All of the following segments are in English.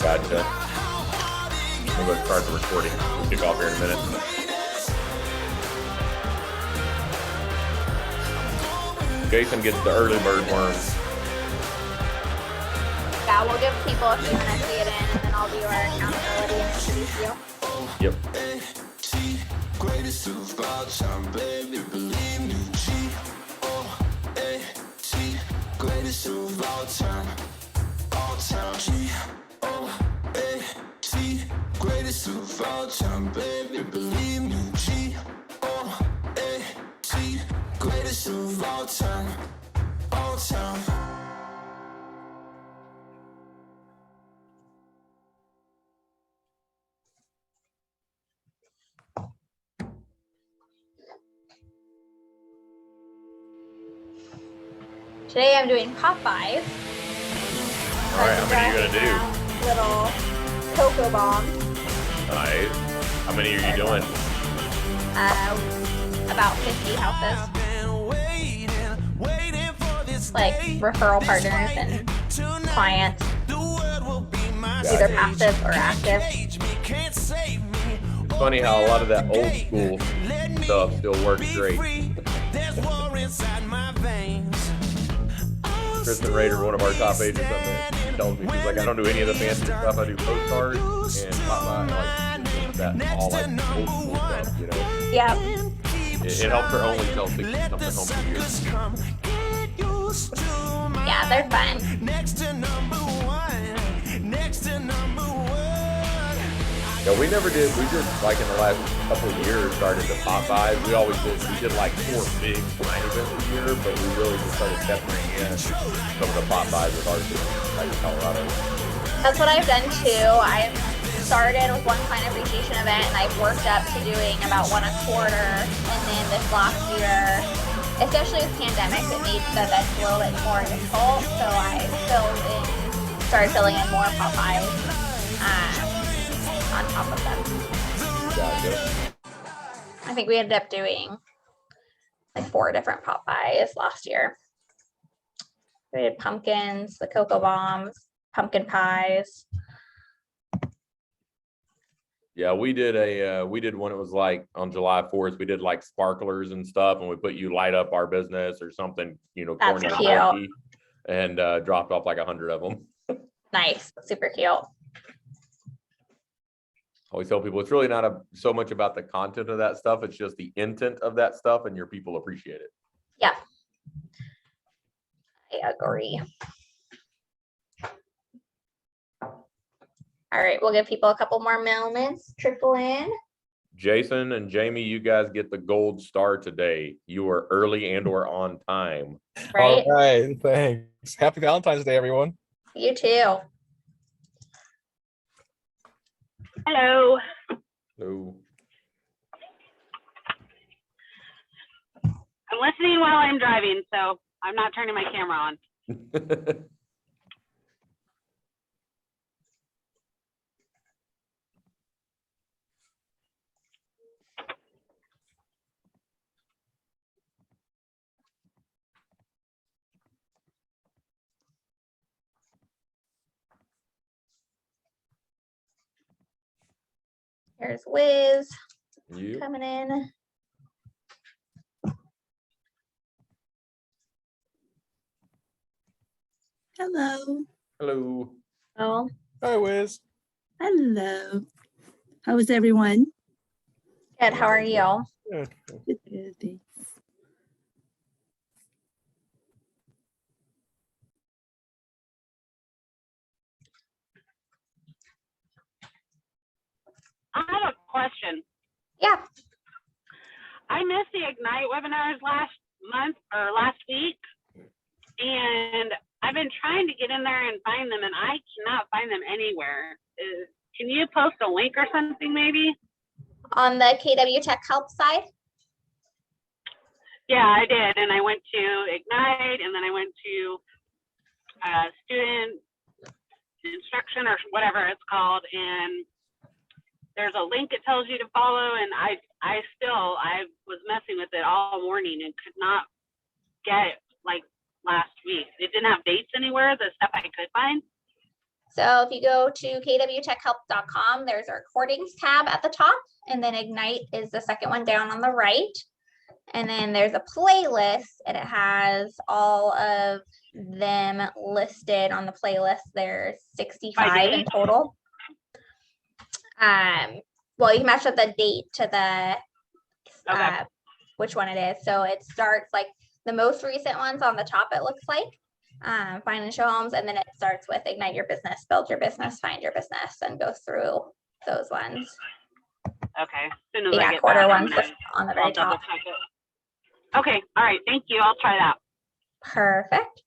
Gotcha. I'm going to start the recording. We'll kick off here in a minute. Jason gets the early bird worm. Yeah, we'll give people a few minutes to get in, and then I'll do our accountability and introduce you. Yep. Greatest of all time, baby, believe me. G-O-A-T, greatest of all time, G-O-A-T, greatest of all time, baby, believe me. G-O-A-T, greatest of all time, all time. Today I'm doing Popeyes. All right, how many are you going to do? Little cocoa bombs. Nice. How many are you doing? About 50 houses. Like referral partners and clients, either passive or active. It's funny how a lot of that old school stuff still works great. Kristen Rader, one of our top agents up there, she tells me, she's like, I don't do any of the fancy stuff. I do postcards and Popeye, like that, all like old school stuff, you know. Yeah. It helps her only sell 60-something homes a year. Yeah, they're fun. Yeah, we never did. We just like in the last couple of years started the Popeyes. We always did. We did like 4 big wine events a year, but we really just started separating in some of the Popeyes with our team, like in Colorado. That's what I've done too. I've started with one client appreciation event, and I've worked up to doing about 1 a quarter. And then this last year, especially with pandemic, it made the events a little bit more difficult. So I started filling in more Popeyes on top of them. Gotcha. I think we ended up doing like 4 different Popeyes last year. We did pumpkins, the cocoa bombs, pumpkin pies. Yeah, we did one. It was like on July 4th, we did like sparklers and stuff, and we put you light up our business or something, you know, That's corny and cute. funky, and dropped off like 100 of them. Nice, super cute. I always tell people it's really not so much about the content of that stuff. It's just the intent of that stuff, and your people appreciate it. Yeah, I agree. All right, we'll give people a couple more moments. Trickle in. Jason and Jamie, you guys get the gold star today. You are early and or on time. Right? All right, thanks. Happy Valentine's Day, everyone. You too. Hello. So, I'm listening while I'm driving, so I'm not turning my camera on. Here's Wiz you. coming in. Hello. Hello. Oh, Hi, Wiz. Hello. How is everyone? good. How are you? Good. Good, thanks. I have a question. Yeah. I missed the Ignite webinars last month or last week, and I've been trying to get in there and find them, and I cannot find them anywhere. Can you post a link or something maybe? On the KW Tech Help side? Yeah, I did, and I went to Ignite, and then I went to student instruction or whatever it's called, and there's a link it tells you to follow, and I was messing with it all morning and could not get like last week. It didn't have dates anywhere, the stuff I could find. So if you go to kwtechhelp.com, there's a recordings tab at the top, and then Ignite is the second one down on the right. And then there's a playlist, and it has all of them listed on the playlist. There's 65 in total. Well, you can match up the date to the Okay. which one it is. So it starts like the most recent ones on the top, it looks like. Financial homes, and then it starts with Ignite Your Business, Build Your Business, Find Your Business, and go through those ones. Okay. As soon as I Yeah, get quarter that, ones on the very I'll double top. check it. Okay. All right. Thank you. I'll try that. Perfect.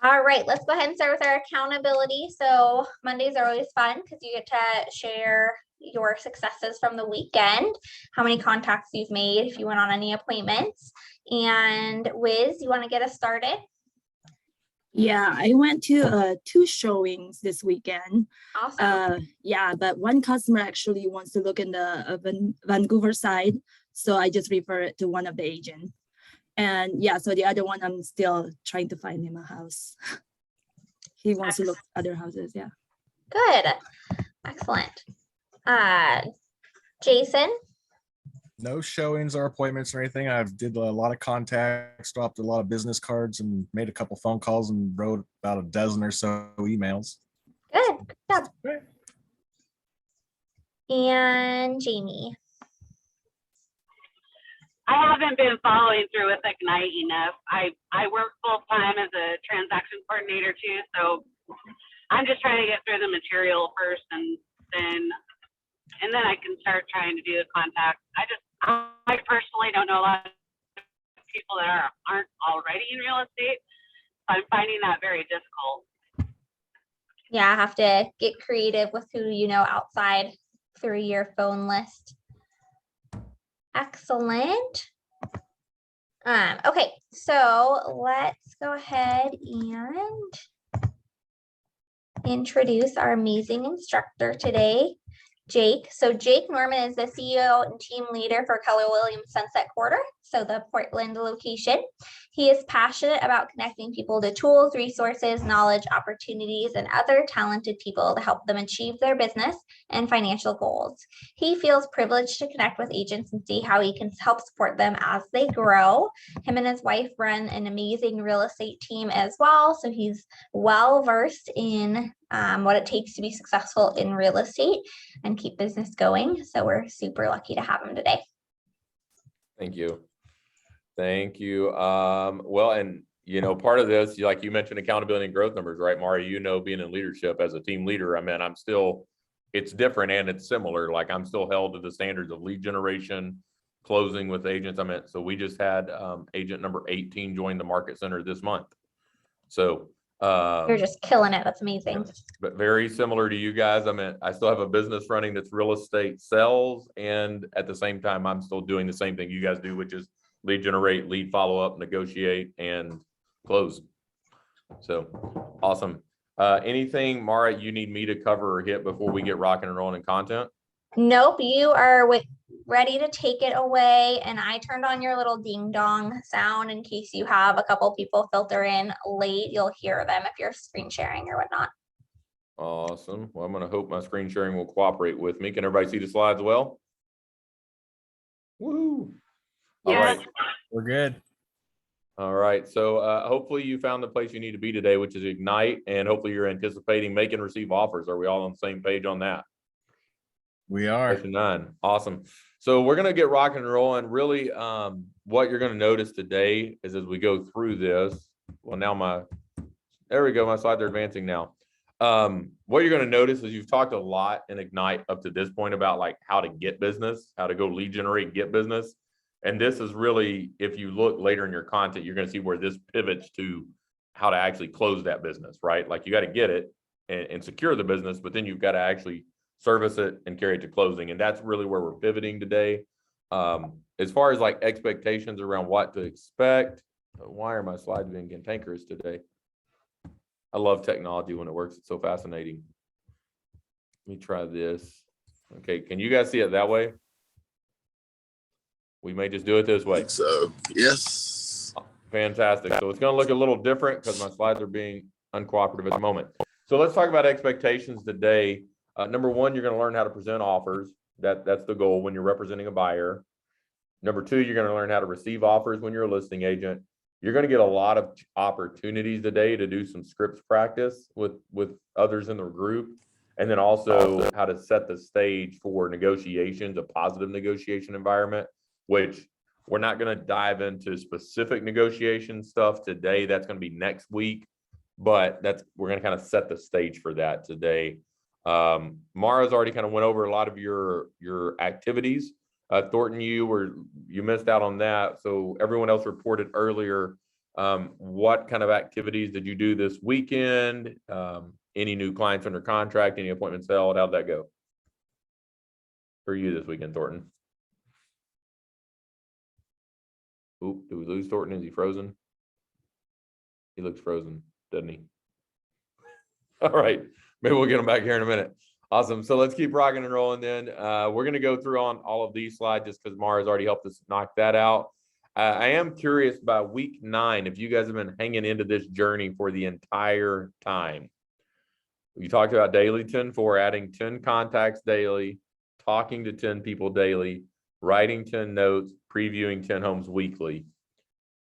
All right, let's go ahead and start with our accountability. So Mondays are always fun because you get to share your successes from the weekend, how many contacts you've made, if you went on any appointments. And Wiz, you want to get us started? Yeah, I went to 2 showings this weekend. Awesome. Yeah, but one customer actually wants to look in the Vancouver side, so I just refer it to one of the agents. And yeah, so the other one, I'm still trying to find him a house. He wants to look other houses, yeah. Good. Excellent. Jason? No showings or appointments or anything. I've did a lot of contacts, dropped a lot of business cards, and made a couple phone calls and wrote about a dozen or so emails. Good. Good job. Great. And Jamie? I haven't been following through with Ignite enough. I work full time as a transaction coordinator too, so I'm just trying to get through the material first, and then I can start trying to do the contacts. I personally don't know a lot of people that aren't already in real estate. So I'm finding that very difficult. Yeah, I have to get creative with who you know outside through your phone list. Excellent. Okay, so let's go ahead and introduce our amazing instructor today, Jake. So Jake Norman is the CEO and team leader for Keller Williams Sunset Quarter, so the Portland location. He is passionate about connecting people to tools, resources, knowledge, opportunities, and other talented people to help them achieve their business and financial goals. He feels privileged to connect with agents and see how he can help support them as they grow. Him and his wife run an amazing real estate team as well, so he's well versed in what it takes to be successful in real estate and keep business going. So we're super lucky to have him today. Thank you. Thank you. Well, and part of this, like you mentioned, accountability and growth numbers, right, Mari? Being in leadership as a team leader, it's different and it's similar. Like I'm still held to the standards of lead generation, closing with agents. So we just had agent number 18 join the market center this month. So you're just killing it. That's amazing. But very similar to you guys. I still have a business running that's real estate sales, and at the same time, I'm still doing the same thing you guys do, which is lead generate, lead follow up, negotiate, and close. So awesome. Anything, Mara, you need me to cover or hit before we get rocking and rolling in content? Nope, you are ready to take it away. And I turned on your little ding dong sound in case you have a couple people filter in late. You'll hear them if you're screen sharing or whatnot. Awesome. Well, I'm going to hope my screen sharing will cooperate with me. Can everybody see the slides well? Woo! All Yes. right. We're good. All right. So hopefully you found the place you need to be today, which is Ignite, and hopefully you're anticipating make and receive offers. Are we all on the same page on that? We are. Session 9. Awesome. So we're going to get rocking and rolling. Really, what you're going to notice today is as we go through this, well, now there we go. My slides are advancing now. What you're going to notice is you've talked a lot in Ignite up to this point about like how to get business, how to go lead generate and get business. And this is really, if you look later in your content, you're going to see where this pivots to how to actually close that business, right? Like you got to get it and secure the business, but then you've got to actually service it and carry it to closing. And that's really where we're pivoting today. As far as like expectations around what to expect, why are my slides being cantankerous today? I love technology when it works. It's so fascinating. Let me try this. Okay, can you guys see it that way? We may just do it this way. So, yes. Fantastic. So it's going to look a little different because my slides are being uncooperative at the moment. So let's talk about expectations today. Number one, you're going to learn how to present offers. That's the goal when you're representing a buyer. Number two, you're going to learn how to receive offers when you're a listing agent. You're going to get a lot of opportunities today to do some scripts practice with others in the group. And then also how to set the stage for negotiations, a positive negotiation environment, which we're not going to dive into specific negotiation stuff today. That's going to be next week, but we're going to kind of set the stage for that today. Mara's already kind of went over a lot of your activities. Thornton, you missed out on that. So everyone else reported earlier. What kind of activities did you do this weekend? Any new clients under contract? Any appointments held? How'd that go for you this weekend, Thornton? Oop, did we lose Thornton? Is he frozen? He looks frozen, doesn't he? All right, maybe we'll get him back here in a minute. Awesome. So let's keep rocking and rolling then. We're going to go through on all of these slides just because Mara's already helped us knock that out. I am curious about week 9, if you guys have been hanging into this journey for the entire time. We talked about daily 10-4, adding 10 contacts daily, talking to 10 people daily, writing 10 notes, previewing 10 homes weekly.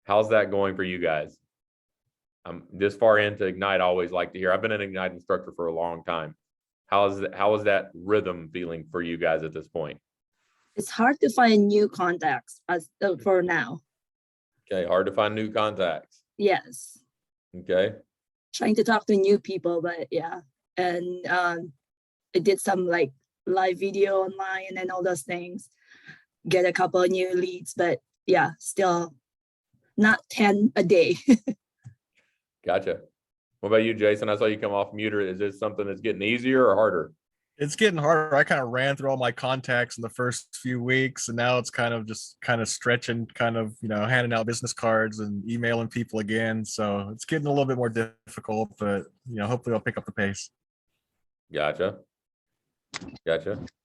How's that going for you guys? I'm this far into Ignite. I always like to hear. I've been an Ignite instructor for a long time. How is that rhythm feeling for you guys at this point? It's hard to find new contacts for now. Okay, hard to find new contacts. Yes. Okay. Trying to talk to new people, but yeah. And I did some like live video online and all those things. Get a couple of new leads, but yeah, still not 10 a day. Gotcha. What about you, Jason? I saw you come off mute. Is this something that's getting easier or harder? It's getting harder. I kind of ran through all my contacts in the first few weeks, and now it's kind of stretching, handing out business cards and emailing people again. So it's getting a little bit more difficult, but hopefully I'll pick up the pace. Gotcha.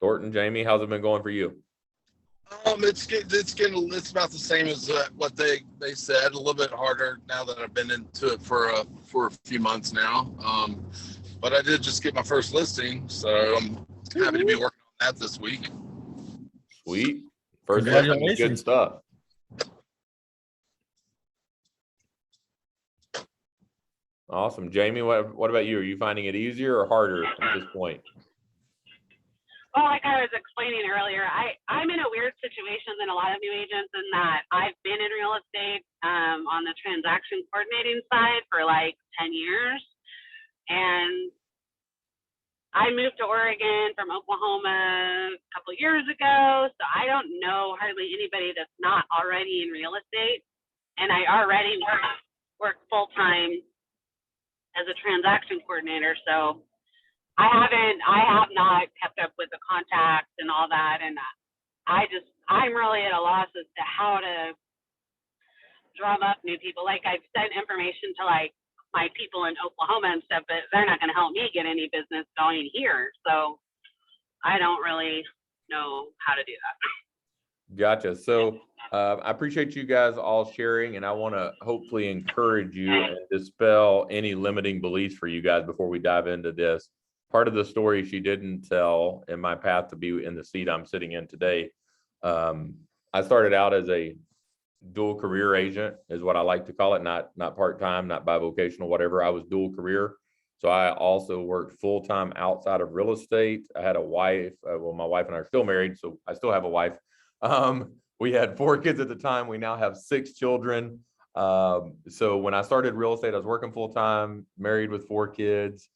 Thornton, Jamie, how's it been going for you? It's about the same as what they said. A little bit harder now that I've been into it for a few months now. But I did just get my first listing, so I'm happy to be working on that this week. Sweet. First listing is good stuff. Awesome. Jamie, what about you? Are you finding it easier or harder at this point? Well, like I was explaining earlier, I'm in a weird situation than a lot of new agents in that I've been in real estate on the transaction coordinating side for like 10 years. And I moved to Oregon from Oklahoma a couple of years ago. So I don't know hardly anybody that's not already in real estate. And I already work full-time as a transaction coordinator. So I have not kept up with the contacts and all that. And I'm really at a loss as to how to drum up new people. Like I've sent information to like my people in Oklahoma and stuff, but they're not going to help me get any business going here. So I don't really know how to do that. Gotcha. So I appreciate you guys all sharing, and I want to hopefully encourage you and dispel any limiting beliefs for you guys before we dive into this. Part of the story she didn't tell in my path to be in the seat I'm sitting in today. I started out as a dual career agent, is what I like to call it, not part-time, not bivocational, whatever. I was dual career. So I also worked full-time outside of real estate. I had a wife. Well, my wife and I are still married, so I still have a wife. We had 4 kids at the time. We now have 6 children. So when I started real estate, I was working full-time, married with 4 kids.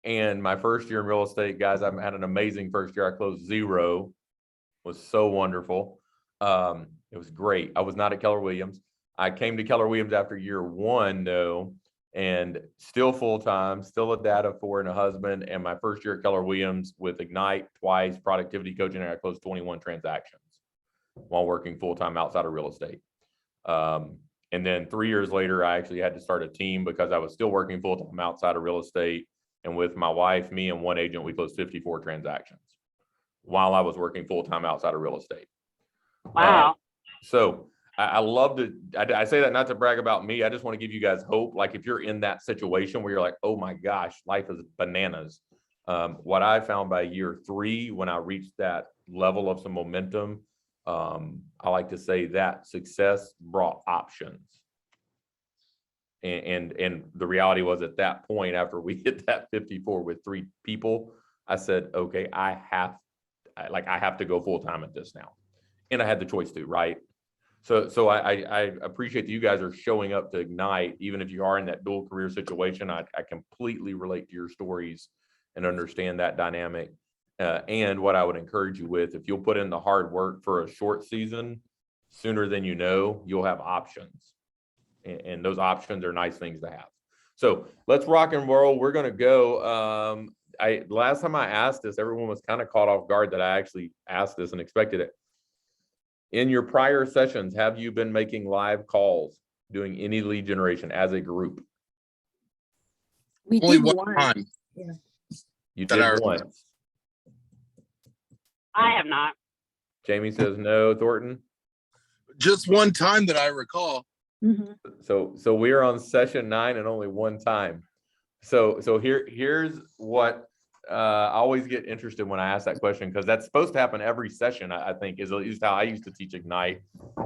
And my first year in real estate, guys, I had an amazing first year. I closed 0. It was so wonderful. It was great. I was not at Keller Williams. I came to Keller Williams after year 1 though, and still full-time, still a dad of 4 and a husband. And my first year at Keller Williams with Ignite twice, productivity coaching, I closed 21 transactions while working full-time outside of real estate. And then 3 years later, I actually had to start a team because I was still working full-time outside of real estate. And with my wife, me, and 1 agent, we closed 54 transactions while I was working full-time outside of real estate. Wow. So I love to, I say that not to brag about me. I just want to give you guys hope. Like if you're in that situation where you're like, oh my gosh, life is bananas. What I found by year 3, when I reached that level of some momentum, I like to say that success brought options. And the reality was at that point, after we hit that 54 with 3 people, I said, okay, I have to go full time at this now. And I had the choice to, right? So I appreciate that you guys are showing up to Ignite, even if you are in that dual career situation. I completely relate to your stories and understand that dynamic. And what I would encourage you with, if you'll put in the hard work for a short season, sooner than you know, you'll have options. And those options are nice things to have. So let's rock and roll. We're going to go. Last time I asked this, everyone was kind of caught off guard that I actually asked this and expected it. In your prior sessions, have you been making live calls, doing any lead generation as a group? We Only did one one. time. Yeah. You That did I- once. I have not. Jamie says no. Thornton? Just one time that I recall. Mhm. So we're on session 9 and only one time. So here's what I always get interested when I ask that question, because that's supposed to happen every session, I think, is at least how I used to teach Ignite.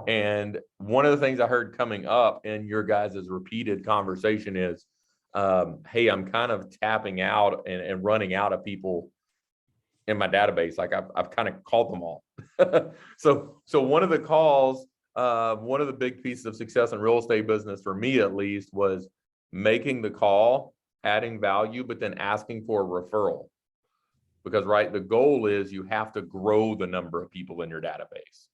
And one of the things I heard coming up in your guys' repeated conversation is, hey, I'm kind of tapping out and running out of people in my database. Like I've kind of called them all. So one of the calls, one of the big pieces of success in real estate business for me at least was making the call, adding value, but then asking for a referral. Because right, the goal is you have to grow the number of people in your database.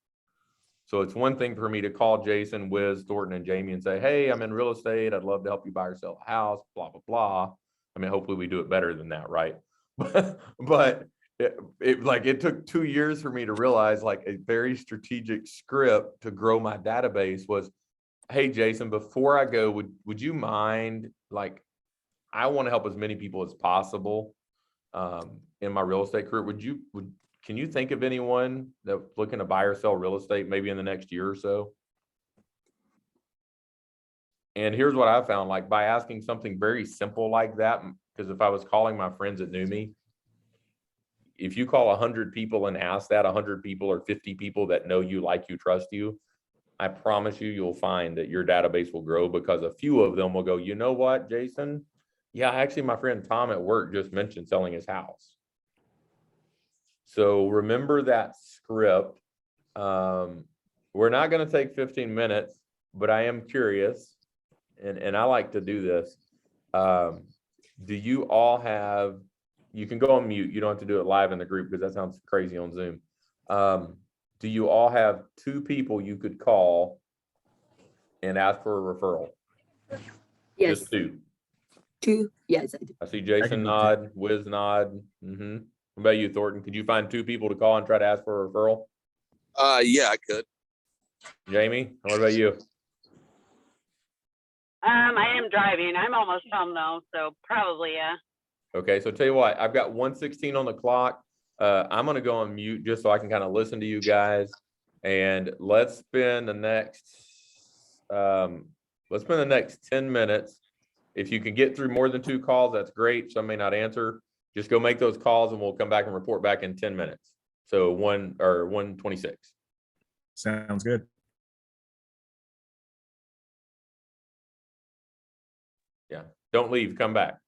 So it's one thing for me to call Jason, Wiz, Thornton, and Jamie and say, hey, I'm in real estate. I'd love to help you buy or sell a house, blah, blah, blah. I mean, hopefully we do it better than that, right? But it took 2 years for me to realize, like, a very strategic script to grow my database was, hey, Jason, before I go, would you mind, like, I want to help as many people as possible in my real estate career. Can you think of anyone that's looking to buy or sell real estate maybe in the next year or so? And here's what I found, like, by asking something very simple like that, because if I was calling my friends that knew me, if you call 100 people and ask that 100 people or 50 people that know you, like you, trust you, I promise you'll find that your database will grow, because a few of them will go, you know what, Jason? Yeah, actually, my friend Tom at work just mentioned selling his house. So remember that script. We're not going to take 15 minutes, but I am curious, and I like to do this. Do you all have, you can go on mute. You don't have to do it live in the group because that sounds crazy on Zoom. Do you all have 2 people you could call and ask for a referral? Yes. Just 2. 2. Yes, I do. I see Jason do nod, Wiz nod. What about you, Thornton? Could you find 2 people to call and try to ask for a referral? Yeah, I could. Jamie, what about you? I am driving. I'm almost home though, so probably yeah. Okay, so tell you what, I've got 1:16 on the clock. I'm gonna go on mute just so I can kind of listen to you guys, and let's spend the next 10 minutes. If you can get through more than 2 calls, that's great. Some may not answer. Just go make those calls and we'll come back and report back in 10 minutes. So 1:26. Sounds good. Yeah, don't leave, come back.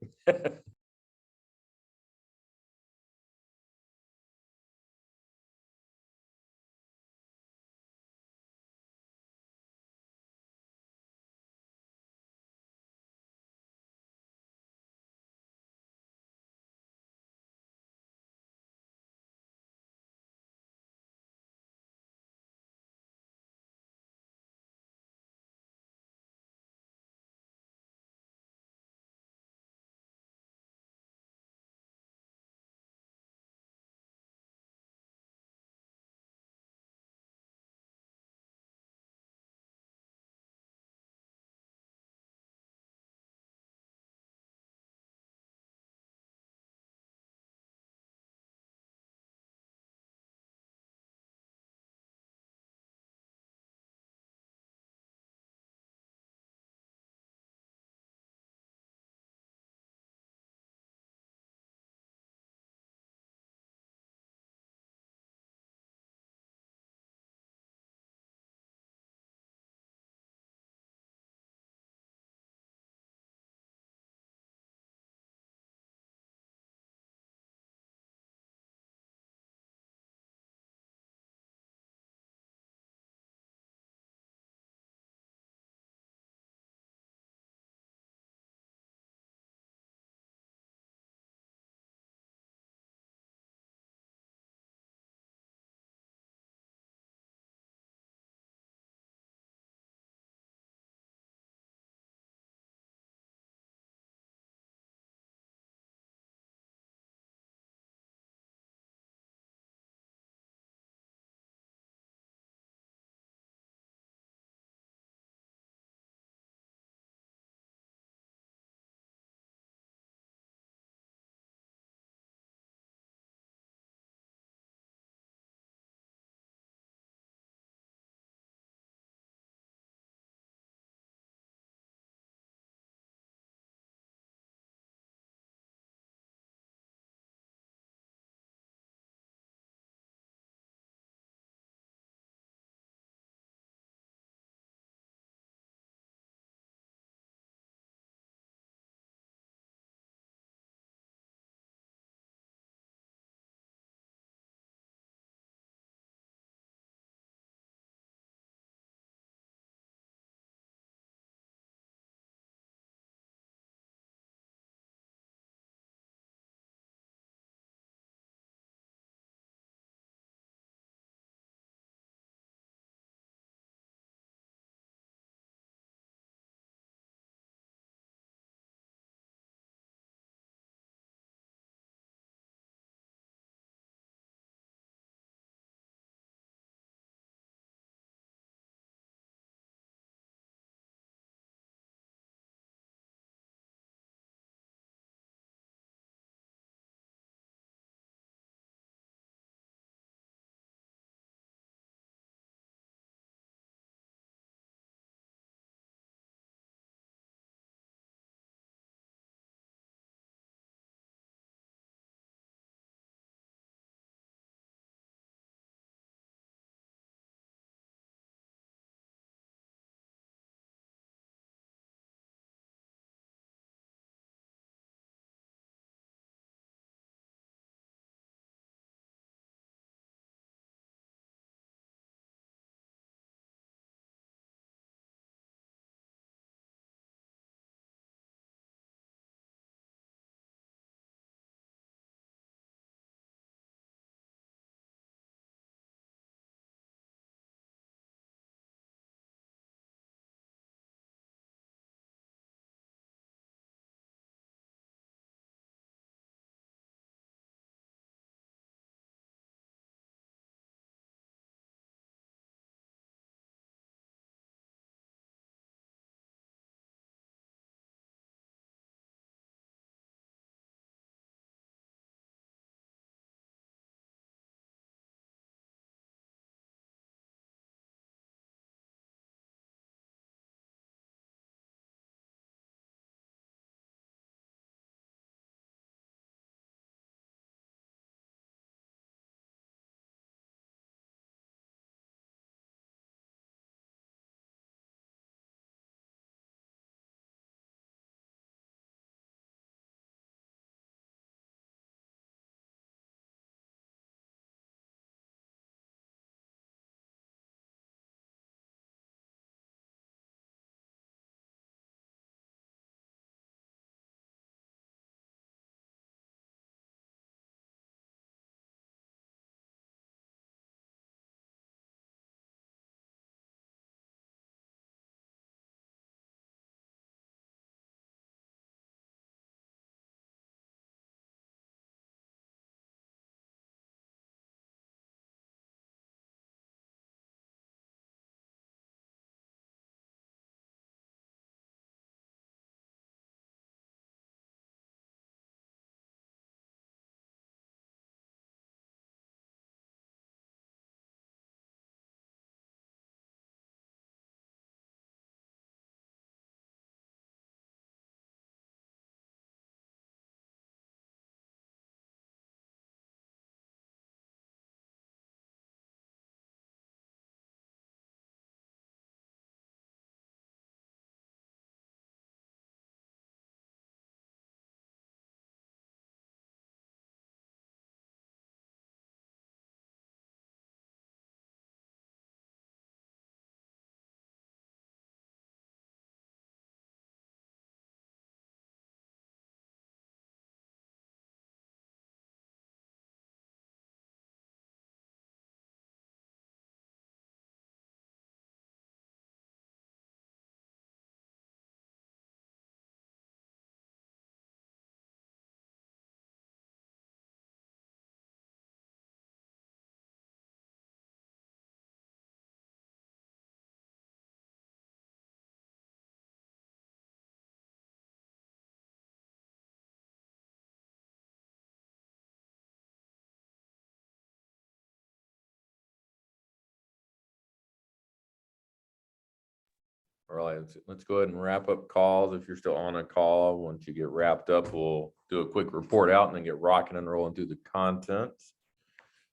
All right, let's go ahead and wrap up calls. If you're still on a call, once you get wrapped up, we'll do a quick report out and then get rocking and rolling through the content.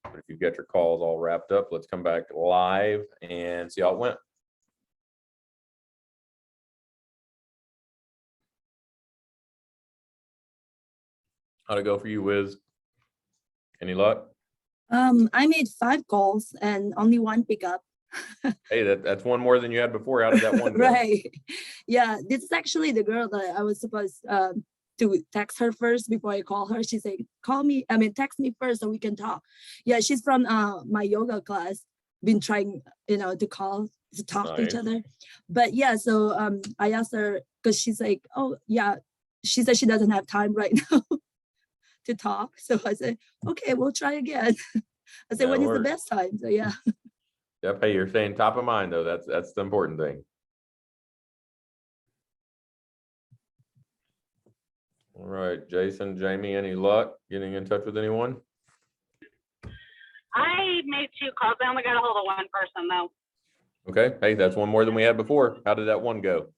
But if you've got your calls all wrapped up, let's come back live and see how it went. How'd it go for you, Wiz? Any luck? I made 5 calls and only 1 pickup. Hey, that's one more than you had before. How did that one go? Right. Yeah, this is actually the girl that I was supposed to text her first before I call her. She said, text me first so we can talk. Yeah, she's from my yoga class. Been trying, to talk to each Nice. other. But yeah, so I asked her because she's like, oh yeah, she said she doesn't have time right now to talk. So I said, okay, we'll try again. I said, That'll when is the work. best time? So yeah. Yep. Hey, you're staying top of mind though. That's the important thing. All right, Jason, Jamie, any luck getting in touch with anyone? I made 2 calls. I only got a hold of 1 person though. Okay. Hey, that's one more than we had before. How did that one go?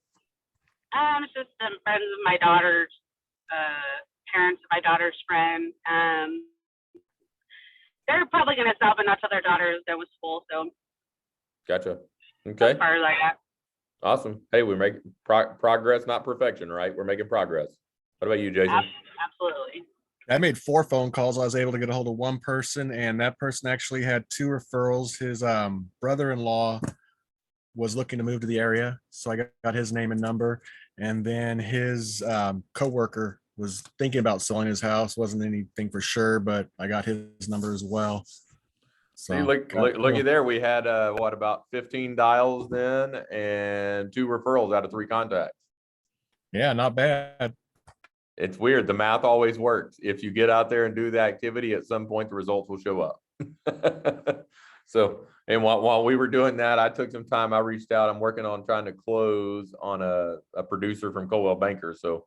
It's just some friends of my daughter's, parents of my daughter's friend. They're probably gonna sell, but not till their daughter is done with school. So Gotcha. Okay. as far as I got. Awesome. Hey, we make progress, not perfection, right? We're making progress. What about you, Jason? Absolutely. I made 4 phone calls. I was able to get a hold of 1 person, and that person actually had 2 referrals. His brother-in-law was looking to move to the area, so I got his name and number. And then his coworker was thinking about selling his house. Wasn't anything for sure, but I got his number as well. So See, looky there. We had about 15 dials then and 2 referrals out of 3 contacts. Yeah, not bad. It's weird. The math always works. If you get out there and do the activity, at some point the results will show up. So, and while we were doing that, I took some time. I reached out. I'm working on trying to close on a producer from Coldwell Banker. So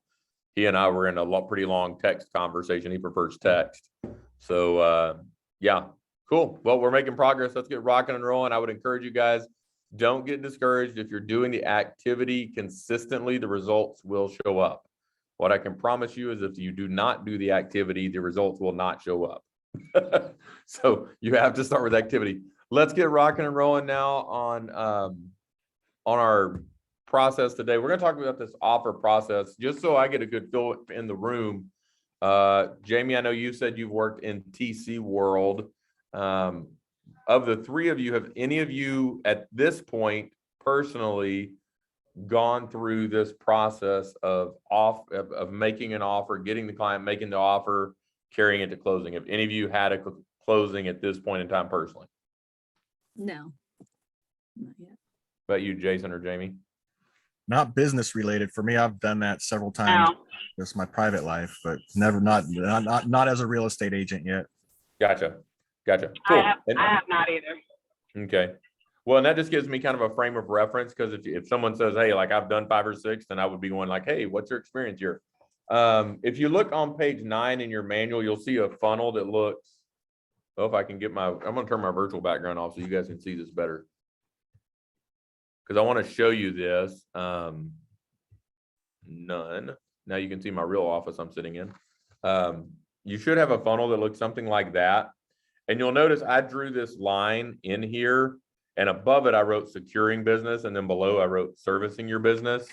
he and I were in a pretty long text conversation. He prefers text. So yeah, cool. Well, we're making progress. Let's get rocking and rolling. I would encourage you guys, don't get discouraged. If you're doing the activity consistently, the results will show up. What I can promise you is if you do not do the activity, the results will not show up. So you have to start with activity. Let's get rocking and rolling now on our process today. We're going to talk about this offer process, just so I get a good feel in the room. Jamie, I know you said you've worked in TC world. Of the 3 of you, have any of you at this point personally gone through this process of making an offer, getting the client, making the offer, carrying it to closing? Have any of you had a closing at this point in time personally? No, not yet. About you, Jason or Jamie? Not business related for me. I've done that several times. No. Just my private life, but never not as a real estate agent yet. Gotcha. Cool. I have not either. Okay. Well, and that just gives me kind of a frame of reference, because if someone says, hey, like I've done 5 or 6, then I would be going like, hey, what's your experience here? If you look on page 9 in your manual, you'll see a funnel that looks, well, if I can get I'm going to turn my virtual background off so you guys can see this better, because I want to show you this. None. Now you can see my real office I'm sitting in. You should have a funnel that looks something like that. And you'll notice I drew this line in here, and above it, I wrote securing business. And then below I wrote servicing your business.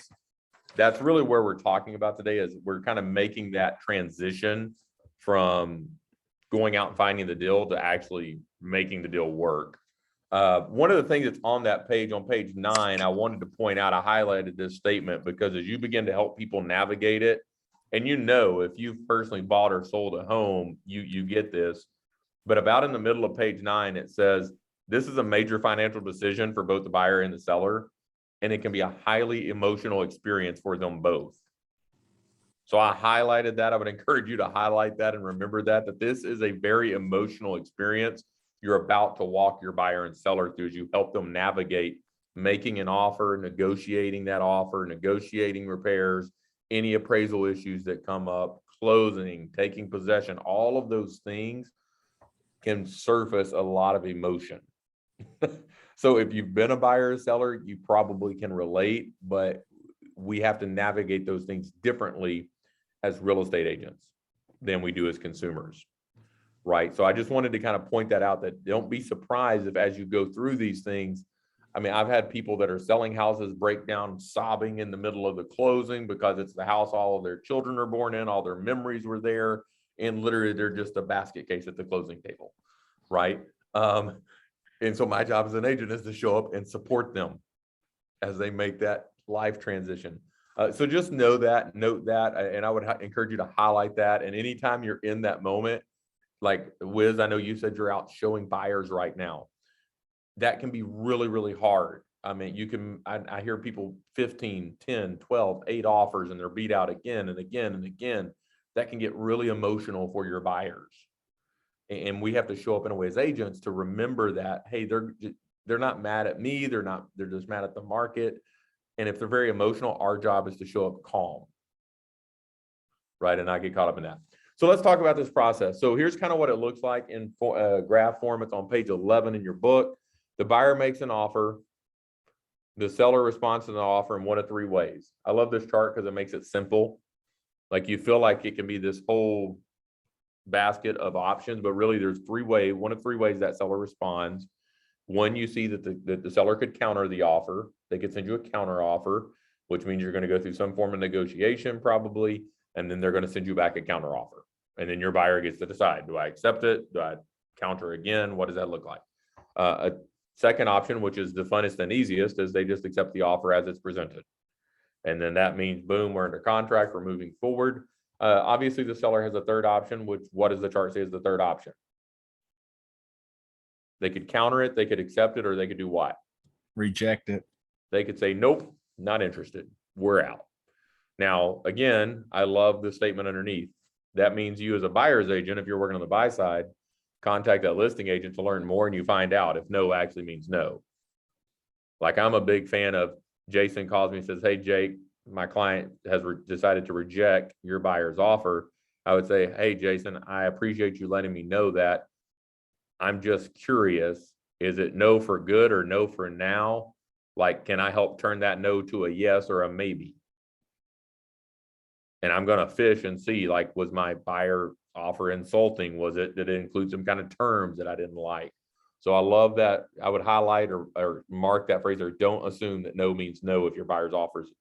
That's really where we're talking about today, is we're kind of making that transition from going out and finding the deal to actually making the deal work. One of the things that's on that page, on page 9, I wanted to point out, I highlighted this statement because as you begin to help people navigate it, and if you've personally bought or sold a home, you get this, but about in the middle of page 9, it says, this is a major financial decision for both the buyer and the seller, and it can be a highly emotional experience for them both. So I highlighted that. I would encourage you to highlight that and remember that this is a very emotional experience you're about to walk your buyer and seller through as you help them navigate making an offer, negotiating that offer, negotiating repairs, any appraisal issues that come up, closing, taking possession. All of those things can surface a lot of emotion. So if you've been a buyer or seller, you probably can relate, but we have to navigate those things differently as real estate agents than we do as consumers, right? So I just wanted to kind of point that out, that don't be surprised if as you go through these things, I mean, I've had people that are selling houses break down sobbing in the middle of the closing because it's the house all of their children are born in, all their memories were there, and literally they're just a basket case at the closing table, right? And so my job as an agent is to show up and support them as they make that life transition. So just note that, and I would encourage you to highlight that. And anytime you're in that moment, like Wiz, I know you said you're out showing buyers right now. That can be really, really hard. I mean, I hear people 15, 10, 12, 8 offers, and they're beat out again and again and again. That can get really emotional for your buyers. And we have to show up in a way as agents to remember that, hey, they're not mad at me. They're just mad at the market. And if they're very emotional, our job is to show up calm, right? And not get caught up in that. So let's talk about this process. So here's kind of what it looks like in graph form. It's on page 11 in your book. The buyer makes an offer. The seller responds to the offer in one of 3 ways. I love this chart because it makes it simple. Like you feel like it can be this whole basket of options, but really there's 3 ways, one of 3 ways that seller responds. One, you see that the seller could counter the offer. They could send you a counter offer, which means you're going to go through some form of negotiation probably, and then they're going to send you back a counter offer. And then your buyer gets to decide, do I accept it? Do I counter again? What does that look like? A second option, which is the funnest and easiest, is they just accept the offer as it's presented. And then that means, boom, we're under contract, we're moving forward. Obviously, the seller has a third option, which what does the chart say is the third option? They could counter it, they could accept it, or they could do what? Reject it. They could say, nope, not interested, we're out. Now, again, I love the statement underneath. That means you as a buyer's agent, if you're working on the buy side, contact that listing agent to learn more, and you find out if no actually means no. Like I'm a big fan of, Jason calls me and says, hey, Jake, my client has decided to reject your buyer's offer. I would say, hey, Jason, I appreciate you letting me know that. I'm just curious, is it no for good or no for now? Like, can I help turn that no to a yes or a maybe? And I'm going to fish and see, like, was my buyer offer insulting? Did it include some kind of terms that I didn't like? So I love that. I would highlight or mark that phrase, or don't assume that no means no if your buyer's offer is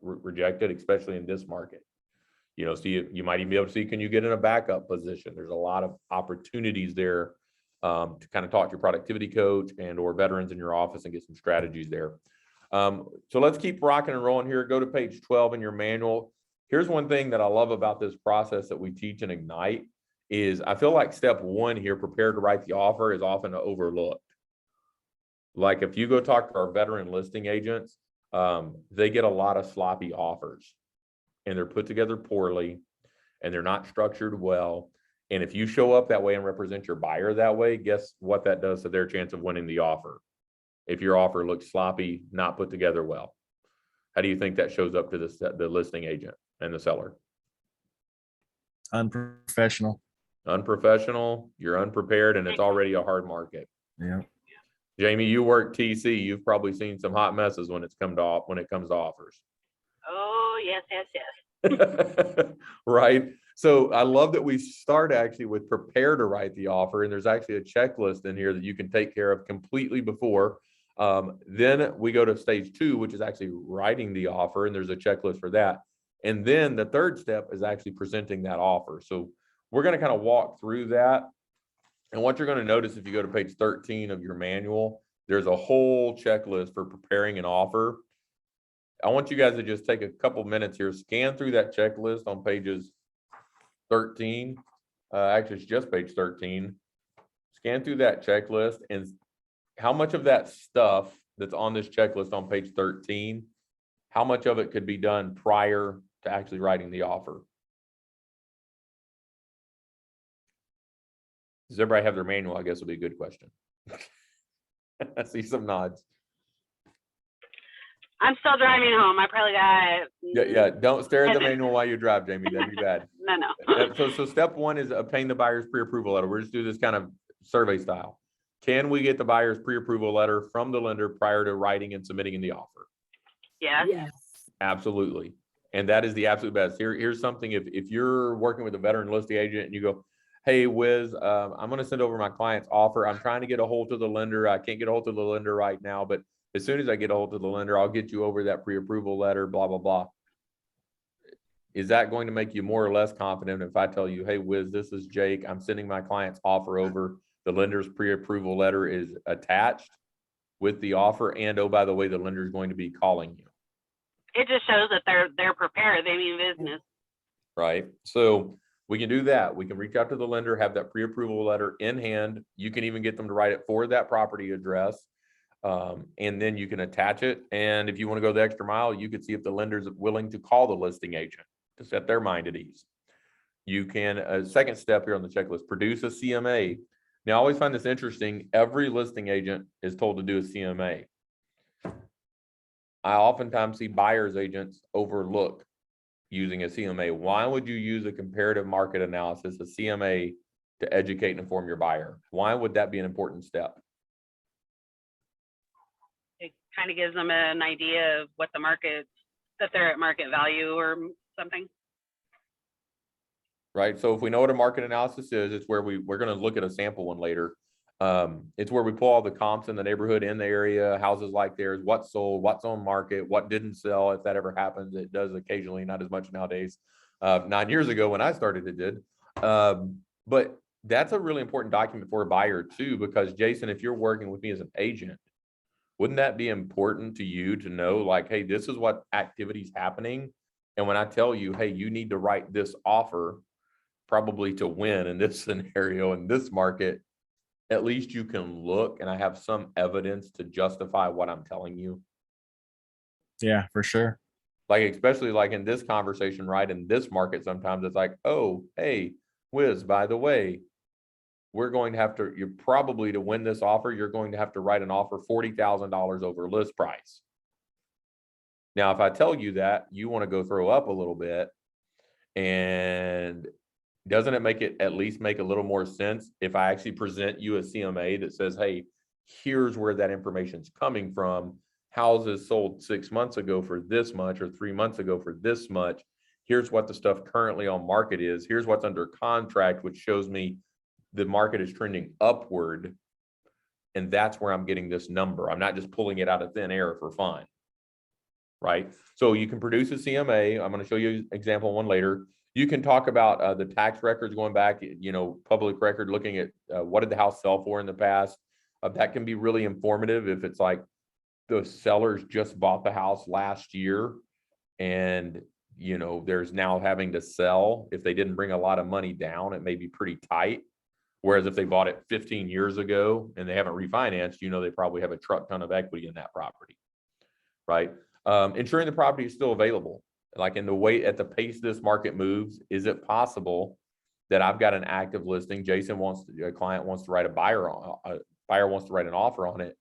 rejected, especially in this market. You know, see, you might even be able to see, can you get in a backup position? There's a lot of opportunities there to kind of talk to your productivity coach and or veterans in your office and get some strategies there. So let's keep rocking and rolling here. Go to page 12 in your manual. Here's one thing that I love about this process that we teach in Ignite is I feel like step 1 here, prepare to write the offer, is often overlooked. Like if you go talk to our veteran listing agents, they get a lot of sloppy offers and they're put together poorly and they're not structured well. And if you show up that way and represent your buyer that way, guess what that does to their chance of winning the offer? If your offer looks sloppy, not put together well. How do you think that shows up to the listing agent and the seller? Unprofessional. Unprofessional, you're unprepared, and it's already a hard market. Yeah. Jamie, you work TC. You've probably seen some hot messes when it comes to offers. Oh, yes. Right. So I love that we start actually with prepare to write the offer. And there's actually a checklist in here that you can take care of completely before. Then we go to stage 2, which is actually writing the offer. And there's a checklist for that. And then the third step is actually presenting that offer. So we're going to kind of walk through that. And what you're going to notice if you go to page 13 of your manual, there's a whole checklist for preparing an offer. I want you guys to just take a couple minutes here, scan through that checklist on pages 13. Actually, it's just page 13. Scan through that checklist and how much of that stuff that's on this checklist on page 13, how much of it could be done prior to actually writing the offer? Does everybody have their manual? I guess would be a good question. I see some nods. I'm still driving home. I probably got. Yeah. Don't stare at the manual while you drive, Jamie. That'd be bad. No. So step 1 is obtain the buyer's pre-approval letter. We're just do this kind of survey style. Can we get the buyer's pre-approval letter from the lender prior to writing and submitting in the offer? Yeah. Yes. Absolutely. And that is the absolute best. Here's something, if you're working with a veteran listing agent and you go, hey, Wiz, I'm going to send over my client's offer. I'm trying to get a hold of the lender. I can't get a hold of the lender right now, but as soon as I get a hold of the lender, I'll get you over that pre-approval letter, blah, blah, blah. Is that going to make you more or less confident if I tell you, hey, Wiz, this is Jake. I'm sending my client's offer over. The lender's pre-approval letter is attached with the offer. And oh, by the way, the lender is going to be calling you. It just shows that they're prepared. They mean business. Right? So we can do that. We can reach out to the lender, have that pre-approval letter in hand. You can even get them to write it for that property address. And then you can attach it. And if you want to go the extra mile, you could see if the lender's willing to call the listing agent to set their mind at ease. You can, second step here on the checklist, produce a CMA. Now, I always find this interesting. Every listing agent is told to do a CMA. I oftentimes see buyer's agents overlook using a CMA. Why would you use a comparative market analysis, a CMA, to educate and inform your buyer? Why would that be an important step? It kind of gives them an idea of what the market, that they're at market value or something. Right. So if we know what a market analysis is, it's where we're going to look at a sample one later. It's where we pull all the comps in the neighborhood, in the area, houses like theirs, what sold, what's on market, what didn't sell. If that ever happens, it does occasionally, not as much nowadays. 9 years ago when I started, it did. But that's a really important document for a buyer too, because Jason, if you're working with me as an agent, wouldn't that be important to you to know, like, hey, this is what activity is happening. And when I tell you, hey, you need to write this offer probably to win in this scenario, in this market, at least you can look and I have some evidence to justify what I'm telling you. Yeah, for sure. Like, especially like in this conversation, right? In this market, sometimes it's like, oh, hey, Wiz, by the way, we're going to have to, you're probably, to win this offer, you're going to have to write an offer $40,000 over list price. Now, if I tell you that, you want to go throw up a little bit, and doesn't it make it at least make a little more sense if I actually present you a CMA that says, hey, here's where that information's coming from. Houses sold 6 months ago for this much, or 3 months ago for this much. Here's what the stuff currently on market is. Here's what's under contract, which shows me the market is trending upward. And that's where I'm getting this number. I'm not just pulling it out of thin air for fun. Right? So you can produce a CMA. I'm going to show you an example one later. You can talk about the tax records going back, public record, looking at what did the house sell for in the past. That can be really informative if it's like the sellers just bought the house last year and, there's now having to sell. If they didn't bring a lot of money down, it may be pretty tight. Whereas if they bought it 15 years ago and they haven't refinanced, they probably have a truck ton of equity in that property, right? Ensuring the property is still available. Like in the way, at the pace this market moves, is it possible that I've got an active listing? A client wants to write buyer wants to write an offer on it.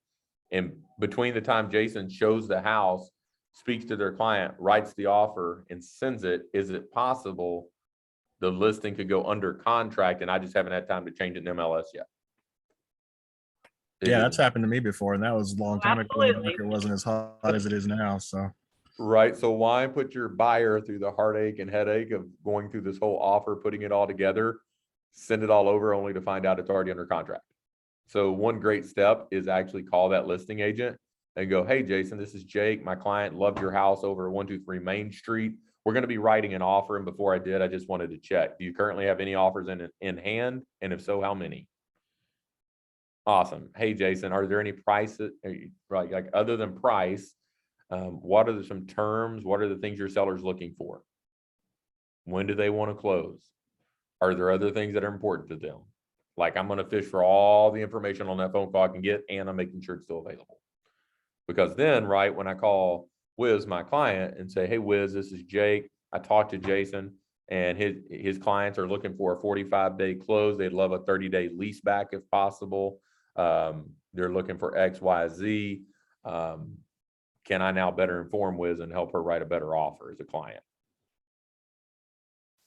And between the time Jason shows the house, speaks to their client, writes the offer and sends it, is it possible the listing could go under contract and I just haven't had time to change it in MLS yet? Yeah, that's happened to me before, and that was a long time ago when the Absolutely. market wasn't as hot as it is now. So Right. So why put your buyer through the heartache and headache of going through this whole offer, putting it all together, send it all over only to find out it's already under contract? So one great step is actually call that listing agent and go, hey, Jason, this is Jake. My client loved your house over 123 Main Street. We're going to be writing an offer. And before I did, I just wanted to check. Do you currently have any offers in hand? And if so, how many? Awesome. Hey, Jason, are there any prices, right? Like other than price, what are some terms? What are the things your seller's looking for? When do they want to close? Are there other things that are important to them? Like, I'm going to fish for all the information on that phone call I can get, and I'm making sure it's still available. Because then, right, when I call Wiz, my client, and say, hey, Wiz, this is Jake. I talked to Jason, and his clients are looking for a 45-day close. They'd love a 30-day lease back if possible. They're looking for X, Y, Z. Can I now better inform Wiz and help her write a better offer as a client?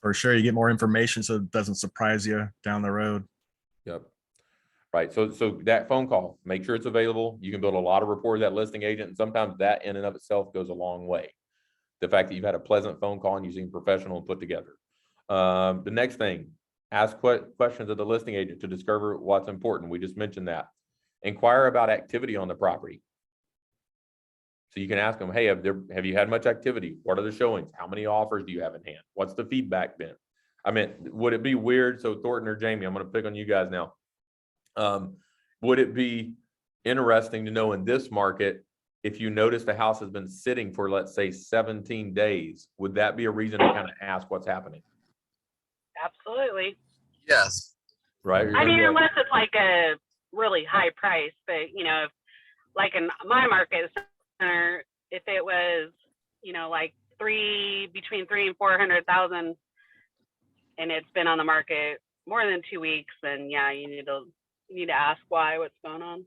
for sure, you get more information so it doesn't surprise you down the road. Yep. right? So that phone call, make sure it's available. You can build a lot of rapport with that listing agent, and sometimes that in and of itself goes a long way. The fact that you've had a pleasant phone call and you seem professional and put together. The next thing, ask questions of the listing agent to discover what's important. We just mentioned that. Inquire about activity on the property. So you can ask them, hey, have you had much activity? What are the showings? How many offers do you have in hand? What's the feedback been? I mean, would it be weird? So Thornton or Jamie, I'm going to pick on you guys now. Would it be interesting to know in this market, if you notice the house has been sitting for, let's say, 17 days, would that be a reason to kind of ask what's happening? Absolutely. Yes. Right? I mean, unless it's like a really high price, but you know, if, like in my market center, if it was, you know, like between 300,000 and 400,000, and it's been on the market more than 2 weeks, then yeah, you need to ask what's going on.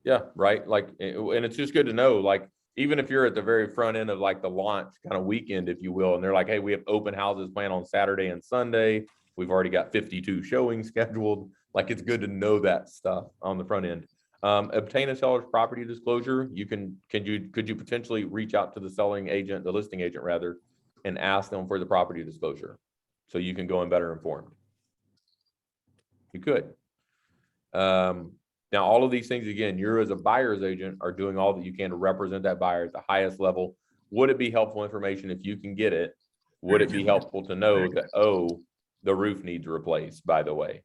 Yeah, right. Like, and it's just good to know, like, even if you're at the very front end of like the launch kind of weekend, if you will, and they're like, hey, we have open houses planned on Saturday and Sunday. We've already got 52 showings scheduled. Like, it's good to know that stuff on the front end. Obtain a seller's property disclosure. Could you potentially reach out to the selling agent, the listing agent rather, and ask them for the property disclosure so you can go in better informed? You could. Now, all of these things, again, you're as a buyer's agent are doing all that you can to represent that buyer at the highest level. Would it be helpful information if you can get it? Would it be helpful to know that, oh, the roof needs replaced, by the way?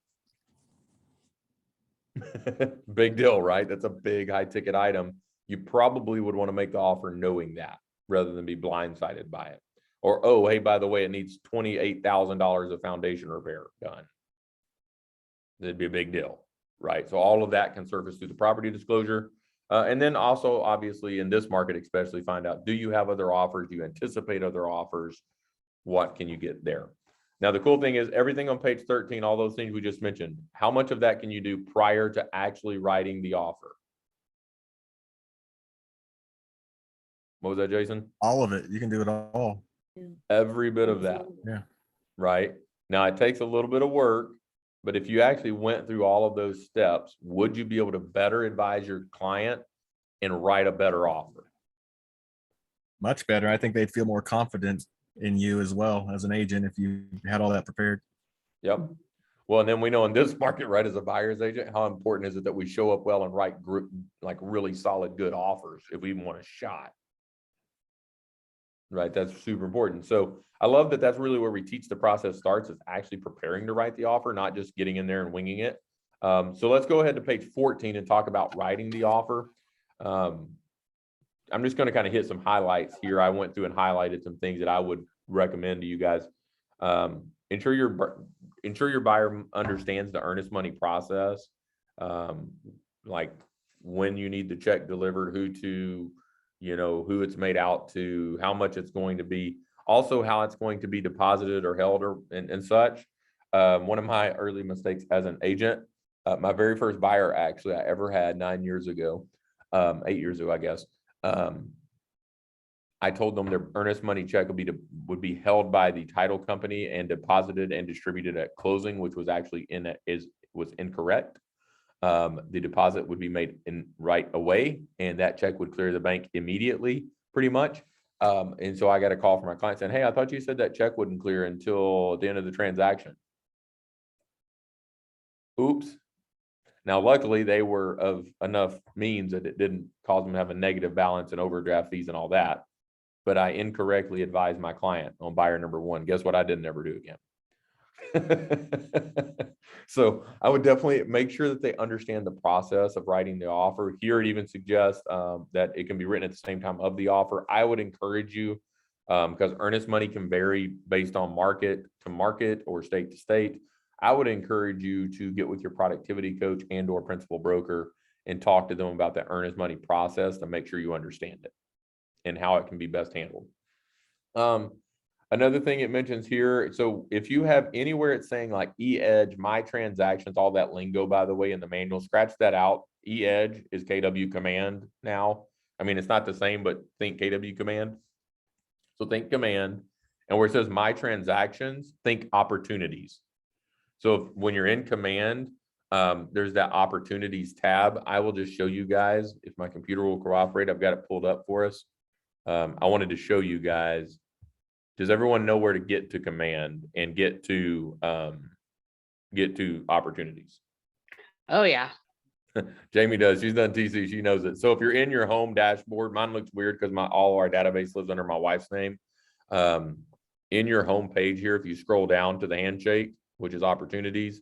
Big deal, right? That's a big high ticket item. You probably would want to make the offer knowing that rather than be blindsided by it. Or, oh, hey, by the way, it needs $28,000 of foundation repair done. It'd be a big deal. Right. So all of that can surface through the property disclosure. And then also, obviously, in this market, especially find out, do you have other offers? Do you anticipate other offers? What can you get there? Now, the cool thing is everything on page 13, all those things we just mentioned, how much of that can you do prior to actually writing the offer? What was that, Jason? All of it. You can do it all. Every bit of that. Yeah. Right. Now, it takes a little bit of work. But if you actually went through all of those steps, would you be able to better advise your client and write a better offer? Much better. I think they'd feel more confident in you as well as an agent if you had all that prepared. Yep. Well, and then we know in this market, right, as a buyer's agent, how important is it that we show up well and write like really solid, good offers if we even want a shot? Right. That's super important. So I love that that's really where we teach the process starts, is actually preparing to write the offer, not just getting in there and winging it. So let's go ahead to page 14 and talk about writing the offer. I'm just going to kind of hit some highlights here. I went through and highlighted some things that I would recommend to you guys. Ensure your buyer understands the earnest money process, like when you need the check delivered, who it's made out to, how much it's going to be, also how it's going to be deposited or held and such. One of my early mistakes as an agent, my very first buyer actually I ever had 8 years ago, I guess. I told them their earnest money check would be held by the title company and deposited and distributed at closing, which was actually was incorrect. The deposit would be made in right away, and that check would clear the bank immediately, pretty much. And so I got a call from my client saying, hey, I thought you said that check wouldn't clear until the end of the transaction. Oops. Now, luckily, they were of enough means that it didn't cause them to have a negative balance and overdraft fees and all that. But I incorrectly advised my client on buyer number one. Guess what I didn't ever do again? So I would definitely make sure that they understand the process of writing the offer. Here it even suggests that it can be written at the same time of the offer. I would encourage you, because earnest money can vary based on market to market or state to state. I would encourage you to get with your productivity coach and or principal broker and talk to them about the earnest money process to make sure you understand it and how it can be best handled. Another thing it mentions here, so if you have anywhere it's saying like eEdge, my transactions, all that lingo, by the way, in the manual, scratch that out. eEdge is KW Command now. I mean, it's not the same, but think KW Command. So think Command, and where it says my transactions, think opportunities. So when you're in Command, there's that opportunities tab. I will just show you guys if my computer will cooperate. I've got it pulled up for us. I wanted to show you guys. Does everyone know where to get to command and get to opportunities? Oh yeah. Jamie does. She's done TC. She knows it. So if you're in your home dashboard, mine looks weird because all our database lives under my wife's name. In your home page here, if you scroll down to the handshake, which is opportunities,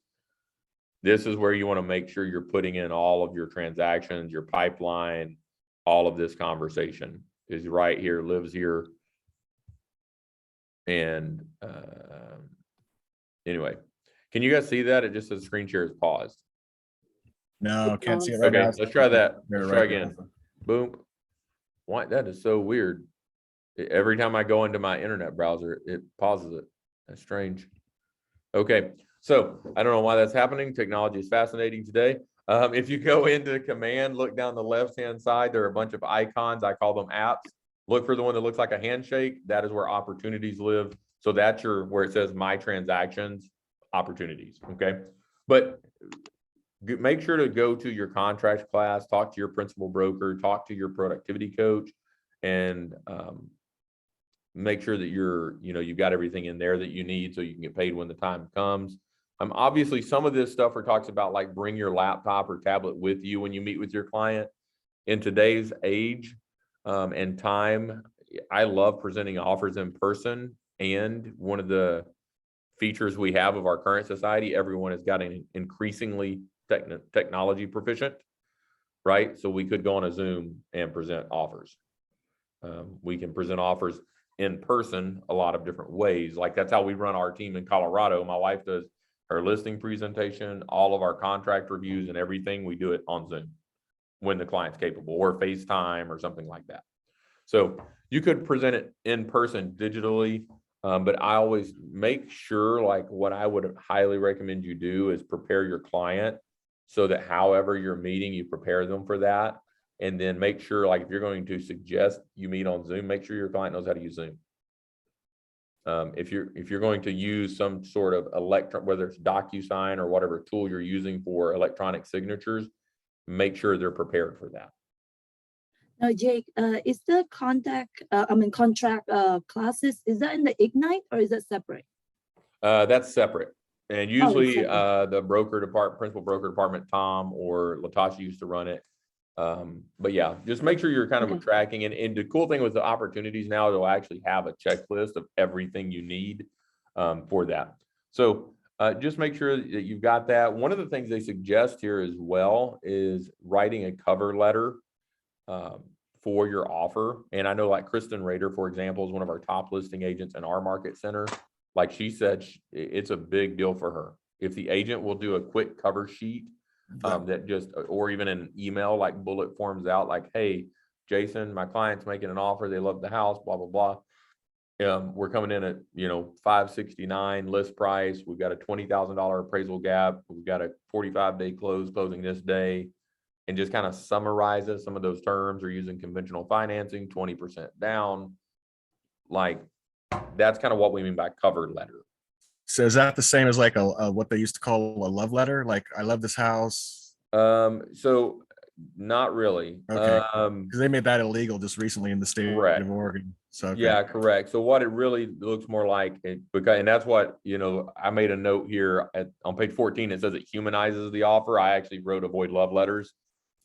this is where you want to make sure you're putting in all of your transactions, your pipeline, all of this conversation is right here, lives here. And anyway, can you guys see that? It just says screen share is paused. No, can't see it right Okay, now. let's try that. There, Let's right try there. again. Boom. Why? That is so weird. Every time I go into my internet browser, it pauses it. That's strange. Okay, so I don't know why that's happening. Technology is fascinating today. If you go into command, look down the left-hand side, there are a bunch of icons. I call them apps. Look for the one that looks like a handshake. That is where opportunities live. So that's where it says my transactions, opportunities. Okay, but make sure to go to your contracts class, talk to your principal broker, talk to your productivity coach, and make sure that you've got everything in there that you need so you can get paid when the time comes. Obviously, some of this stuff talks about like bring your laptop or tablet with you when you meet with your client. In today's age and time, I love presenting offers in person. And one of the features we have of our current society, everyone has gotten increasingly technology proficient, right? So we could go on a Zoom and present offers. We can present offers in person a lot of different ways. Like that's how we run our team in Colorado. My wife does her listing presentation, all of our contract reviews and everything. We do it on Zoom when the client's capable, or FaceTime or something like that. So you could present it in person digitally, but I always make sure, like what I would highly recommend you do is prepare your client so that however you're meeting, you prepare them for that. And then make sure, like if you're going to suggest you meet on Zoom, make sure your client knows how to use Zoom. If you're going to use some sort of whether it's DocuSign or whatever tool you're using for electronic signatures, make sure they're prepared for that. Now, Jake, is the contract classes, is that in the Ignite or is that separate? That's separate. And usually separate. the principal broker department, Tom or Latasha used to run it. But yeah, just make sure you're kind of tracking. And the cool thing with the opportunities now, they'll actually have a checklist of everything you need for that. So just make sure that you've got that. One of the things they suggest here as well is writing a cover letter for your offer. And I know like Kristen Rader, for example, is one of our top listing agents in our market center. Like she said, it's a big deal for her. If the agent will do a quick cover sheet that just, or even an email, like bullet forms out like, hey, Jason, my client's making an offer. They love the house, blah, blah, blah. We're coming in at, $569 list price. We've got a $20,000 appraisal gap. We've got a 45-day closing this day, and just kind of summarizes some of those terms. Or using conventional financing, 20% down. Like that's kind of what we mean by cover letter. So is that the same as like a what they used to call a love letter? Like, I love this house. So not really. Okay. Because they made that illegal just recently in the state of Oregon. So okay. Yeah, correct. So what it really looks more like, because, and that's what, I made a note here on page 14, it says it humanizes the offer. I actually wrote avoid love letters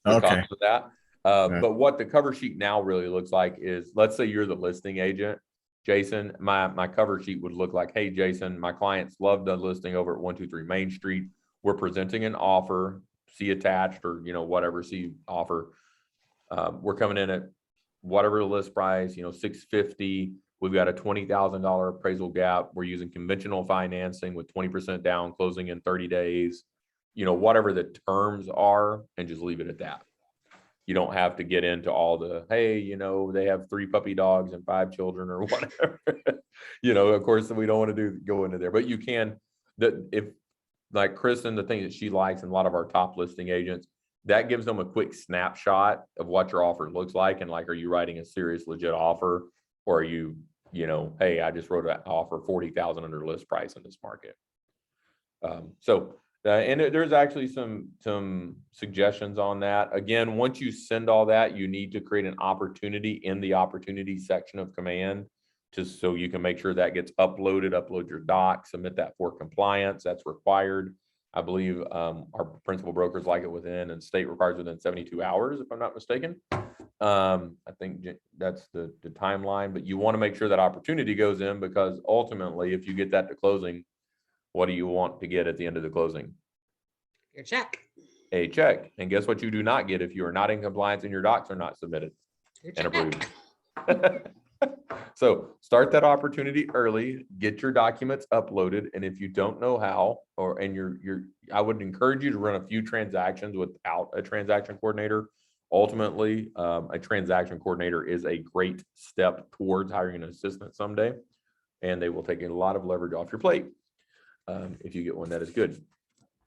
because of that. But what the cover sheet now really looks like is, let's say you're the listing agent, Jason, my cover sheet would look like, hey, Jason, my clients love the listing over at 123 Main Street. We're presenting an offer, see attached, or, whatever, see offer. We're coming in at whatever the list price, $650. We've got a $20,000 appraisal gap. We're using conventional financing with 20% down, closing in 30 days, whatever the terms are, and just leave it at that. You don't have to get into all the, hey, they have 3 puppy dogs and 5 children or whatever. Of course, we don't want to go into there, but you can. If like Kristen, the thing that she likes, and a lot of our top listing agents, that gives them a quick snapshot of what your offer looks like. And like, are you writing a serious, legit offer, or are you, hey, I just wrote an offer 40,000 under list price in this market. So And there's actually some suggestions on that. Again, once you send all that, you need to create an opportunity in the opportunity section of Command, just so you can make sure that gets uploaded, upload your doc, submit that for compliance. That's required. I believe our principal brokers like it within, and state requires within 72 hours, if I'm not mistaken. I think that's the timeline, but you want to make sure that opportunity goes in, because ultimately, if you get that to closing, what do you want to get at the end of the closing? Your check. A check. And guess what you do not get if you are not in compliance and your docs are not submitted Your and check. approved? So start that opportunity early, get your documents uploaded. And if you don't know how, I would encourage you to run a few transactions without a transaction coordinator. Ultimately, a transaction coordinator is a great step towards hiring an assistant someday, and they will take a lot of leverage off your plate. If you get one that is good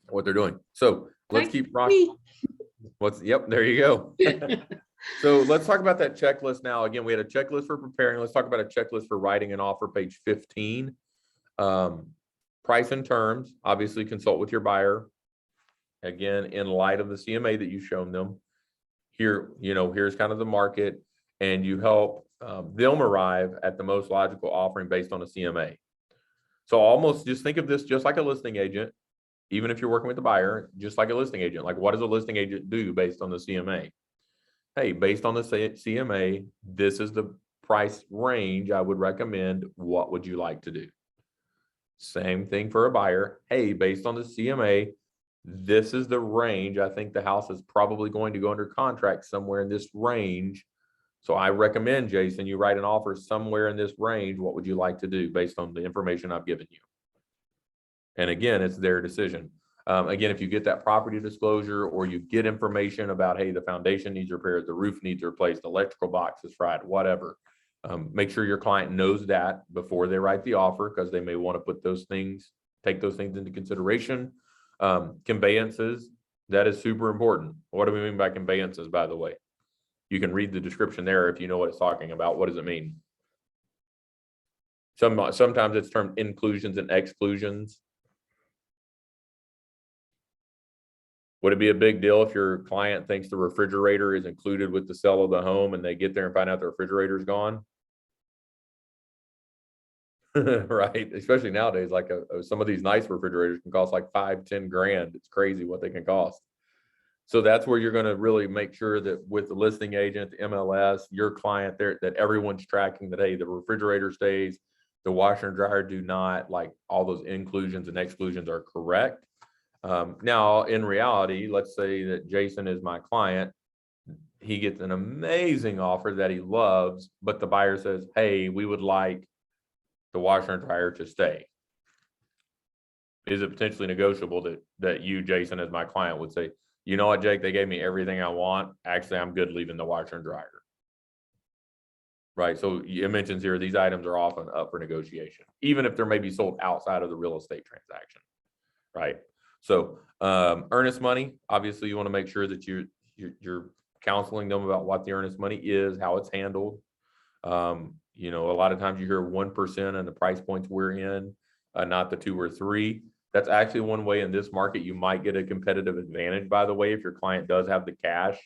at what they're doing. So let's keep rocking. Yep, there you go. So let's talk about that checklist now. Again, we had a checklist for preparing. Let's talk about a checklist for writing an offer, page 15. Price and terms, obviously consult with your buyer. Again, in light of the CMA that you've shown them. Here, here's kind of the market, and you help them arrive at the most logical offering based on a CMA. So almost just think of this just like a listing agent, even if you're working with the buyer, just like a listing agent. Like, what does a listing agent do based on the CMA? Hey, based on the CMA, this is the price range I would recommend. What would you like to do? Same thing for a buyer. Hey, based on the CMA, this is the range. I think the house is probably going to go under contract somewhere in this range. So I recommend, Jason, you write an offer somewhere in this range. What would you like to do based on the information I've given you? And again, it's their decision. Again, if you get that property disclosure, or you get information about, hey, the foundation needs repaired, the roof needs replaced, the electrical box is fried, whatever. Make sure your client knows that before they write the offer, because they may want to put those things, take those things into consideration. Conveyances, that is super important. What do we mean by conveyances, by the way? You can read the description there if you know what it's talking about. What does it mean? Sometimes it's termed inclusions and exclusions. Would it be a big deal if your client thinks the refrigerator is included with the sale of the home, and they get there and find out the refrigerator is gone? Right, especially nowadays, like some of these nice refrigerators can cost like $5-10 grand. It's crazy what they can cost. So that's where you're going to really make sure that with the listing agent, the MLS, your client there, that everyone's tracking that, hey, the refrigerator stays, the washer and dryer do not, like all those inclusions and exclusions are correct. Now, in reality, let's say that Jason is my client. He gets an amazing offer that he loves, but the buyer says, hey, we would like the washer and dryer to stay. Is it potentially negotiable that you, Jason, as my client, would say, you know what, Jake, they gave me everything I want. Actually, I'm good leaving the washer and dryer. Right. So it mentions here, these items are often up for negotiation, even if they're maybe sold outside of the real estate transaction. Right. So earnest money, obviously you want to make sure that you're counseling them about what the earnest money is, how it's handled. A lot of times you hear 1% and the price points we're in, not the 2 or 3. That's actually one way in this market you might get a competitive advantage, by the way, if your client does have the cash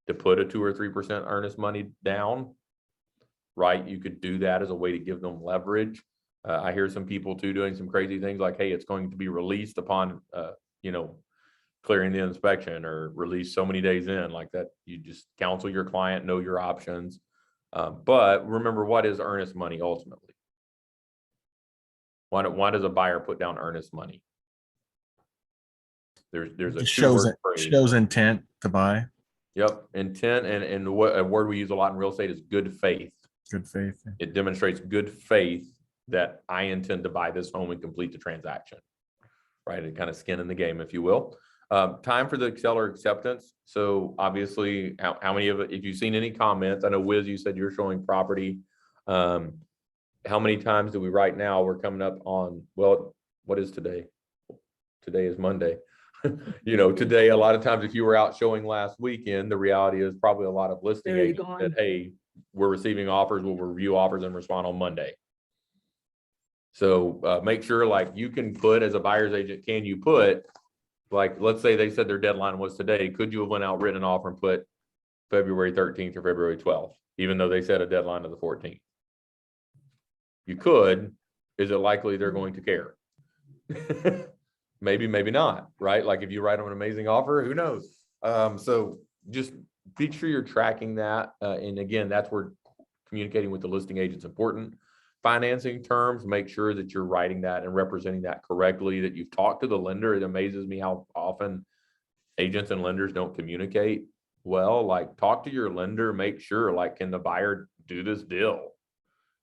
to put a 2 or 3% earnest money down, right? You could do that as a way to give them leverage. I hear some people too doing some crazy things like, hey, it's going to be released upon, clearing the inspection, or released so many days in, like that. You just counsel your client, know your options. But remember, what is earnest money ultimately? Why does a buyer put down earnest money? There's a shows intent to buy. Yep, intent, and what a word we use a lot in real estate is good faith. Good faith. It demonstrates good faith that I intend to buy this home and complete the transaction. Right, and kind of skin in the game, if you will. Time for the seller acceptance. So obviously, how many of it, if you've seen any comments, I know Wiz, you said you're showing property. How many times do we right now? We're coming up on, well, what is today? Today is Monday. Today, a lot of times, if you were out showing last weekend, the reality is probably a lot of listing agents that, hey, we're receiving offers, we'll review offers and respond on Monday. So make sure, like, you can put, as a buyer's agent, can you put, Like, let's say they said their deadline was today. Could you have went out, written an offer and put February 13th or February 12th, even though they set a deadline of the 14th? You could. Is it likely they're going to care? Maybe, maybe not, right? Like if you write them an amazing offer, who knows? So just be sure you're tracking that. And again, that's where communicating with the listing agent is important. Financing terms, make sure that you're writing that and representing that correctly, that you've talked to the lender. It amazes me how often agents and lenders don't communicate well. Like, talk to your lender, make sure, like, can the buyer do this deal?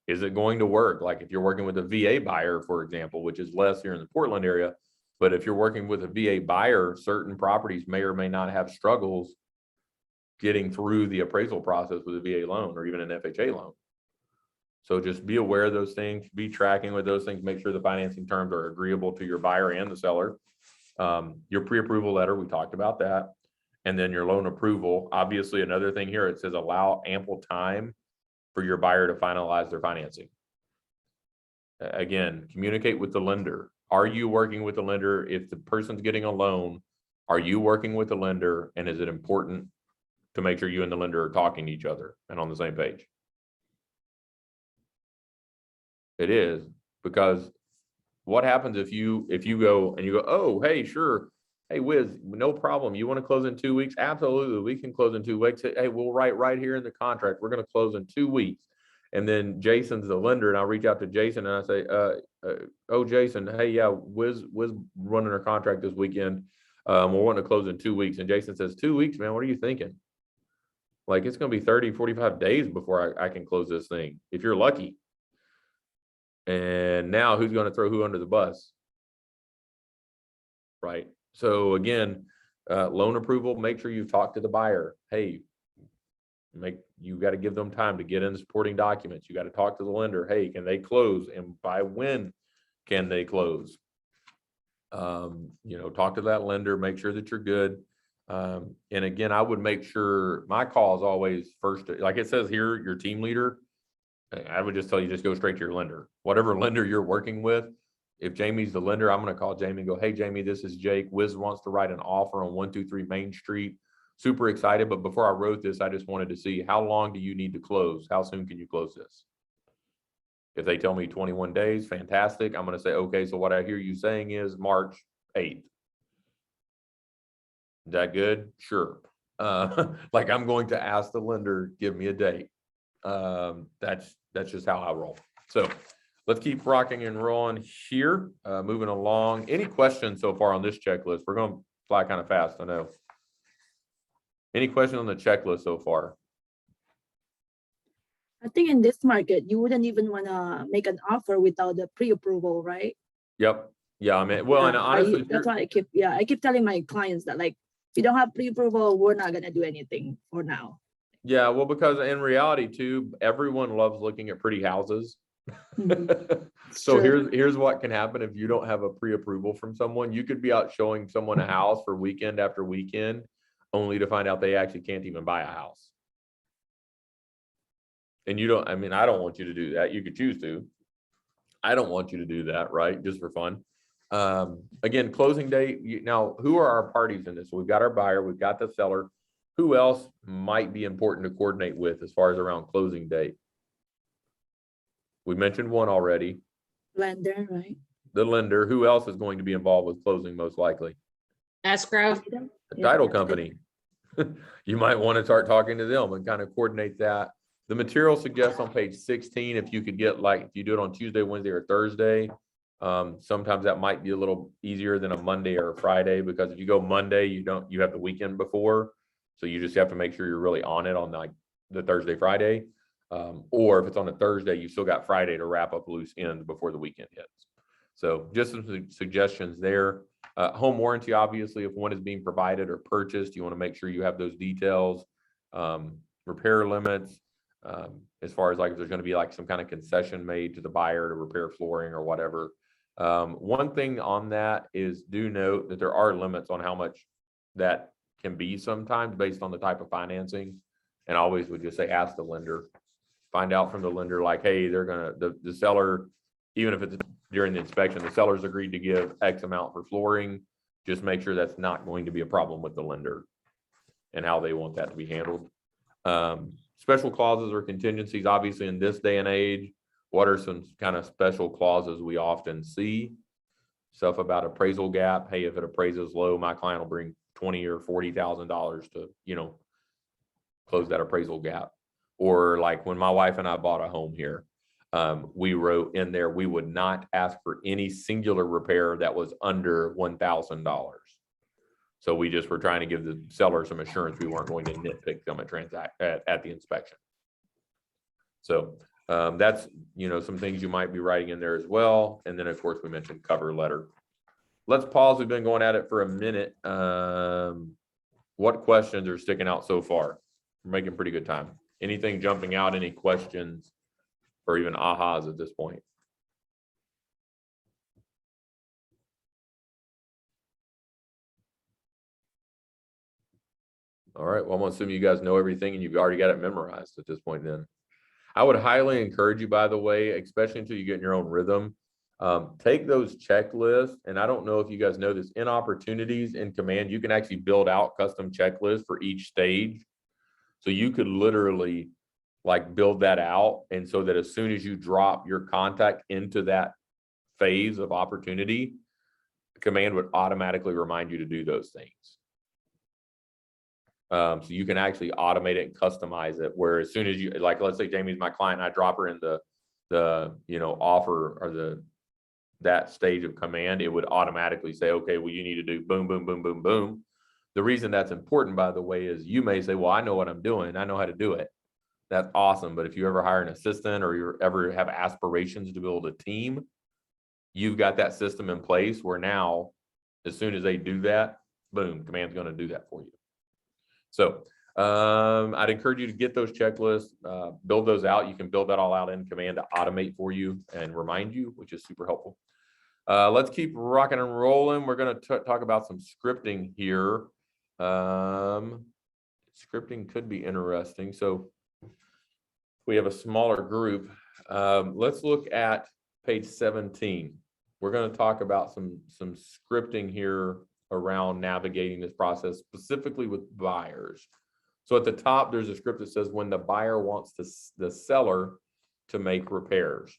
Is it going to work? Like if you're working with a VA buyer, for example, which is less here in the Portland area, but if you're working with a VA buyer, certain properties may or may not have struggles getting through the appraisal process with a VA loan or even an FHA loan. So just be aware of those things, be tracking with those things, make sure the financing terms are agreeable to your buyer and the seller. Your pre-approval letter, we talked about that. And then your loan approval. Obviously, another thing here, it says allow ample time for your buyer to finalize their financing. Again, communicate with the lender. Are you working with the lender? If the person's getting a loan, are you working with the lender? And is it important to make sure you and the lender are talking to each other and on the same page? It is, because what happens if you go and you go, oh, hey, sure. Hey, Wiz, no problem. You want to close in 2 weeks? Absolutely. We can close in 2 weeks. Hey, we'll write right here in the contract. We're going to close in 2 weeks. And then Jason's the lender, and I'll reach out to Jason and I say, oh, Jason, hey, yeah, Wiz running our contract this weekend. We're wanting to close in 2 weeks. And Jason says, 2 weeks, man, what are you thinking? Like, it's going to be 30, 45 days before I can close this thing, if you're lucky. And now who's going to throw who under the bus? Right. So again, loan approval, make sure you've talked to the buyer. Hey, you got to give them time to get in the supporting documents. You got to talk to the lender. Hey, can they close? And by when can they close? Talk to that lender, make sure that you're good. And again, I would make sure my call is always first, like it says here, your team leader. I would just tell you, just go straight to your lender, whatever lender you're working with. If Jamie's the lender, I'm going to call Jamie and go, hey, Jamie, this is Jake. Wiz wants to write an offer on 123 Main Street. Super excited. But before I wrote this, I just wanted to see, how long do you need to close? How soon can you close this? If they tell me 21 days, fantastic. I'm going to say, okay, so what I hear you saying is March 8th. Is that good? Sure. Like, I'm going to ask the lender, give me a date. That's just how I roll. So let's keep rocking and rolling here. Moving along. Any questions so far on this checklist? We're going to fly kind of fast, I know. Any questions on the checklist so far? I think in this market, you wouldn't even want to make an offer without the pre-approval, right? Yep. Yeah. I mean, well, and honestly, that's why I keep telling my clients that, like, if you don't have pre-approval, we're not going to do anything for now. yeah, well, because in reality too, everyone loves looking at pretty houses. So Sure. here's what can happen if you don't have a pre-approval from someone. You could be out showing someone a house for weekend after weekend, only to find out they actually can't even buy a house. And I don't want you to do that. You could choose to. I don't want you to do that, right? Just for fun. Again, closing date. Now, who are our parties in this? We've got our buyer, we've got the seller. Who else might be important to coordinate with as far as around closing date? We mentioned one already. Lender, right? The lender. Who else is going to be involved with closing most likely? Escrow. The Yeah, title that's it. company. You might want to start talking to them and kind of coordinate that. The material suggests on page 16, if you could get, like, if you do it on Tuesday, Wednesday, or Thursday, sometimes that might be a little easier than a Monday or a Friday, because if you go Monday, you have the weekend before. So you just have to make sure you're really on it on like the Thursday, Friday. Or if it's on a Thursday, you still got Friday to wrap up loose ends before the weekend hits. So just some suggestions there. Home warranty, obviously, if one is being provided or purchased, you want to make sure you have those details. Repair limits, as far as like if there's going to be like some kind of concession made to the buyer to repair flooring or whatever. One thing on that is, do note that there are limits on how much that can be sometimes based on the type of financing. And always would just say, ask the lender, find out from the lender, like, hey, they're going to, the seller, even if it's during the inspection, the seller's agreed to give X amount for flooring. Just make sure that's not going to be a problem with the lender and how they want that to be handled. Special clauses or contingencies, obviously in this day and age, what are some kind of special clauses we often see? Stuff about appraisal gap. Hey, if it appraises low, my client will bring $20,000 or $40,000 to, close that appraisal gap. Or like when my wife and I bought a home here, we wrote in there, we would not ask for any singular repair that was under $1,000. So we just were trying to give the seller some assurance we weren't going to nitpick them at the inspection. So that's, some things you might be writing in there as well. And then of course we mentioned cover letter. Let's pause. We've been going at it for a minute. What questions are sticking out so far? We're making pretty good time. Anything jumping out? Any questions or even ahas at this point? All right. Well, I'm gonna assume you guys know everything and you've already got it memorized at this point then. I would highly encourage you, by the way, especially until you get in your own rhythm, take those checklists. And I don't know if you guys know this, in opportunities in Command, you can actually build out custom checklists for each stage. So you could literally like build that out. And so that as soon as you drop your contact into that phase of opportunity, Command would automatically remind you to do those things. So you can actually automate it and customize it, where as soon as you, like, let's say Jamie's my client, I drop her in the offer or that stage of Command, it would automatically say, okay, well, you need to do boom, boom, boom, boom, boom. The reason that's important, by the way, is you may say, well, I know what I'm doing. I know how to do it. That's awesome. But if you ever hire an assistant or you ever have aspirations to build a team, you've got that system in place where now, as soon as they do that, boom, Command's going to do that for you. So I'd encourage you to get those checklists, build those out. You can build that all out in Command to automate for you and remind you, which is super helpful. Let's keep rocking and rolling. We're going to talk about some scripting here. Scripting could be interesting. So we have a smaller group. Let's look at page 17. We're going to talk about some scripting here around navigating this process, specifically with buyers. So at the top, there's a script that says when the buyer wants the seller to make repairs.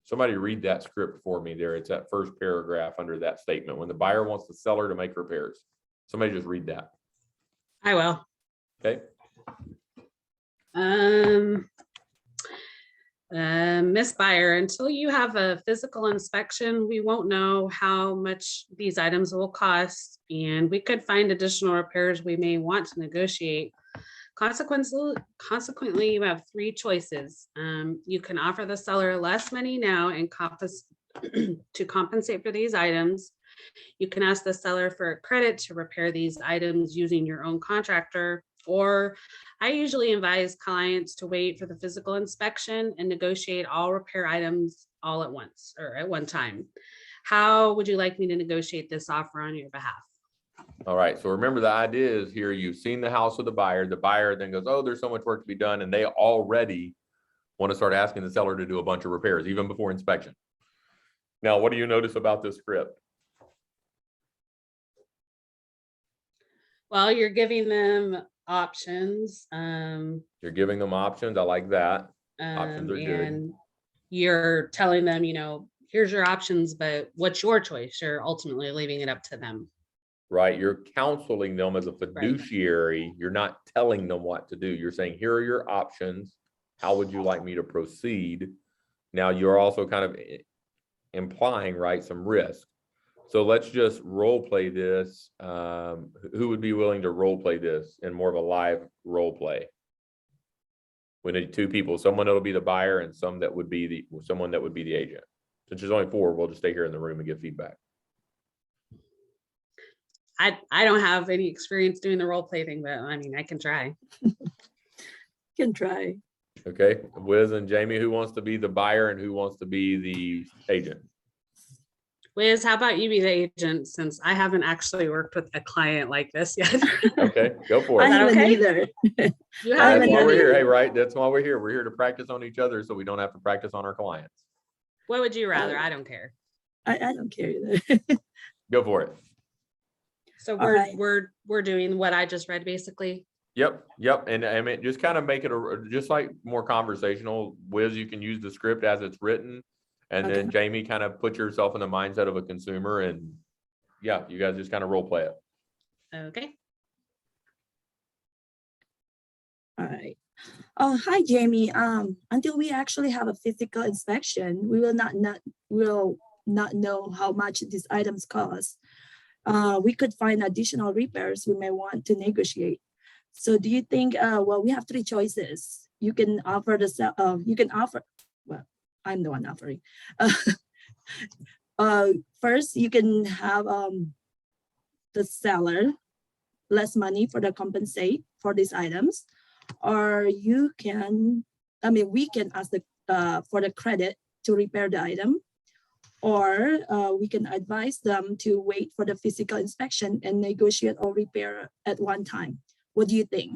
Somebody read that script for me there. It's that first paragraph under that statement. When the buyer wants the seller to make repairs. Somebody just read that. I will. Okay. Miss Buyer, until you have a physical inspection, we won't know how much these items will cost, and we could find additional repairs we may want to negotiate. Consequently, you have three choices. You can offer the seller less money now and to compensate for these items. You can ask the seller for a credit to repair these items using your own contractor, or I usually advise clients to wait for the physical inspection and negotiate all repair items all at once or at one time. How would you like me to negotiate this offer on your behalf? All right. So remember, the idea is here, you've seen the house with the buyer. The buyer then goes, oh, there's so much work to be done. And they already want to start asking the seller to do a bunch of repairs, even before inspection. Now, what do you notice about this script? Well, you're giving them options. You're giving them options. I like that. Options are good. And you're telling them, here's your options, but what's your choice? You're ultimately leaving it up to them. Right. You're counseling them as a fiduciary. Right. You're not telling them what to do. You're saying, here are your options. How would you like me to proceed? Now, you're also kind of implying, right, some risk. So let's just role play this. Who would be willing to role play this in more of a live role play? We need two people, someone that'll be the buyer and someone that would be the agent. Since there's only four, we'll just stay here in the room and give feedback. I don't have any experience doing the role play thing, but I mean, I can try. Can try. Okay, Wiz and Jamie, who wants to be the buyer and who wants to be the agent? Wiz, how about you be the agent, since I haven't actually worked with a client like this yet? Okay, go for it. I haven't okay? either. That's why we're here. Hey, right? That's why we're here. We're here to practice on each other so we don't have to practice on our clients. What would you rather? I don't care. I don't care either. Go for it. So All right. we're doing what I just read basically. Yep, yep. And I mean, just kind of make it just like more conversational. Wiz, you can use the script as it's written. And then Okay. Jamie, kind of put yourself in the mindset of a consumer, and yeah, you guys just kind of role play it. Okay. All right. Oh, hi, Jamie. Until we actually have a physical inspection, we will not know how much these items cost. We could find additional repairs we may want to negotiate. So do you think, well, we have three choices. You can offer well, I'm the one offering. First, you can have the seller less money for the compensate for these items, or you can, we can ask for the credit to repair the item, or we can advise them to wait for the physical inspection and negotiate or repair at one time. What do you think?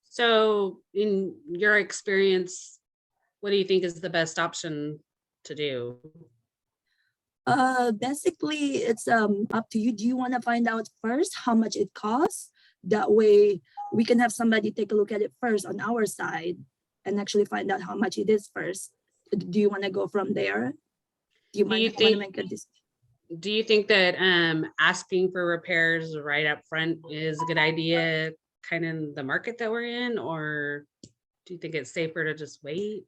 So in your experience, what do you think is the best option to do? Basically, it's up to you. Do you want to find out first how much it costs? That way we can have somebody take a look at it first on our side and actually find out how much it is first. Do you want to go from there? Do you want to make a decision? Do you think that asking for repairs right up front is a good idea, kind of in the market that we're in, or do you think it's safer to just wait?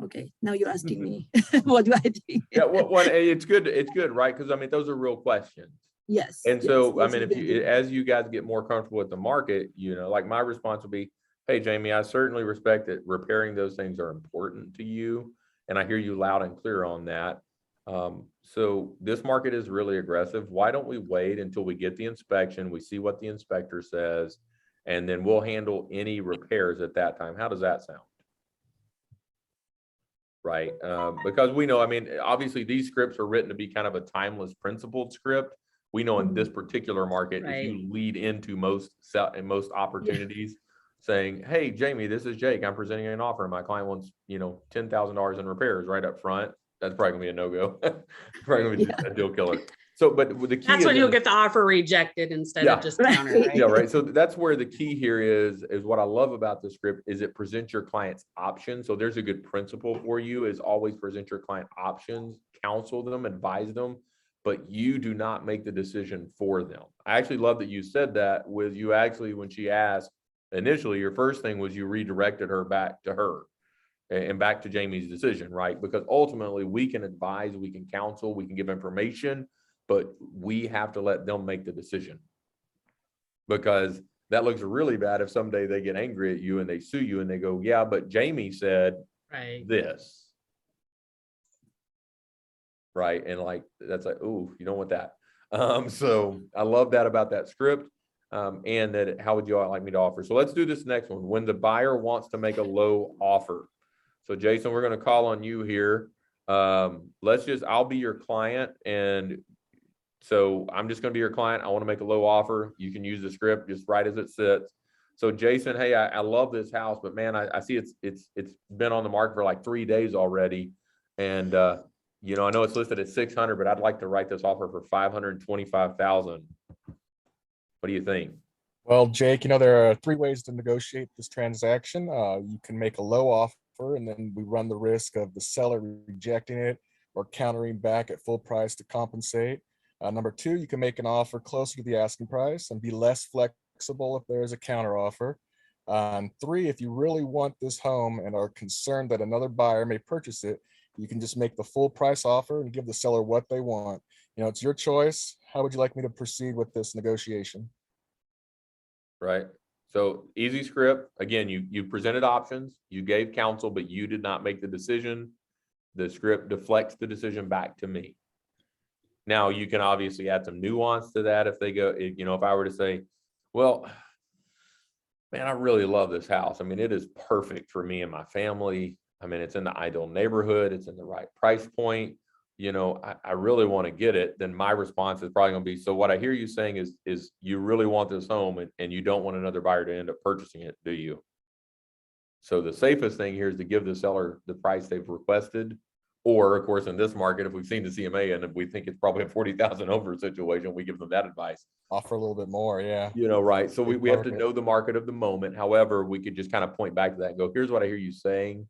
Okay, now you're asking me. What do I think? Yeah, well, it's good, right? Because I mean, those are real questions. Yes. And yes, so, I yes, mean, we do. as you guys get more comfortable with the market, like my response would be, hey, Jamie, I certainly respect that repairing those things are important to you. And I hear you loud and clear on that. So this market is really aggressive. Why don't we wait until we get the inspection? We see what the inspector says, and then we'll handle any repairs at that time. How does that sound? Right. Because we know, I mean, obviously these scripts are written to be kind of a timeless principled script. We know in this particular market, if you lead into most opportunities saying, hey, Jamie, this is Jake, I'm presenting an offer. My client wants, $10,000 in repairs right up front. That's probably gonna be a no-go. Probably gonna be a deal killer. So, but the key That's is when you'll get the offer rejected instead of just counter, right? Yeah, right. So that's where the key here is what I love about the script is it presents your client's options. So there's a good principle for you is always present your client options, counsel them, advise them, but you do not make the decision for them. I actually love that you said that with you actually, when she asked initially, your first thing was you redirected her back to her and back to Jamie's decision, right? Because ultimately we can advise, we can counsel, we can give information, but we have to let them make the decision, because that looks really bad if someday they get angry at you and they sue you and they go, yeah, but Jamie said this. Right. And that's like, ooh, you don't want that. So I love that about that script. And that, how would you all like me to offer? So let's do this next one. When the buyer wants to make a low offer. So Jason, we're going to call on you here. I'll be your client. And so I'm just going to be your client. I want to make a low offer. You can use the script just right as it sits. So Jason, hey, I love this house, but man, I see it's been on the market for like 3 days already. And, I know it's listed at 600, but I'd like to write this offer for 525,000. What do you think? Well, Jake, there are 3 ways to negotiate this transaction. You can make a low offer, and then we run the risk of the seller rejecting it or countering back at full price to compensate. Number 2, you can make an offer closer to the asking price and be less flexible if there is a counter offer. 3, if you really want this home and are concerned that another buyer may purchase it, you can just make the full price offer and give the seller what they want. It's your choice. How would you like me to proceed with this negotiation? Right. So easy script. Again, you presented options, you gave counsel, but you did not make the decision. The script deflects the decision back to me. Now you can obviously add some nuance to that if they go, if I were to say, well, man, I really love this house. I mean, it is perfect for me and my family. I mean, it's in the ideal neighborhood. It's in the right price point. I really want to get it. Then my response is probably going to be, so what I hear you saying is you really want this home and you don't want another buyer to end up purchasing it, do you? So the safest thing here is to give the seller the price they've requested, Or of course, in this market, if we've seen the CMA and if we think it's probably a 40,000 over situation, we give them that advice. Offer a little bit more. Yeah. You know, right. So Big we have to market. know the market of the moment. However, we could just kind of point back to that and go, here's what I hear you saying.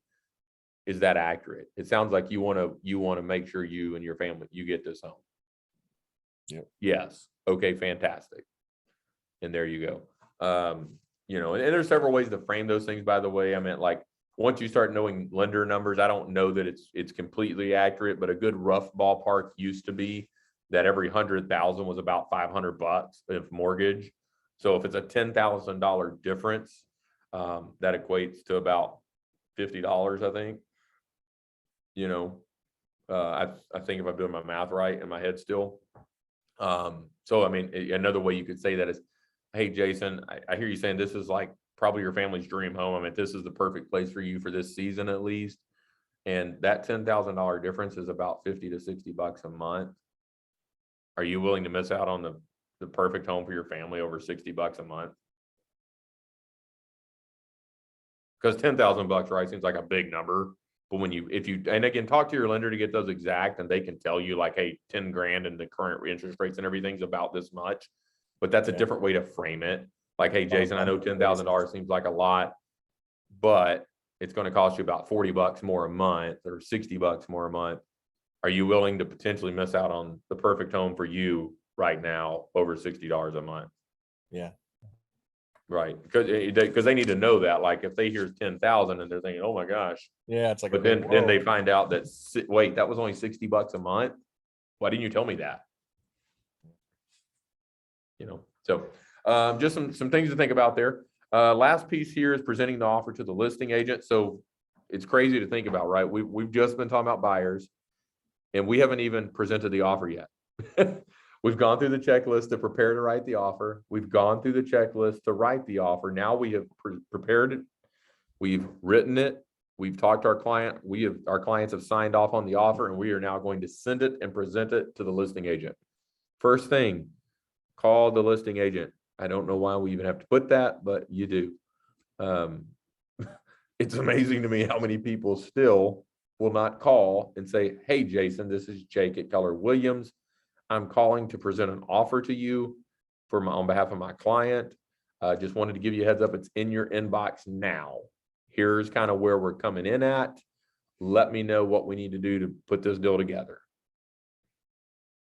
Is that accurate? It sounds like you want to make sure you and your family, you get this home. Yep. Yes. Okay, fantastic. And there you go. You know, and there's several ways to frame those things, by the way. I meant, like, once you start knowing lender numbers, I don't know that it's completely accurate, but a good rough ballpark used to be that every 100,000 was about $500 of mortgage. So if it's a $10,000 difference, that equates to about $50, I think. You know, I think if I'm doing my math right in my head still. So I mean, another way you could say that is, hey, Jason, I hear you saying this is like probably your family's dream home. I mean, this is the perfect place for you for this season at least. And that $10,000 difference is about 50 to 60 bucks a month. Are you willing to miss out on the perfect home for your family over 60 bucks a month? Because 10,000 bucks, right, seems like a big number. But when and again, talk to your lender to get those exact, and they can tell you, like, hey, 10 grand and the current interest rates and everything's about this much. But that's a different way to frame it. Like, hey, Jason, I know $10,000 seems like a lot, but it's going to cost you about 40 bucks more a month or 60 bucks more a month. Are you willing to potentially miss out on the perfect home for you right now over $60 a month? Yeah. Right. Because they need to know that, like, if they hear 10,000 and they're thinking, oh my gosh. Yeah. It's like, But then they find out that, wait, that was only 60 bucks a month. Why didn't you tell me that? You know, so just some things to think about there. Last piece here is presenting the offer to the listing agent. So it's crazy to think about, right? We've just been talking about buyers, and we haven't even presented the offer yet. We've gone through the checklist to prepare to write the offer. We've gone through the checklist to write the offer. Now we have prepared it. We've written it. We've talked to our client. Our clients have signed off on the offer, and we are now going to send it and present it to the listing agent. First thing, call the listing agent. I don't know why we even have to put that, but you do. It's amazing to me how many people still will not call and say, hey, Jason, this is Jake at Keller Williams. I'm calling to present an offer to you on behalf of my client. Just wanted to give you a heads up. It's in your inbox now. Here's kind of where we're coming in at. Let me know what we need to do to put this deal together.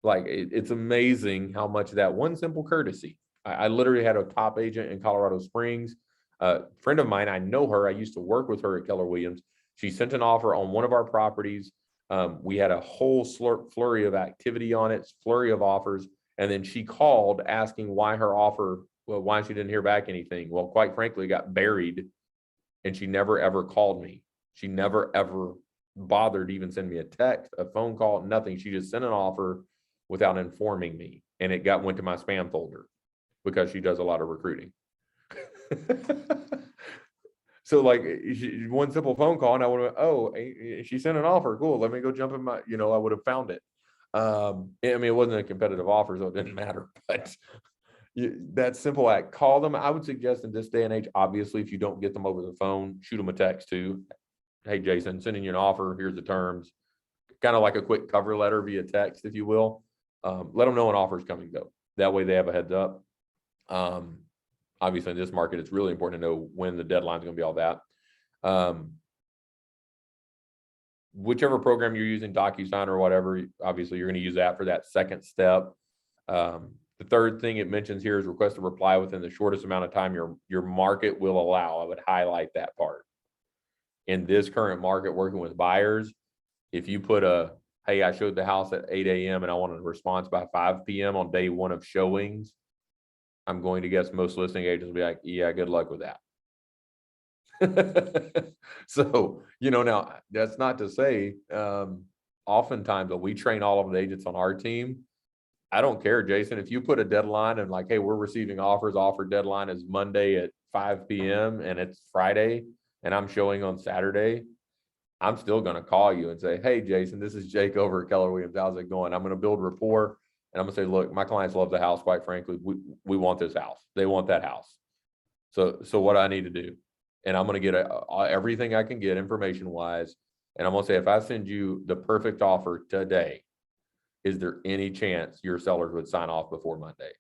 Like, it's amazing how much that one simple courtesy. I literally had a top agent in Colorado Springs. A friend of mine, I know her. I used to work with her at Keller Williams. She sent an offer on one of our properties. We had a whole flurry of activity on it, flurry of offers. And then she called asking why why she didn't hear back anything. Well, quite frankly, it got buried, and she never, ever called me. She never, ever bothered to even send me a text, a phone call, nothing. She just sent an offer without informing me. And it went to my spam folder because she does a lot of recruiting. So, like, one simple phone call, and I would have, she sent an offer. Cool. Let me go jump in my, I would have found it. I mean, it wasn't a competitive offer, so it didn't matter. But that simple act, call them. I would suggest in this day and age, obviously, if you don't get them over the phone, shoot them a text too. Hey, Jason, sending you an offer. Here's the terms. Kind of like a quick cover letter via text, if you will. Let them know an offer is coming, though. That way they have a heads up. Obviously, in this market, it's really important to know when the deadline is going to be, all that. Whichever program you're using, DocuSign or whatever, obviously you're going to use that for that second step. The third thing it mentions here is request a reply within the shortest amount of time your market will allow. I would highlight that part. In this current market, working with buyers, if you put hey, I showed the house at 8 a.m. and I wanted a response by 5 p.m. on day one of showings, I'm going to guess most listing agents will be like, yeah, good luck with that. So, now that's not to say, oftentimes we train all of the agents on our team. I don't care, Jason, if you put a deadline and like, hey, we're receiving offers, offer deadline is Monday at 5 p.m. and it's Friday and I'm showing on Saturday, I'm still going to call you and say, hey, Jason, this is Jake over at Keller Williams. How's it going? I'm going to build rapport. And I'm gonna say, look, my clients love the house. Quite frankly, we want this house. They want that house. So what I need to do, and I'm gonna get everything I can get information wise. And I'm gonna say, if I send you the perfect offer today, is there any chance your sellers would sign off before Monday?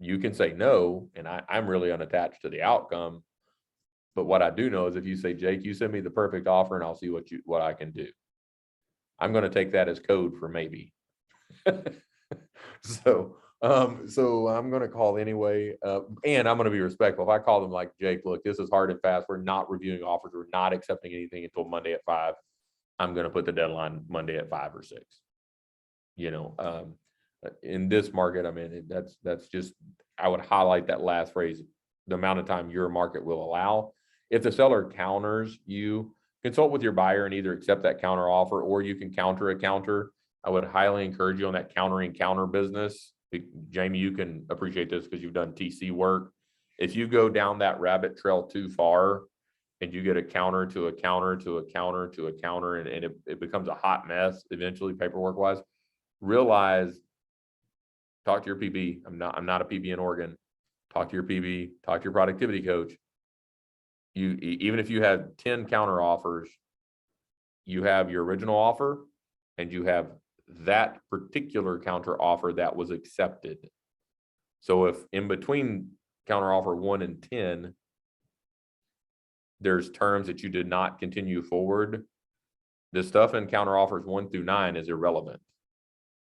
You can say no, and I'm really unattached to the outcome. But what I do know is if you say, Jake, you send me the perfect offer and I'll see what I can do. I'm gonna take that as code for maybe. So I'm gonna call anyway, and I'm gonna be respectful. If I call them like, Jake, look, this is hard and fast. We're not reviewing offers. We're not accepting anything until Monday at 5. I'm gonna put the deadline Monday at 5 or 6. You know, in this market, I mean, that's just, I would highlight that last phrase, the amount of time your market will allow. If the seller counters, you consult with your buyer and either accept that counter offer, or you can counter a counter. I would highly encourage you on that countering counter business. Jamie, you can appreciate this because you've done TC work. If you go down that rabbit trail too far and you get a counter to a counter to a counter to a counter, and it becomes a hot mess eventually paperwork wise, realize, talk to your PB. I'm not a PB in Oregon. Talk to your PB, talk to your productivity coach. Even if you have 10 counter offers, you have your original offer and you have that particular counter offer that was accepted. So if in between counter offer 1 and 10, there's terms that you did not continue forward, the stuff in counter offers 1 through 9 is irrelevant.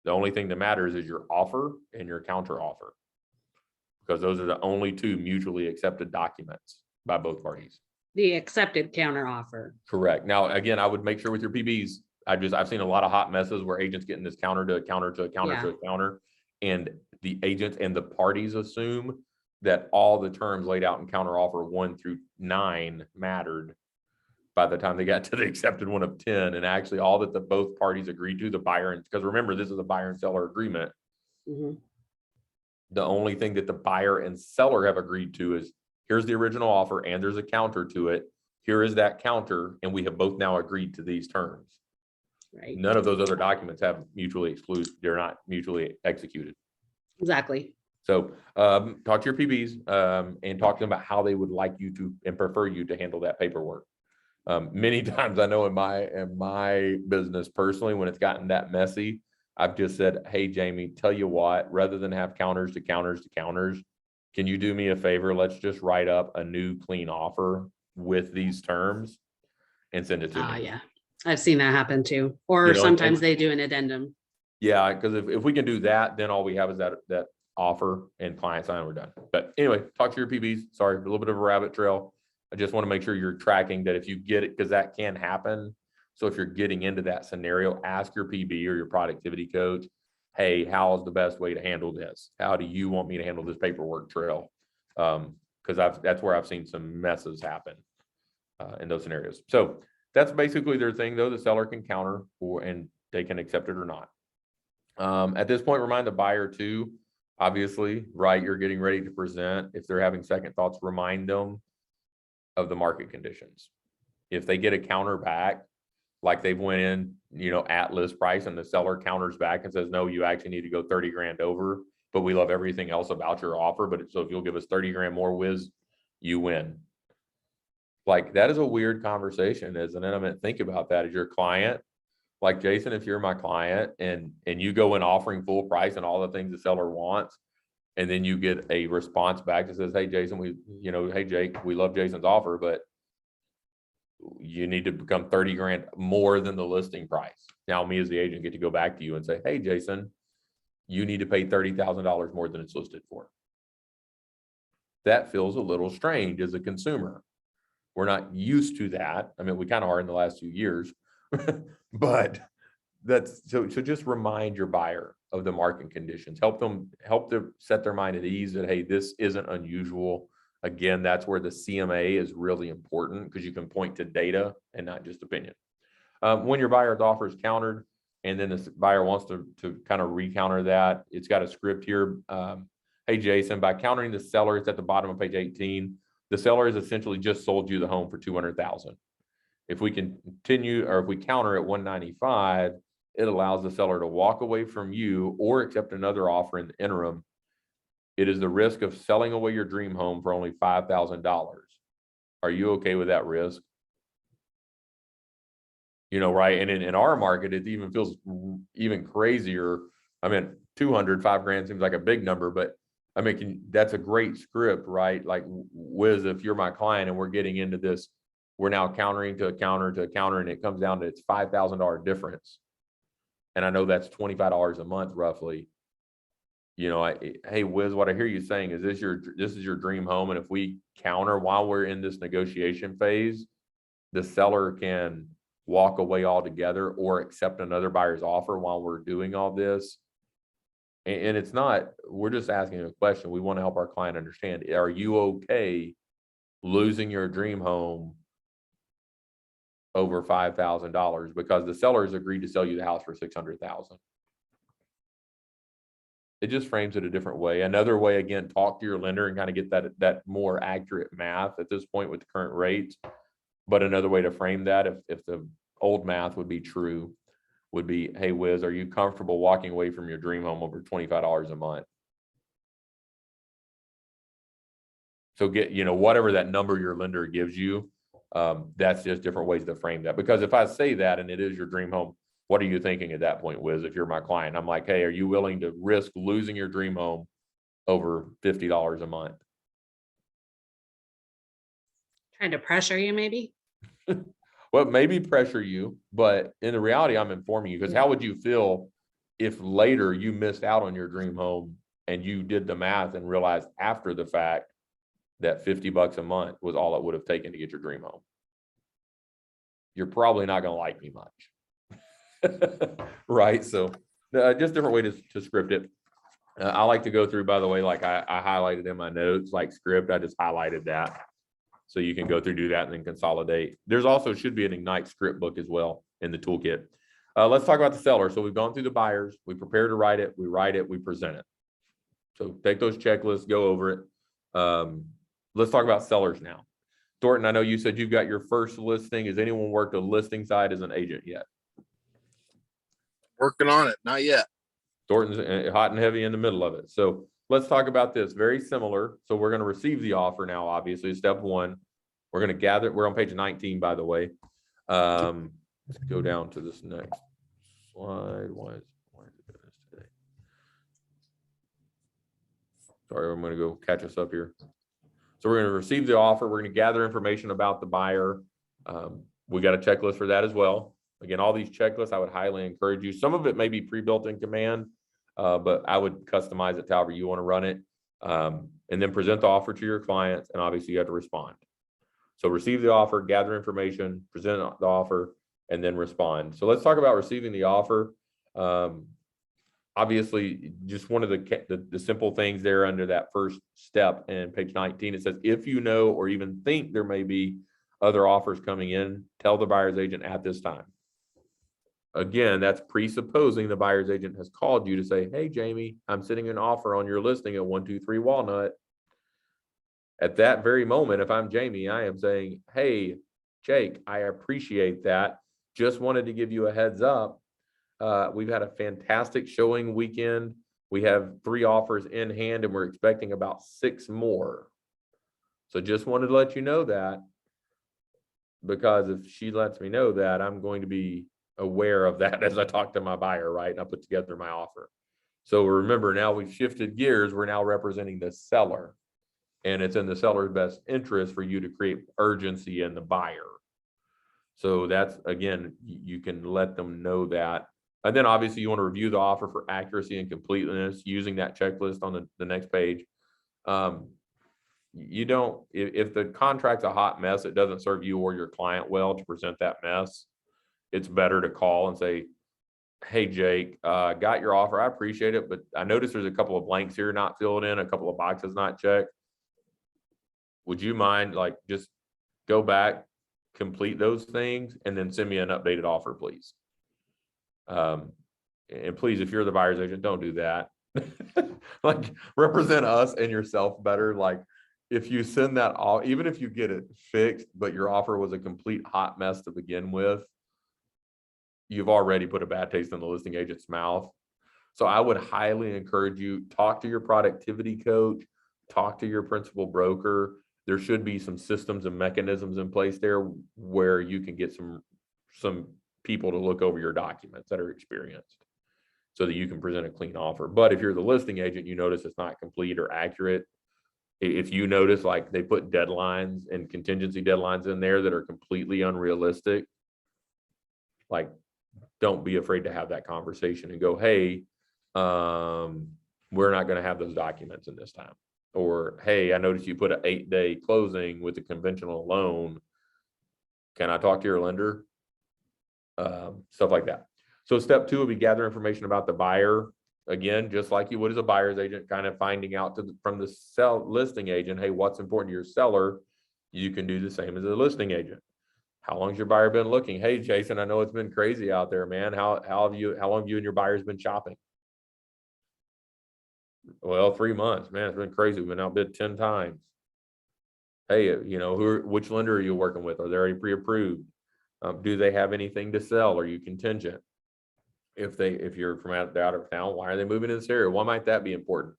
The only thing that matters is your offer and your counter offer, because those are the only 2 mutually accepted documents by both parties. The accepted counter offer. Correct. Now, again, I would make sure with your PBs, I've seen a lot of hot messes where agents getting this counter to a counter to a counter to a counter, and the agents and the parties assume that all the terms laid out in counter offer 1 through 9 mattered by the time they got to the accepted one of 10. And actually all that both parties agreed to, the buyer, and because remember, this is a buyer and seller agreement. Mhm. The only thing that the buyer and seller have agreed to is, here's the original offer and there's a counter to it. Here is that counter, and we have both now agreed to these terms. Right. None of those other documents have mutually exclusive. They're not mutually executed. Exactly. So talk to your PBs and talk to them about how they would like you to and prefer you to handle that paperwork. Many times I know in my business personally, when it's gotten that messy, I've just said, hey, Jamie, tell you what, rather than have counters to counters to counters, can you do me a favor? Let's just write up a new clean offer with these terms and send it to me. Yeah. I've seen that happen too. Or You know, sometimes and- they do an addendum. Yeah, because if we can do that, then all we have is that offer and client sign, we're done. But anyway, talk to your PBs. Sorry, a little bit of a rabbit trail. I just want to make sure you're tracking that if you get it, because that can happen. So if you're getting into that scenario, ask your PB or your productivity coach, hey, how is the best way to handle this? How do you want me to handle this paperwork trail? Because that's where I've seen some messes happen in those scenarios. So that's basically their thing, though. The seller can counter and they can accept it or not. At this point, remind the buyer too, obviously, right? You're getting ready to present. If they're having second thoughts, remind them of the market conditions. If they get a counter back, like they've went in, at list price, and the seller counters back and says, no, you actually need to go 30 grand over, but we love everything else about your offer. But so if you'll give us 30 grand more whiz, you win. Like, that is a weird conversation, isn't it? I mean, think about that as your client. Like, Jason, if you're my client and you go in offering full price and all the things the seller wants, and then you get a response back that says, hey, Jason, hey, Jake, we love Jason's offer, but you need to become 30 grand more than the listing price. Now, me as the agent get to go back to you and say, hey, Jason, you need to pay $30,000 more than it's listed for. That feels a little strange as a consumer. We're not used to that. I mean, we kind of are in the last few years, but that's so just remind your buyer of the market conditions, help them set their mind at ease that, hey, this isn't unusual. Again, that's where the CMA is really important, because you can point to data and not just opinion. When your buyer's offer is countered and then the buyer wants to kind of recounter that, it's got a script here. Hey, Jason, by countering the seller, it's at the bottom of page 18. The seller has essentially just sold you the home for $200,000. If we continue, or if we counter at 195, it allows the seller to walk away from you or accept another offer in the interim. It is the risk of selling away your dream home for only $5,000. Are you okay with that risk? right. And in our market, it even feels even crazier. I mean, 200, $5,000 seems like a big number, but I mean, that's a great script, right? Like Wiz, if you're my client and we're getting into this, we're now countering to a counter to a counter, and it comes down to it's $5,000 difference. And I know that's $25 a month roughly. Hey Wiz, what I hear you saying is this is your dream home, and if we counter while we're in this negotiation phase, the seller can walk away altogether or accept another buyer's offer while we're doing all this. And it's not, we're just asking a question. We want to help our client understand, are you okay losing your dream home over $5,000 because the seller has agreed to sell you the house for $600,000? It just frames it a different way. Another way, again, talk to your lender and kind of get that more accurate math at this point with the current rates. But another way to frame that, if the old math would be true, would be, hey Wiz, are you comfortable walking away from your dream home over $25 a month? So get, whatever that number your lender gives you, that's just different ways to frame that. Because if I say that and it is your dream home, what are you thinking at that point, Wiz? If you're my client, I'm like, hey, are you willing to risk losing your dream home over $50 a month? Trying to pressure you, maybe? Well, maybe pressure you, but in the reality, I'm informing you, because how would you feel if later you missed out on your dream home and you did the math and realized after the fact that $50 a month was all it would have taken to get your dream home? You're probably not going to like me much. Right? So just different way to script it. I like to go through, by the way, like I highlighted in my notes, like script, I just highlighted that. So you can go through, do that, and then consolidate. There's also should be an Ignite script book as well in the toolkit. Let's talk about the seller. So we've gone through the buyers, we prepare to write it, we present it. So take those checklists, go over it. Let's talk about sellers now. Thornton, I know you said you've got your first listing. Has anyone worked a listing side as an agent yet? Working on it, not yet. Thornton's hot and heavy in the middle of it. So let's talk about this. Very similar. So we're going to receive the offer now, obviously, step one. We're going to gather. We're on page 19, by the way. Let's go down to this next slide. Why is it doing this today? Sorry, I'm going to go catch us up here. So we're going to receive the offer. We're going to gather information about the buyer. We got a checklist for that as well. Again, all these checklists, I would highly encourage you. Some of it may be pre-built in Command, but I would customize it to however you want to run it. And then present the offer to your clients, and obviously you have to respond. So receive the offer, gather information, present the offer, and then respond. So let's talk about receiving the offer. Obviously, just one of the simple things there under that first step in page 19, it says, if you know or even think there may be other offers coming in, tell the buyer's agent at this time. Again, that's presupposing the buyer's agent has called you to say, hey, Jamie, I'm sending an offer on your listing at 123 Walnut. At that very moment, if I'm Jamie, I am saying, hey, Jake, I appreciate that. Just wanted to give you a heads up. We've had a fantastic showing weekend. We have 3 offers in hand and we're expecting about 6 more. So just wanted to let you know that, because if she lets me know that, I'm going to be aware of that as I talk to my buyer, right? And I put together my offer. So remember, now we've shifted gears. We're now representing the seller, and it's in the seller's best interest for you to create urgency in the buyer. So that's, again, you can let them know that. And then obviously you want to review the offer for accuracy and completeness using that checklist on the next page. You don't, if the contract's a hot mess, it doesn't serve you or your client well to present that mess. It's better to call and say, hey, Jake, got your offer. I appreciate it, but I noticed there's a couple of blanks here not filled in, a couple of boxes not checked. Would you mind, like, just go back, complete those things, and then send me an updated offer, please? And please, if you're the buyer's agent, don't do that. Like, represent us and yourself better. Like, if you send that off, even if you get it fixed, but your offer was a complete hot mess to begin with, you've already put a bad taste in the listing agent's mouth. So I would highly encourage you, talk to your productivity coach, talk to your principal broker. There should be some systems and mechanisms in place there where you can get some people to look over your documents that are experienced so that you can present a clean offer. But if you're the listing agent, you notice it's not complete or accurate. If you notice like they put deadlines and contingency deadlines in there that are completely unrealistic, like don't be afraid to have that conversation and go, hey, we're not going to have those documents in this time. Or, hey, I noticed you put an 8-day closing with a conventional loan. Can I talk to your lender? Stuff like that. So step 2 will be gather information about the buyer. Again, just like you would as a buyer's agent, kind of finding out from the listing agent, hey, what's important to your seller? You can do the same as a listing agent. How long's your buyer been looking? Hey, Jason, I know it's been crazy out there, man. How long have you and your buyers been shopping? Well, 3 months, man. It's been crazy. We've been outbid 10 times. Hey, you know, which lender are you working with? Are they already pre-approved? Do they have anything to sell? Are you contingent? If you're from out of town, why are they moving to this area? Why might that be important?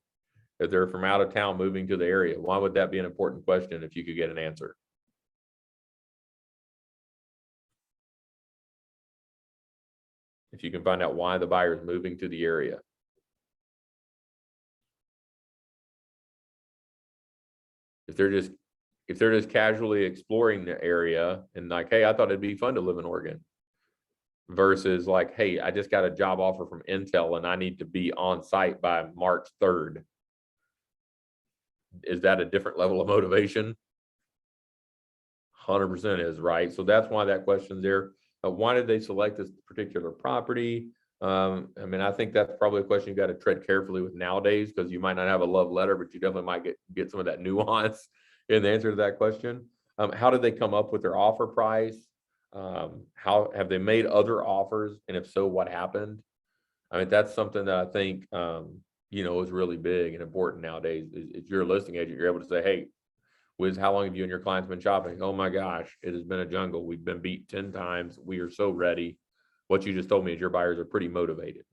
If they're from out of town moving to the area, why would that be an important question if you could get an answer? If you can find out why the buyer is moving to the area. If they're just casually exploring the area and like, hey, I thought it'd be fun to live in Oregon, versus like, hey, I just got a job offer from Intel and I need to be on site by March 3rd. Is that a different level of motivation? 100% is, right? So that's why that question's there. Why did they select this particular property? I mean, I think that's probably a question you got to tread carefully with nowadays, because you might not have a love letter, but you definitely might get some of that nuance in the answer to that question. How did they come up with their offer price? How have they made other offers? And if so, what happened? I mean, that's something that I think, you know, is really big and important nowadays. If you're a listing agent, you're able to say, hey, Wiz, how long have you and your clients been shopping? Oh my gosh, it has been a jungle. We've been beat 10 times. We are so ready. What you just told me is your buyers are pretty motivated.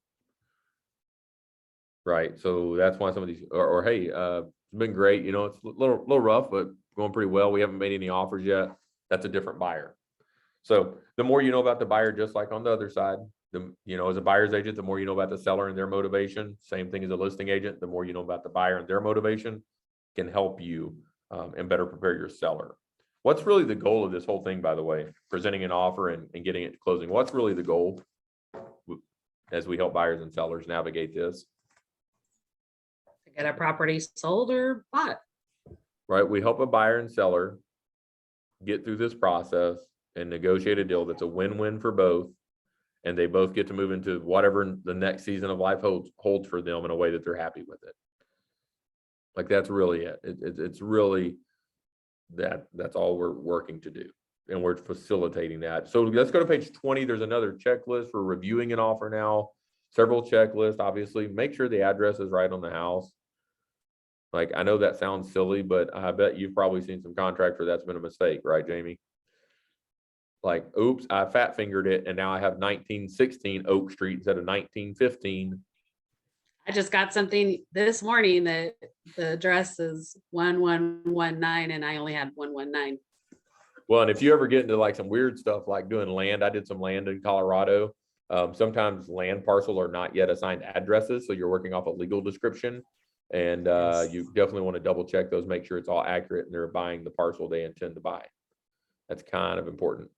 Right. So that's why some of these, or hey, it's been great. You know, it's a little rough, but going pretty well. We haven't made any offers yet. That's a different buyer. So the more you know about the buyer, just like on the other side, you know, as a buyer's agent, the more you know about the seller and their motivation. Same thing as a listing agent. The more you know about the buyer and their motivation can help you and better prepare your seller. What's really the goal of this whole thing, by the way, presenting an offer and getting it to closing? What's really the goal as we help buyers and sellers navigate this? To get a property sold or bought. Right. We help a buyer and seller get through this process and negotiate a deal that's a win-win for both. And they both get to move into whatever the next season of life holds for them in a way that they're happy with it. Like, that's really it. It's really that's all we're working to do. And we're facilitating that. So let's go to page 20. There's another checklist for reviewing an offer now. Several checklists, obviously. Make sure the address is right on the house. Like, I know that sounds silly, but I bet you've probably seen some contracts where that's been a mistake, right, Jamie? Like, oops, I fat fingered it, and now I have 1916 Oak Street instead of 1915. I just got something this morning that the address is 1119 and I only had 119. Well, and if you ever get into like some weird stuff like doing land, I did some land in Colorado. Sometimes land parcels are not yet assigned addresses, so you're working off a legal description, and you definitely want to double check those, make sure it's all accurate, and they're buying the parcel they intend to buy. That's kind of important.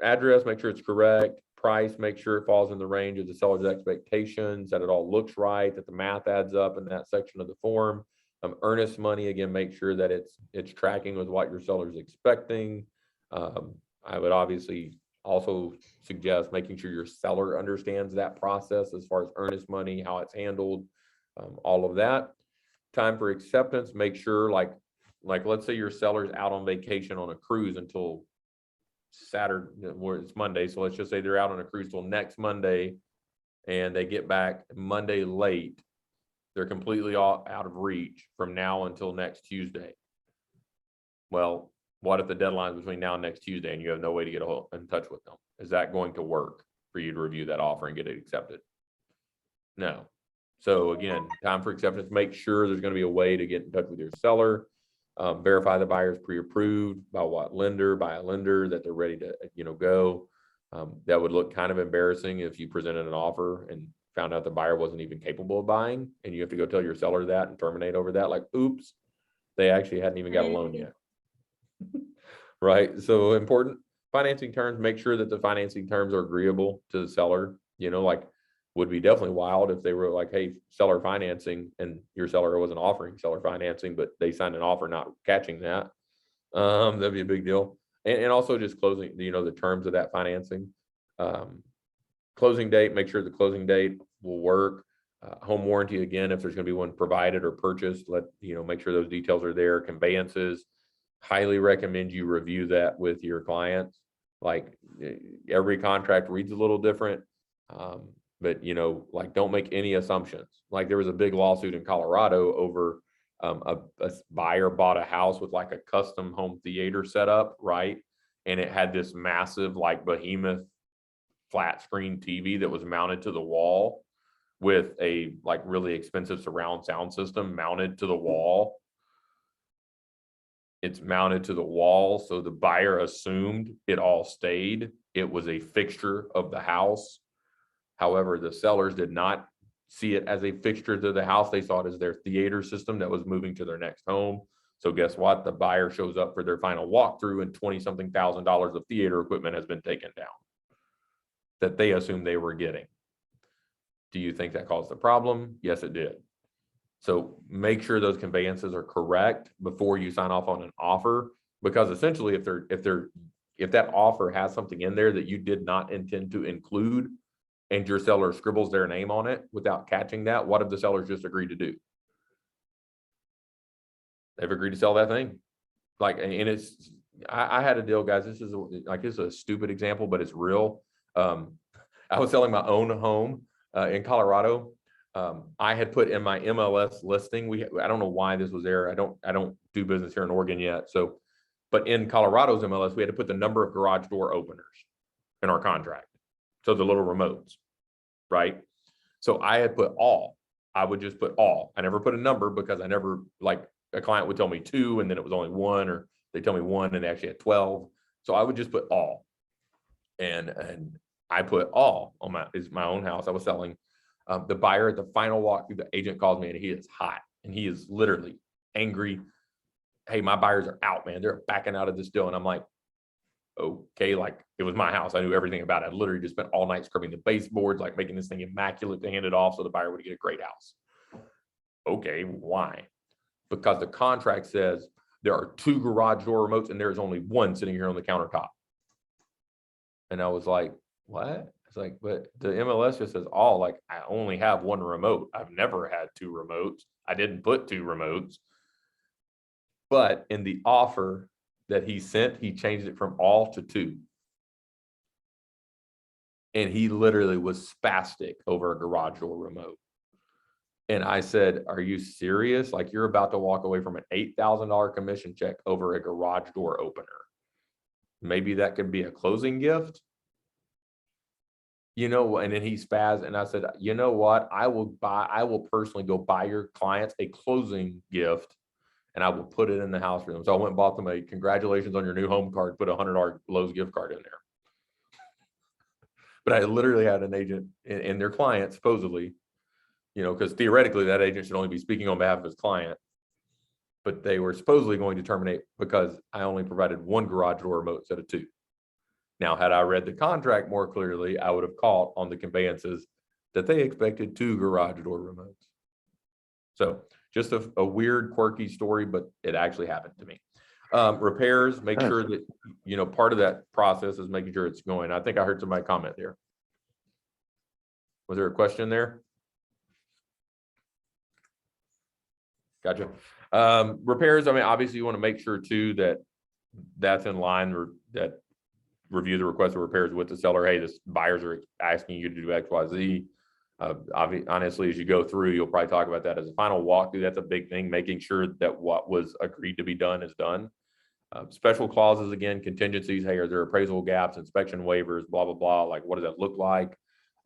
Address, make sure it's correct. Price, make sure it falls in the range of the seller's expectations, that it all looks right, that the math adds up in that section of the form. Earnest money, again, make sure that it's tracking with what your seller's expecting. I would obviously also suggest making sure your seller understands that process as far as earnest money, how it's handled, all of that. Time for acceptance, make sure like let's say your seller's out on vacation on a cruise until Saturday, where it's Monday. So let's just say they're out on a cruise till next Monday and they get back Monday late. They're completely out of reach from now until next Tuesday. Well, what if the deadline is between now and next Tuesday and you have no way to get in touch with them? Is that going to work for you to review that offer and get it accepted? No. So again, time for acceptance, make sure there's going to be a way to get in touch with your seller. Verify the buyer's pre-approved by what lender, by a lender, that they're ready to, go. That would look kind of embarrassing if you presented an offer and found out the buyer wasn't even capable of buying, and you have to go tell your seller that and terminate over that. Like, oops, they actually hadn't even got a loan yet. Right? So important financing terms, make sure that the financing terms are agreeable to the seller. Like, would be definitely wild if they were like, hey, seller financing, and your seller wasn't offering seller financing, but they signed an offer not catching that. That'd be a big deal. And also just closing, the terms of that financing. Closing date, make sure the closing date will work. Home warranty, again, if there's going to be one provided or purchased, make sure those details are there. Conveyances, highly recommend you review that with your clients. Like, every contract reads a little different. But like, don't make any assumptions. Like, there was a big lawsuit in Colorado over a buyer bought a house with like a custom home theater setup, right? And it had this massive, like, behemoth flat screen TV that was mounted to the wall with a like really expensive surround sound system mounted to the wall. It's mounted to the wall, so the buyer assumed it all stayed. It was a fixture of the house. However, the sellers did not see it as a fixture to the house. They saw it as their theater system that was moving to their next home. So guess what? The buyer shows up for their final walkthrough and $20-something thousand of theater equipment has been taken down that they assumed they were getting. Do you think that caused the problem? Yes, it did. So make sure those conveyances are correct before you sign off on an offer, because essentially if that offer has something in there that you did not intend to include, and your seller scribbles their name on it without catching that, what have the sellers just agreed to do? They've agreed to sell that thing. Like, and it's, I had a deal, guys. This is a stupid example, but it's real. I was selling my own home in Colorado. I had put in my MLS listing. I don't know why this was there. I don't do business here in Oregon yet. So, but in Colorado's MLS, we had to put the number of garage door openers in our contract. So the little remotes, right? So I had put all. I would just put all. I never put a number because I never, like, a client would tell me 2 and then it was only 1, or they tell me 1 and they actually had 12. So I would just put all. And I put all on my own house I was selling. The buyer at the final walkthrough, the agent calls me and he is hot and he is literally angry. Hey, my buyers are out, man. They're backing out of this deal. And I'm like, okay, like, it was my house. I knew everything about it. I literally just spent all night scrubbing the baseboards, like making this thing immaculate to hand it off so the buyer would get a great house. Okay, why? Because the contract says there are 2 garage door remotes and there's only 1 sitting here on the countertop. And I was like, what? It's like, but the MLS just says all. Like, I only have 1 remote. I've never had 2 remotes. I didn't put 2 remotes. But in the offer that he sent, he changed it from all to 2. And he literally was spastic over a garage door remote. And I said, are you serious? Like, you're about to walk away from an $8,000 commission check over a garage door opener. Maybe that could be a closing gift. And then he spazzed, and I said, you know what? I will personally go buy your clients a closing gift, and I will put it in the house for them. So I went and bought them a congratulations on your new home card, put a $100 Lowe's gift card in there. But I literally had an agent and their client, supposedly, because theoretically that agent should only be speaking on behalf of his client, but they were supposedly going to terminate because I only provided 1 garage door remote instead of 2. Now, had I read the contract more clearly, I would have caught on the conveyances that they expected 2 garage door remotes. So just a weird, quirky story, but it actually happened to me. Repairs, make sure that, part of that process is making sure it's going. I think I heard somebody comment there. Was there a question there? Gotcha. Repairs, I mean, obviously you want to make sure too that that's in line, or that review the request of repairs with the seller. Hey, this buyers are asking you to do X, Y, Z. Honestly, as you go through, you'll probably talk about that as a final walkthrough. That's a big thing, making sure that what was agreed to be done is done. Special clauses, again, contingencies. Hey, are there appraisal gaps, inspection waivers, blah, blah, blah. Like, what does that look like?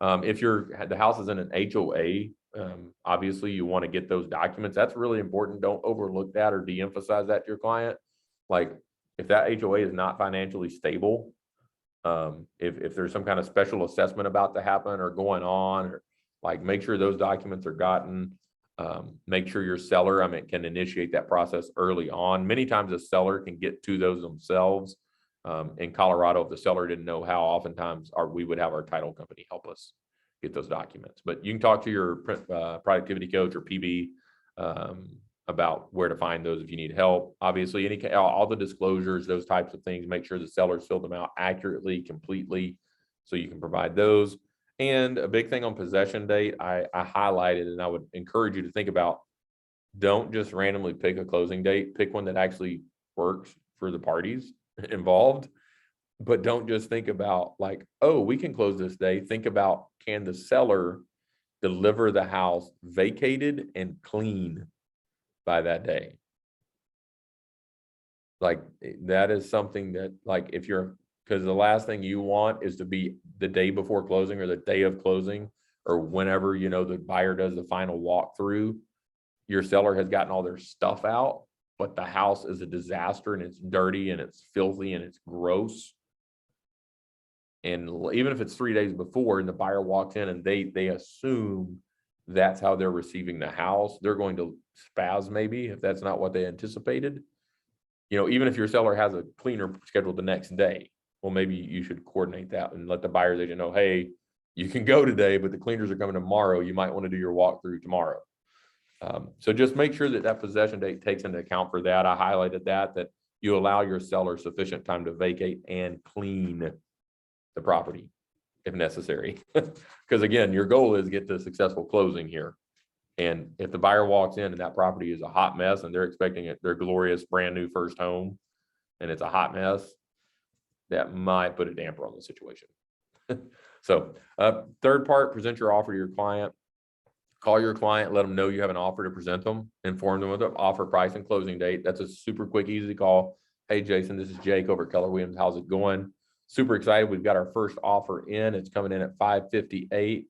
If the house is in an HOA, Obviously, you want to get those documents. That's really important. Don't overlook that or de-emphasize that to your client. Like, if that HOA is not financially stable, if there's some kind of special assessment about to happen or going on, or like, make sure those documents are gotten. Make sure your seller, can initiate that process early on. Many times a seller can get to those themselves. In Colorado, if the seller didn't know how, oftentimes we would have our title company help us get those documents. But you can talk to your productivity coach or PB about where to find those if you need help. Obviously, all the disclosures, those types of things, make sure the sellers fill them out accurately, completely, so you can provide those. And a big thing on possession date, I highlighted, and I would encourage you to think about, don't just randomly pick a closing date, pick one that actually works for the parties involved. But don't just think about like, oh, we can close this day. Think about, can the seller deliver the house vacated and clean by that day? Like, that is something that, like, because the last thing you want is to be the day before closing or the day of closing, or whenever, the buyer does the final walkthrough, your seller has gotten all their stuff out, but the house is a disaster and it's dirty and it's filthy and it's gross. And even if it's 3 days before and the buyer walks in and they assume that's how they're receiving the house, they're going to spaz maybe if that's not what they anticipated. Even if your seller has a cleaner scheduled the next day, well, maybe you should coordinate that and let the buyer's agent know, hey, you can go today, but the cleaners are coming tomorrow. You might want to do your walkthrough tomorrow. So just make sure that possession date takes into account for that. I highlighted that you allow your seller sufficient time to vacate and clean the property if necessary. Because again, your goal is get to successful closing here. And if the buyer walks in and that property is a hot mess and they're expecting their glorious brand new first home and it's a hot mess, that might put a damper on the situation. So third part, present your offer to your client. Call your client, let them know you have an offer to present them, inform them of the offer price and closing date. That's a super quick, easy call. Hey, Jason, this is Jake over at Keller Williams. How's it going? Super excited. We've got our first offer in. It's coming in at $558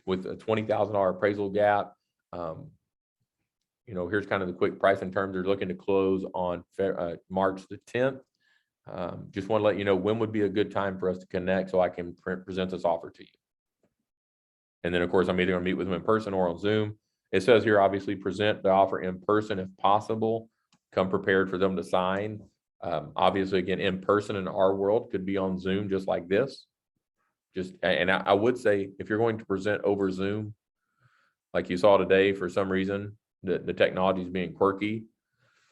with a $20,000 appraisal gap. Here's kind of the quick price in terms. They're looking to close on March the 10th. Just want to let you know when would be a good time for us to connect so I can present this offer to you. And then, of course, I'm either going to meet with them in person or on Zoom. It says here, obviously, present the offer in person if possible. Come prepared for them to sign. Obviously, again, in person in our world could be on Zoom just like this. And I would say, if you're going to present over Zoom, like you saw today, for some reason, the technology is being quirky.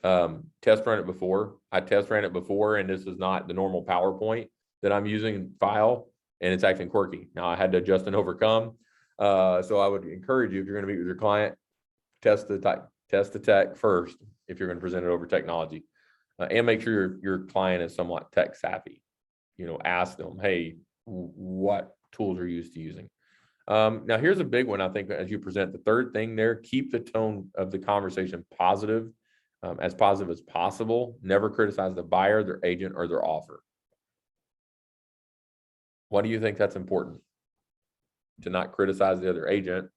Test ran it before. I test ran it before, and this is not the normal PowerPoint that I'm using file, and it's acting quirky. Now I had to adjust and overcome. So I would encourage you, if you're going to meet with your client, test the tech first if you're going to present it over technology, and make sure your client is somewhat tech savvy. Ask them, hey, what tools are you used to using? Now here's a big one. I think as you present the third thing there, keep the tone of the conversation positive, as positive as possible. Never criticize the buyer, their agent, or their offer. Why do you think that's important? To not criticize the other agent,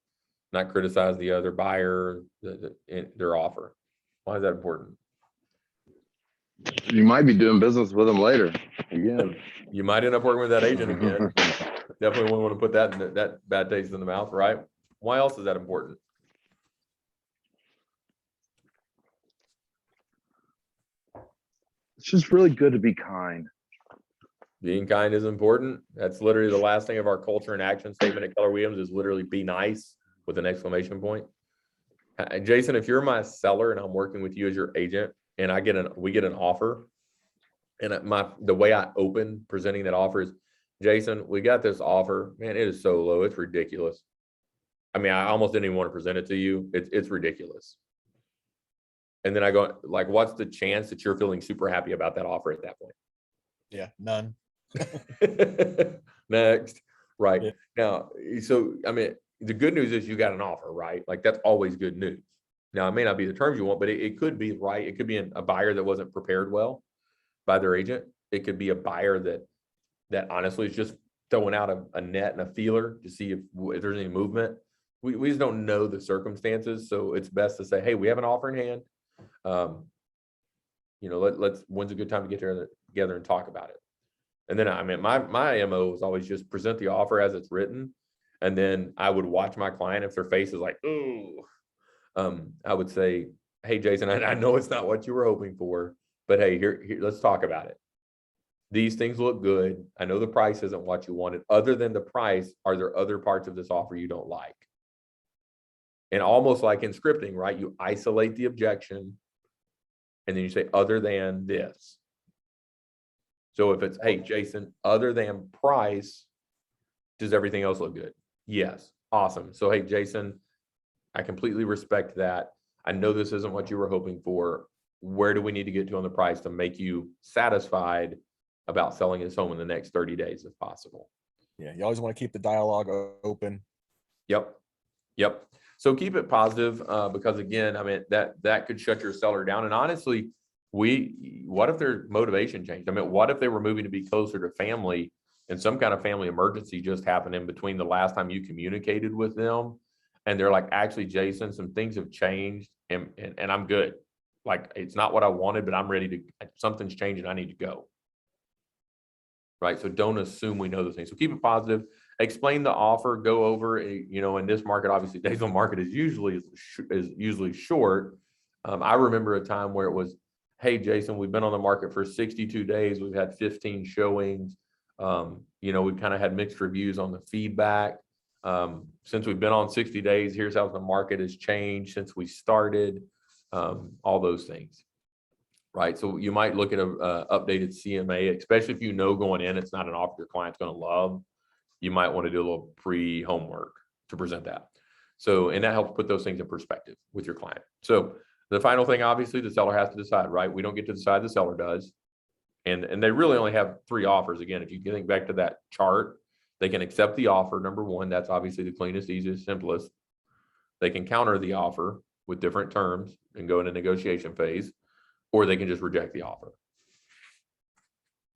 not criticize the other buyer, their offer. Why is that important? You might be doing business with them later. Again, You might end up working with that agent again. Definitely wouldn't want to put that bad taste in the mouth, right? Why else is that important? it's just really good to be kind. Being kind is important. That's literally the last thing of our culture and action statement at Keller Williams is literally be nice with an exclamation point. Jason, if you're my seller and I'm working with you as your agent and we get an offer, and the way I open presenting that offer is, Jason, we got this offer, man, it is so low, it's ridiculous. I almost didn't even want to present it to you. It's ridiculous. And then I go, like, what's the chance that you're feeling super happy about that offer at that point? Yeah, none. Next. Right. Yeah. Now, so, the good news is you got an offer, right? Like, that's always good news. Now, it may not be the terms you want, but it could be, right? It could be a buyer that wasn't prepared well by their agent. It could be a buyer that honestly is just throwing out a net and a feeler to see if there's any movement. we just don't know the circumstances. So it's best to say, hey, we have an offer in hand. You know, when's a good time to get together and talk about it? And then, I mean, my MO is always just present the offer as it's written. And then I would watch my client. If their face is like, ooh, I would say, hey, Jason, I know it's not what you were hoping for, but hey, here, let's talk about it. These things look good. I know the price isn't what you wanted. Other than the price, are there other parts of this offer you don't like? And almost like in scripting, right? You isolate the objection and then you say, other than this. So if it's, hey, Jason, other than price, does everything else look good? Yes. Awesome. So, hey, Jason, I completely respect that. I know this isn't what you were hoping for. Where do we need to get to on the price to make you satisfied about selling his home in the next 30 days if possible? Yeah, you always want to keep the dialogue open. Yep. So keep it positive, because again, I mean, that could shut your seller down. And honestly, what if their motivation changed? I mean, what if they were moving to be closer to family and some kind of family emergency just happened in between the last time you communicated with them? And they're like, actually, Jason, some things have changed and I'm good. Like, it's not what I wanted, but I'm ready to, something's changing. I need to go. Right. So don't assume we know those things. So keep it positive. Explain the offer, go over, you know, in this market, obviously days on market is usually short. I remember a time where it was, hey, Jason, we've been on the market for 62 days. We've had 15 showings. You know, we've kind of had mixed reviews on the feedback. Since we've been on 60 days, here's how the market has changed since we started, all those things. Right. So you might look at a updated CMA, especially if you know going in, it's not an offer your client's going to love. You might want to do a little pre-homework to present that. So, and that helps put those things in perspective with your client. So the final thing, obviously, the seller has to decide, right? We don't get to decide, the seller does. And they really only have 3 offers. Again, if you think back to that chart, they can accept the offer. Number 1, that's obviously the cleanest, easiest, simplest. They can counter the offer with different terms and go into negotiation phase, or they can just reject the offer.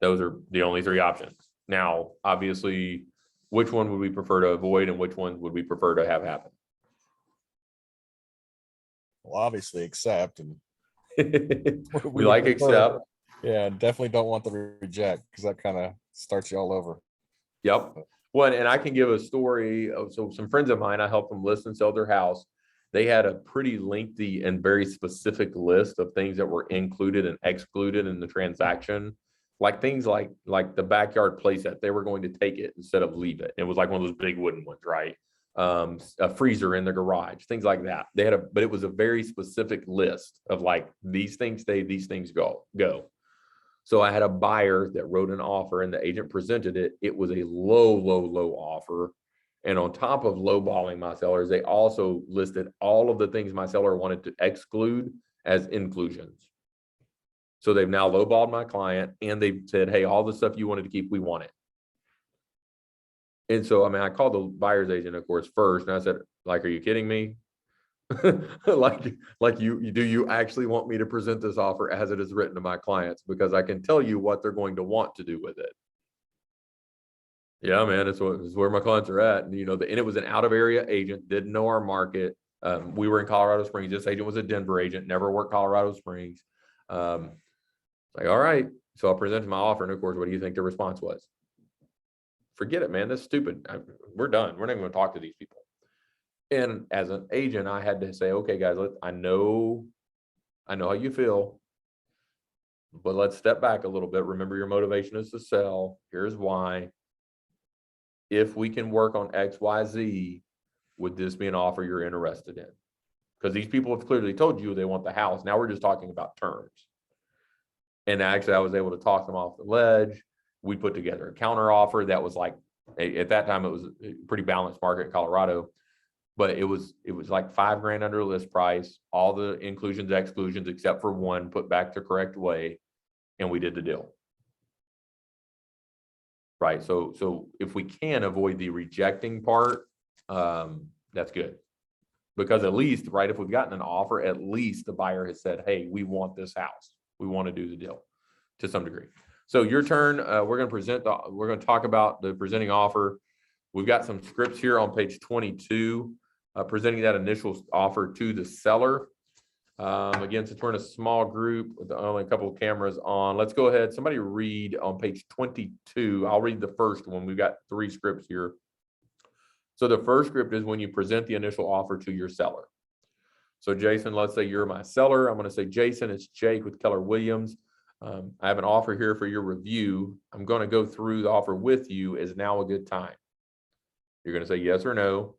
Those are the only 3 options. Now, obviously, which one would we prefer to avoid and which one would we prefer to have happen? Well, obviously accept, and we like accept. Yeah, definitely don't want the reject, because that kind of starts you all over. Yep. Well, and I can give a story of, so some friends of mine, I helped them list and sell their house. They had a pretty lengthy and very specific list of things that were included and excluded in the transaction. Like things like the backyard playset, they were going to take it instead of leave it. It was like one of those big wooden ones, right? A freezer in the garage, things like that. They had but it was a very specific list of like, these things stay, these things go. So I had a buyer that wrote an offer and the agent presented it. It was a low offer. And on top of lowballing my sellers, they also listed all of the things my seller wanted to exclude as inclusions. So they've now lowballed my client and they've said, hey, all the stuff you wanted to keep, we want it. And so, I mean, I called the buyer's agent, of course, first, and I said, like, are you kidding me? like do you actually want me to present this offer as it is written to my clients? Because I can tell you what they're going to want to do with it. Yeah, man, it's where my clients are at. And, you know, and it was an out of area agent, didn't know our market. We were in Colorado Springs. This agent was a Denver agent, never worked Colorado Springs. Like, all right. So I presented my offer. And of course, what do you think the response was? Forget it, man. That's stupid. We're done. We're not even going to talk to these people. And as an agent, I had to say, okay, guys, I know how you feel, but let's step back a little bit. Remember, your motivation is to sell. Here's why. If we can work on X, Y, Z, would this be an offer you're interested in? Because these people have clearly told you they want the house. Now we're just talking about terms. And actually, I was able to talk them off the ledge. We put together a counter offer that was like, at that time, it was a pretty balanced market in Colorado, but it was like $5,000 under list price, all the inclusions, exclusions, except for one, put back the correct way, and we did the deal. Right. So if we can avoid the rejecting part, that's good. Because at least, right, if we've gotten an offer, at least the buyer has said, hey, we want this house. We want to do the deal to some degree. So your turn. We're going to talk about the presenting offer. We've got some scripts here on page 22. presenting that initial offer to the seller. Again, since we're in a small group with only a couple of cameras on, let's go ahead. Somebody read on page 22. I'll read the first one. We've got 3 scripts here. So the first script is when you present the initial offer to your seller. So Jason, let's say you're my seller. I'm going to say, Jason, it's Jake with Keller Williams. I have an offer here for your review. I'm going to go through the offer with you. Is now a good time? You're going to say yes or no.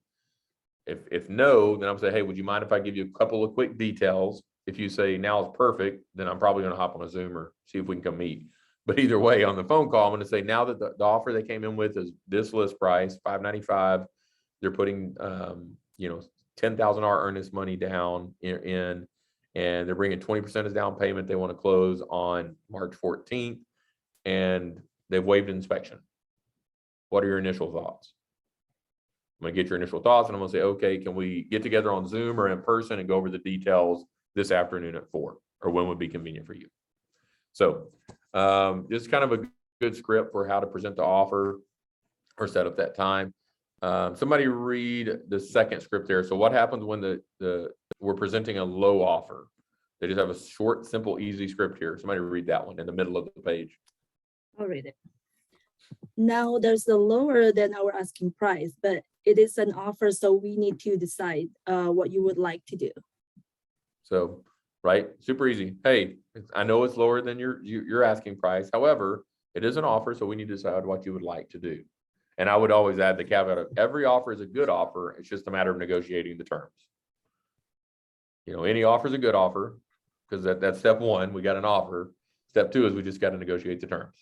If no, then I'm saying, hey, would you mind if I give you a couple of quick details? If you say now is perfect, then I'm probably going to hop on a Zoom or see if we can come meet. But either way, on the phone call, I'm going to say now that the offer they came in with is this list price, $595. They're putting, $10,000 earnest money down in, and they're bringing 20% as down payment. They want to close on March 14th, and they've waived inspection. What are your initial thoughts? I'm going to get your initial thoughts, and I'm going to say, okay, can we get together on Zoom or in person and go over the details this afternoon at 4, or when would be convenient for you? So this is kind of a good script for how to present the offer or set up that time. Somebody read the second script there. So what happens when we're presenting a low offer? They just have a short, simple, easy script here. Somebody read that one in the middle of the page. I'll read it. Now there's a lower than our asking price, but it is an offer, so we need to decide what you would like to do. So, right, super easy. Hey, I know it's lower than your asking price. However, it is an offer, so we need to decide what you would like to do. And I would always add the caveat of every offer is a good offer. It's just a matter of negotiating the terms. Any offer is a good offer because that's step 1. We got an offer. Step 2 is we just got to negotiate the terms.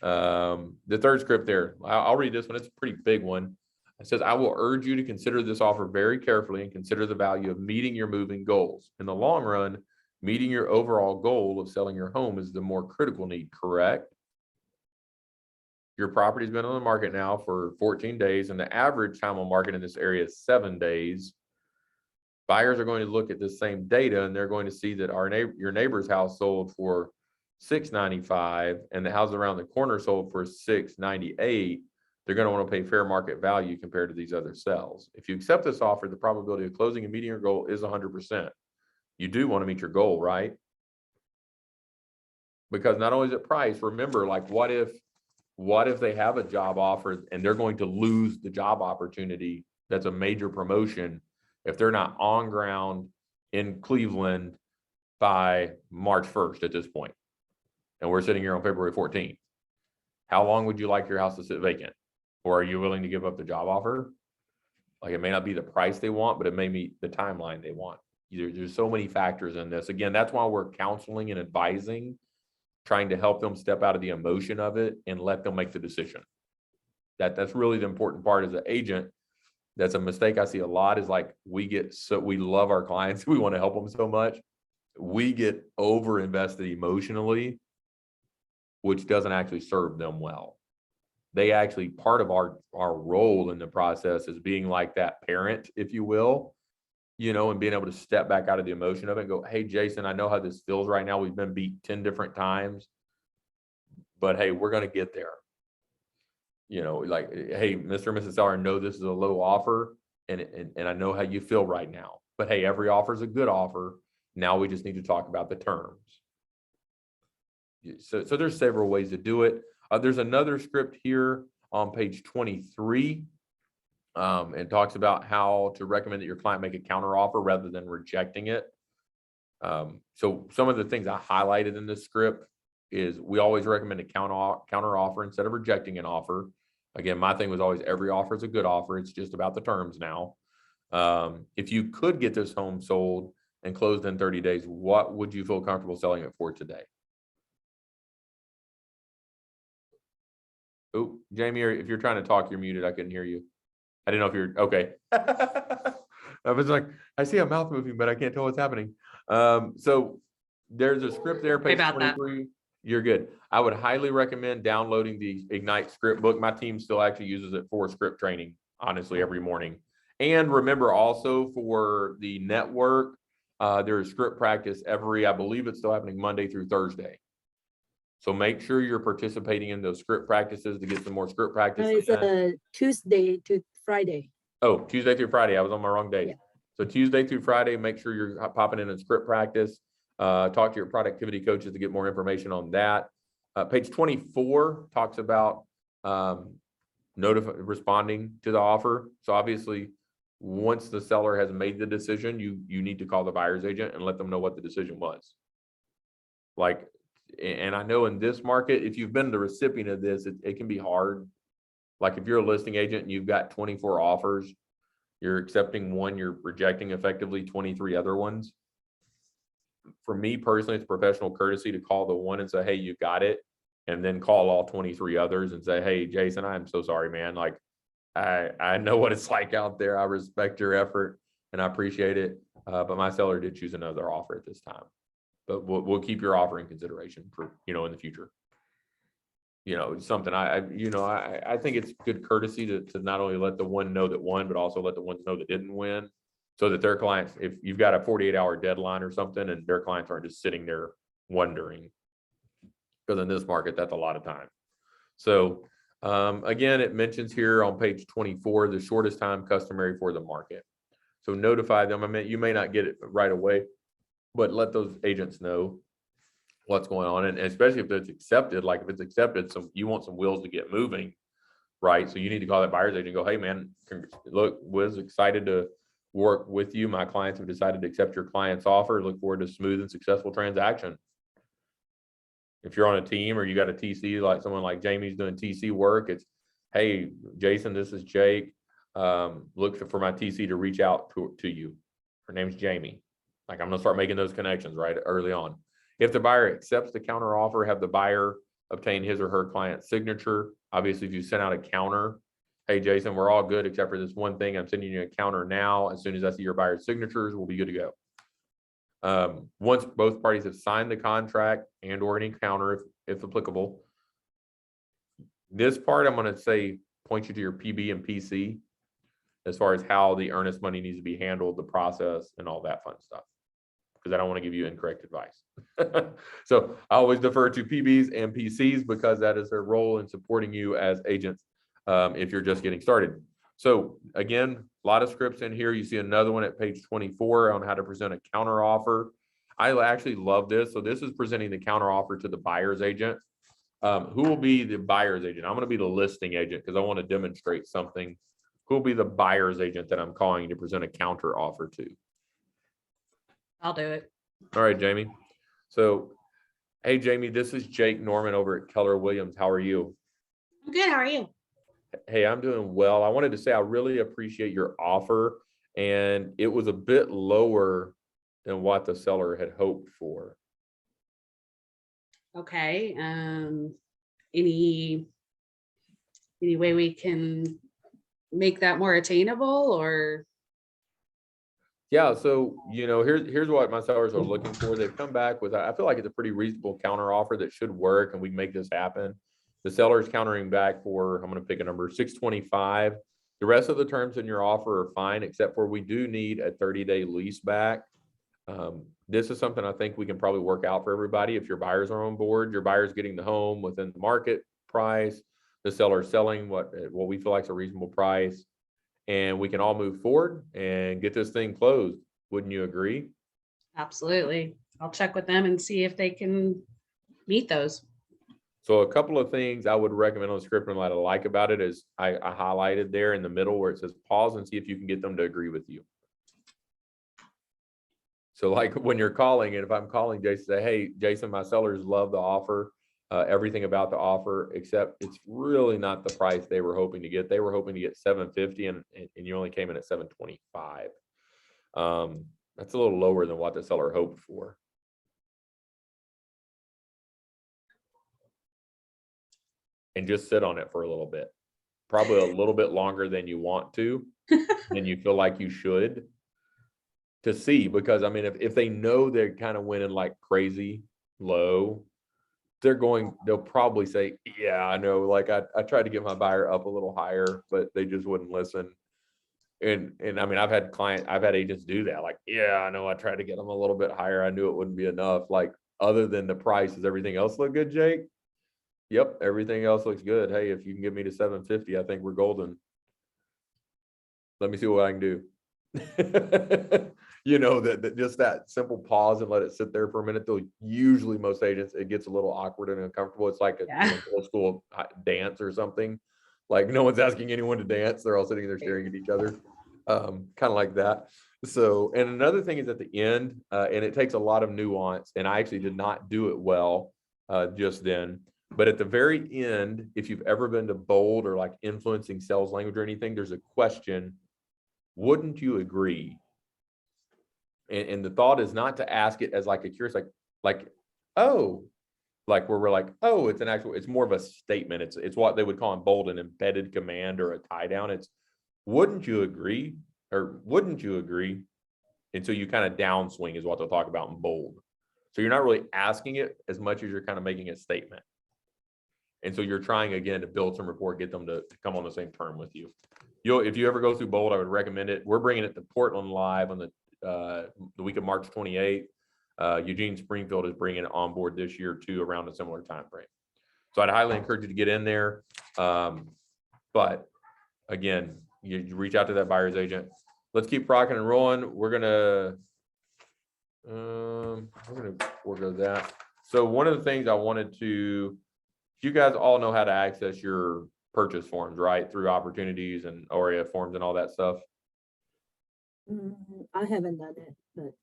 The third script there, I'll read this one. It's a pretty big one. It says, I will urge you to consider this offer very carefully and consider the value of meeting your moving goals. In the long run, meeting your overall goal of selling your home is the more critical need, correct? Your property's been on the market now for 14 days, and the average time on market in this area is 7 days. Buyers are going to look at this same data, and they're going to see that your neighbor's house sold for $695, and the house around the corner sold for $698. They're going to want to pay fair market value compared to these other sales. If you accept this offer, the probability of closing and meeting your goal is 100%. You do want to meet your goal, right? Because not only is it price, remember, like what if they have a job offer and they're going to lose the job opportunity? That's a major promotion if they're not on ground in Cleveland by March 1st at this point. And we're sitting here on February 14th. How long would you like your house to sit vacant? Or are you willing to give up the job offer? Like, it may not be the price they want, but it may meet the timeline they want. There's so many factors in this. Again, that's why we're counseling and advising, trying to help them step out of the emotion of it and let them make the decision. That's really the important part as an agent. That's a mistake I see a lot, is like we love our clients. We want to help them so much. We get over invested emotionally, which doesn't actually serve them well. They actually, part of our role in the process is being like that parent, if you will, and being able to step back out of the emotion of it and go, hey, Jason, I know how this feels right now. We've been beat 10 different times, but hey, we're going to get there. Like, hey, Mr. and Mrs. Seller, I know this is a low offer and I know how you feel right now, but hey, every offer is a good offer. Now we just need to talk about the terms. So there's several ways to do it. There's another script here on page 23. And talks about how to recommend that your client make a counter offer rather than rejecting it. So some of the things I highlighted in this script is we always recommend a counter offer instead of rejecting an offer. Again, my thing was always every offer is a good offer. It's just about the terms now. If you could get this home sold and closed in 30 days, what would you feel comfortable selling it for today? Oh, Jamie, if you're trying to talk, you're muted. I couldn't hear you. I didn't know if you're okay. I was like, I see a mouth moving, but I can't tell what's happening. So there's a script there, page 23. You're good. I would highly recommend downloading the Ignite script book. My team still actually uses it for script training, honestly, every morning. And remember also for the network, there's script practice I believe it's still happening Monday through Thursday. So make sure you're participating in those script practices to get some more script practice. It's Tuesday to Friday. Oh, Tuesday through Friday. I was on my wrong day. Yeah. So Tuesday through Friday, make sure you're popping in script practice. Talk to your productivity coaches to get more information on that. Page 24 talks about responding to the offer. So obviously, once the seller has made the decision, you need to call the buyer's agent and let them know what the decision was. Like, and I know in this market, if you've been the recipient of this, it can be hard. Like if you're a listing agent and you've got 24 offers, you're accepting one, you're rejecting effectively 23 other ones. For me personally, it's professional courtesy to call the one and say, hey, you got it. And then call all 23 others and say, hey, Jason, I'm so sorry, man. Like, I know what it's like out there. I respect your effort and I appreciate it. But my seller did choose another offer at this time. But we'll keep your offer in consideration for, in the future. It's something I think it's good courtesy to not only let the one know that won, but also let the ones know that didn't win, so that their clients, if you've got a 48-hour deadline or something, and their clients aren't just sitting there wondering, because in this market, that's a lot of time. So again, it mentions here on page 24, the shortest time customary for the market. So notify them. I mean, you may not get it right away, but let those agents know what's going on, and especially if it's accepted. Like if it's accepted, you want some wheels to get moving, right? So you need to call that buyer's agent and go, hey man, look, was excited to work with you. My clients have decided to accept your client's offer. Look forward to a smooth and successful transaction. If you're on a team or you got a TC, like someone like Jamie's doing TC work, it's, hey, Jason, this is Jake. Look for my TC to reach out to you. Her name's Jamie. Like I'm gonna start making those connections right early on. If the buyer accepts the counter offer, have the buyer obtain his or her client's signature. Obviously, if you send out a counter, hey, Jason, we're all good except for this one thing. I'm sending you a counter now. As soon as I see your buyer's signatures, we'll be good to go. Once both parties have signed the contract and or any counter, if applicable, this part I'm going to say point you to your PB and PC as far as how the earnest money needs to be handled, the process, and all that fun stuff, because I don't want to give you incorrect advice. So I always defer to PBs and PCs because that is their role in supporting you as agents if you're just getting started. So again, a lot of scripts in here. You see another one at page 24 on how to present a counter offer. I actually love this. So this is presenting the counter offer to the buyer's agent. Who will be the buyer's agent? I'm going to be the listing agent because I want to demonstrate something. Who will be the buyer's agent that I'm calling to present a counter offer to? I'll do it. All right, Jamie. So, hey, Jamie, this is Jake Norman over at Keller Williams. How are you? I'm good. How are you? Hey, I'm doing well. I wanted to say I really appreciate your offer, and it was a bit lower than what the seller had hoped for. Okay. Any way we can make that more attainable, or? Yeah, so here's what my sellers are looking for. They've come back with, I feel like it's a pretty reasonable counter offer that should work, and we can make this happen. The seller is countering back for, I'm going to pick a number, 625. The rest of the terms in your offer are fine, except for we do need a 30-day lease back. This is something I think we can probably work out for everybody. If your buyers are on board, your buyer's getting the home within the market price, the seller is selling what we feel like is a reasonable price, and we can all move forward and get this thing closed. Wouldn't you agree? Absolutely. I'll check with them and see if they can meet those. So a couple of things I would recommend on the script and what I like about it is I highlighted there in the middle where it says pause and see if you can get them to agree with you. So like when you're calling, and if I'm calling Jason, say, hey, Jason, my sellers love the offer, everything about the offer, except it's really not the price they were hoping to get. They were hoping to get $750 and you only came in at $725. That's a little lower than what the seller hoped for. And just sit on it for a little bit, probably a little bit longer than you want to, than you feel like you should, to see, because I mean, if they know they're kind of winning like crazy low, they'll probably say, yeah, I know, like I tried to get my buyer up a little higher, but they just wouldn't listen. And I mean, I've had agents do that. Like, yeah, I know I tried to get them a little bit higher. I knew it wouldn't be enough. Like, other than the price, does everything else look good, Jake? Yep, everything else looks good. Hey, if you can get me to $750, I think we're golden. Let me see what I can do. You know, that just that simple pause and let it sit there for a minute. Though usually most agents, it gets a little awkward and uncomfortable. It's like a Yeah. old school dance or something. Like no one's asking anyone to dance. They're all sitting there staring at each other. Kind of like that. So, and another thing is at the end, and it takes a lot of nuance, and I actually did not do it well just then. But at the very end, if you've ever been to bold or like influencing sales language or anything, there's a question, wouldn't you agree? And the thought is not to ask it as like a curious, like, oh, like where we're like, oh, it's an actual, it's more of a statement. It's what they would call in bold an embedded command or a tie down. It's, wouldn't you agree? Or wouldn't you agree? And so you kind of downswing is what they'll talk about in bold. So you're not really asking it as much as you're kind of making a statement. And so you're trying again to build some rapport, get them to come on the same term with you. If you ever go through bold, I would recommend it. We're bringing it to Portland live on the week of March 28th. Eugene Springfield is bringing it on board this year too, around a similar time frame. So I'd highly encourage you to get in there. But again, you reach out to that buyer's agent. Let's keep rocking and rolling. We're gonna forego that. So one of the things I wanted to, you guys all know how to access your purchase forms, right? Through opportunities and OREF forms and all that stuff. I haven't done it, but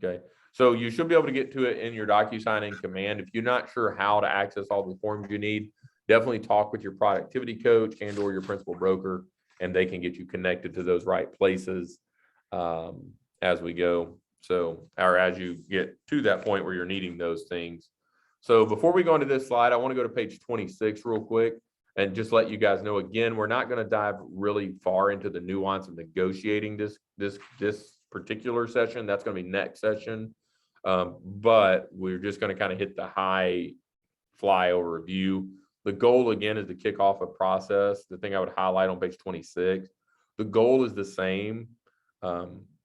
Okay. So you should be able to get to it in your DocuSign in Command. If you're not sure how to access all the forms you need, definitely talk with your productivity coach and or your principal broker, and they can get you connected to those right places as we go. So, or as you get to that point where you're needing those things. So before we go into this slide, I want to go to page 26 real quick and just let you guys know, again, we're not going to dive really far into the nuance of negotiating this particular session. That's going to be next session. But we're just going to kind of hit the high flyover review. The goal again is to kick off a process. The thing I would highlight on page 26, the goal is the same,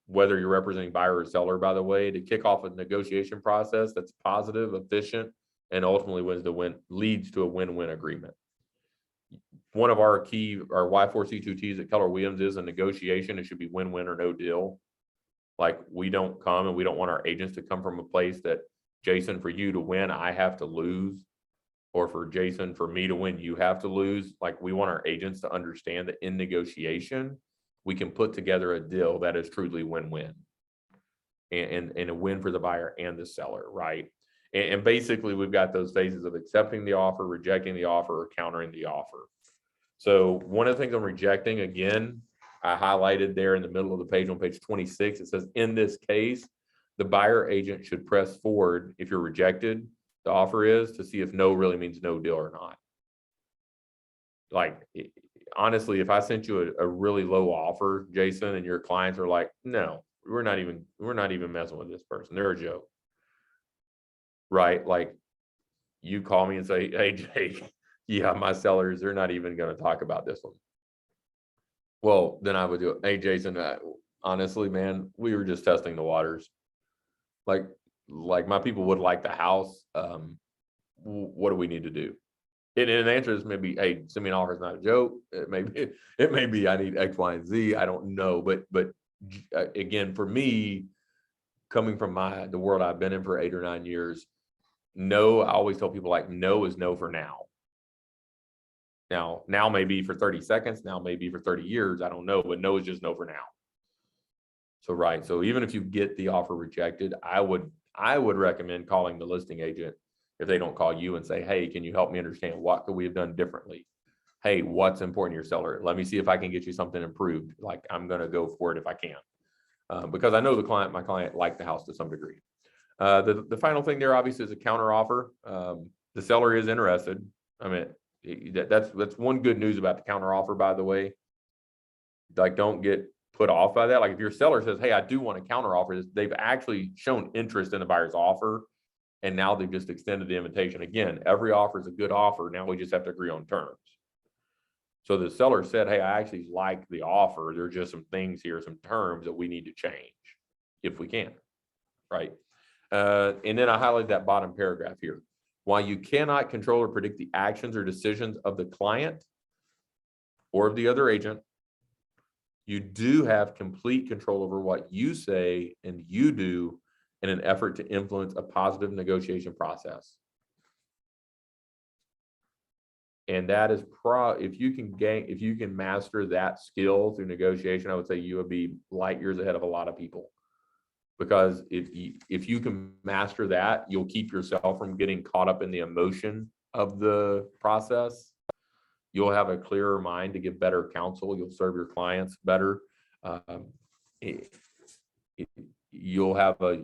whether you're representing buyer or seller, by the way, to kick off a negotiation process that's positive, efficient, and ultimately leads to a win-win agreement. One of our Y4C2Ts at Keller Williams is a negotiation. It should be win-win or no deal. Like we don't come and we don't want our agents to come from a place that, Jason, for you to win, I have to lose. Or for Jason, for me to win, you have to lose. Like we want our agents to understand that in negotiation, we can put together a deal that is truly win-win and a win for the buyer and the seller, right? And basically we've got those phases of accepting the offer, rejecting the offer, or countering the offer. So one of the things I'm rejecting, again, I highlighted there in the middle of the page on page 26, it says, in this case, the buyer agent should press forward if you're rejected. The offer is to see if no really means no deal or not. Like, honestly, if I sent you a really low offer, Jason, and your clients are like, no, we're not even messing with this person. They're a joke. Right? Like you call me and say, hey, Jake, yeah, my sellers, they're not even going to talk about this one. Well, then I would do it. Hey, Jason, honestly, man, we were just testing the waters. Like my people would like the house. What do we need to do? And the answer is maybe, hey, send me an offer. It's not a joke. It may be I need X, Y, and Z. I don't know. But again, for me, coming from the world I've been in for 8 or 9 years, no, I always tell people like no is no for now. Now maybe for 30 seconds, now maybe for 30 years, I don't know, but no is just no for now. So, right. So even if you get the offer rejected, I would recommend calling the listing agent if they don't call you and say, hey, can you help me understand what could we have done differently? Hey, what's important to your seller? Let me see if I can get you something improved. Like I'm going to go for it if I can, because I know my client liked the house to some degree. The final thing there obviously is a counter offer. The seller is interested. I mean, that's one good news about the counter offer, by the way. Like, don't get put off by that. Like if your seller says, hey, I do want a counter offer, they've actually shown interest in the buyer's offer. And now they've just extended the invitation. Again, every offer is a good offer. Now we just have to agree on terms. So the seller said, hey, I actually like the offer. There's just some things here, some terms that we need to change if we can, right? And then I highlighted that bottom paragraph here. While you cannot control or predict the actions or decisions of the client or of the other agent, You do have complete control over what you say and you do in an effort to influence a positive negotiation process. And that is if you can master that skill through negotiation, I would say you would be light years ahead of a lot of people. Because if you can master that, you'll keep yourself from getting caught up in the emotion of the process. You'll have a clearer mind to give better counsel. You'll serve your clients better. You'll have a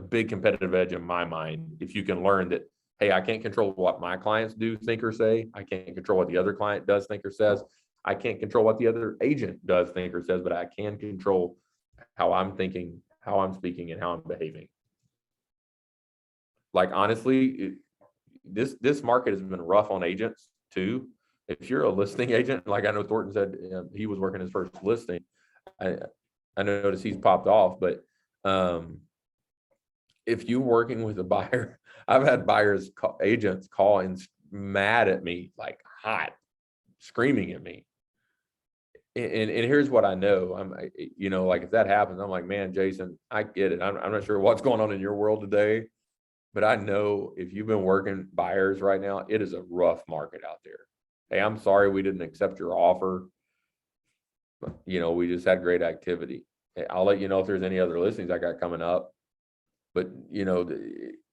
big competitive edge in my mind if you can learn that, hey, I can't control what my clients do, think, or say. I can't control what the other client does, think, or says. I can't control what the other agent does, think, or says, but I can control how I'm thinking, how I'm speaking, and how I'm behaving. Like, honestly, this market has been rough on agents too. If you're a listing agent, like I know Thornton said he was working his first listing, I noticed he's popped off, but if you're working with a buyer, I've had agents call and mad at me, like hot, screaming at me. And here's what I know. Like if that happens, I'm like, man, Jason, I get it. I'm not sure what's going on in your world today, but I know if you've been working buyers right now, it is a rough market out there. Hey, I'm sorry we didn't accept your offer. We just had great activity. Hey, I'll let you know if there's any other listings I got coming up. But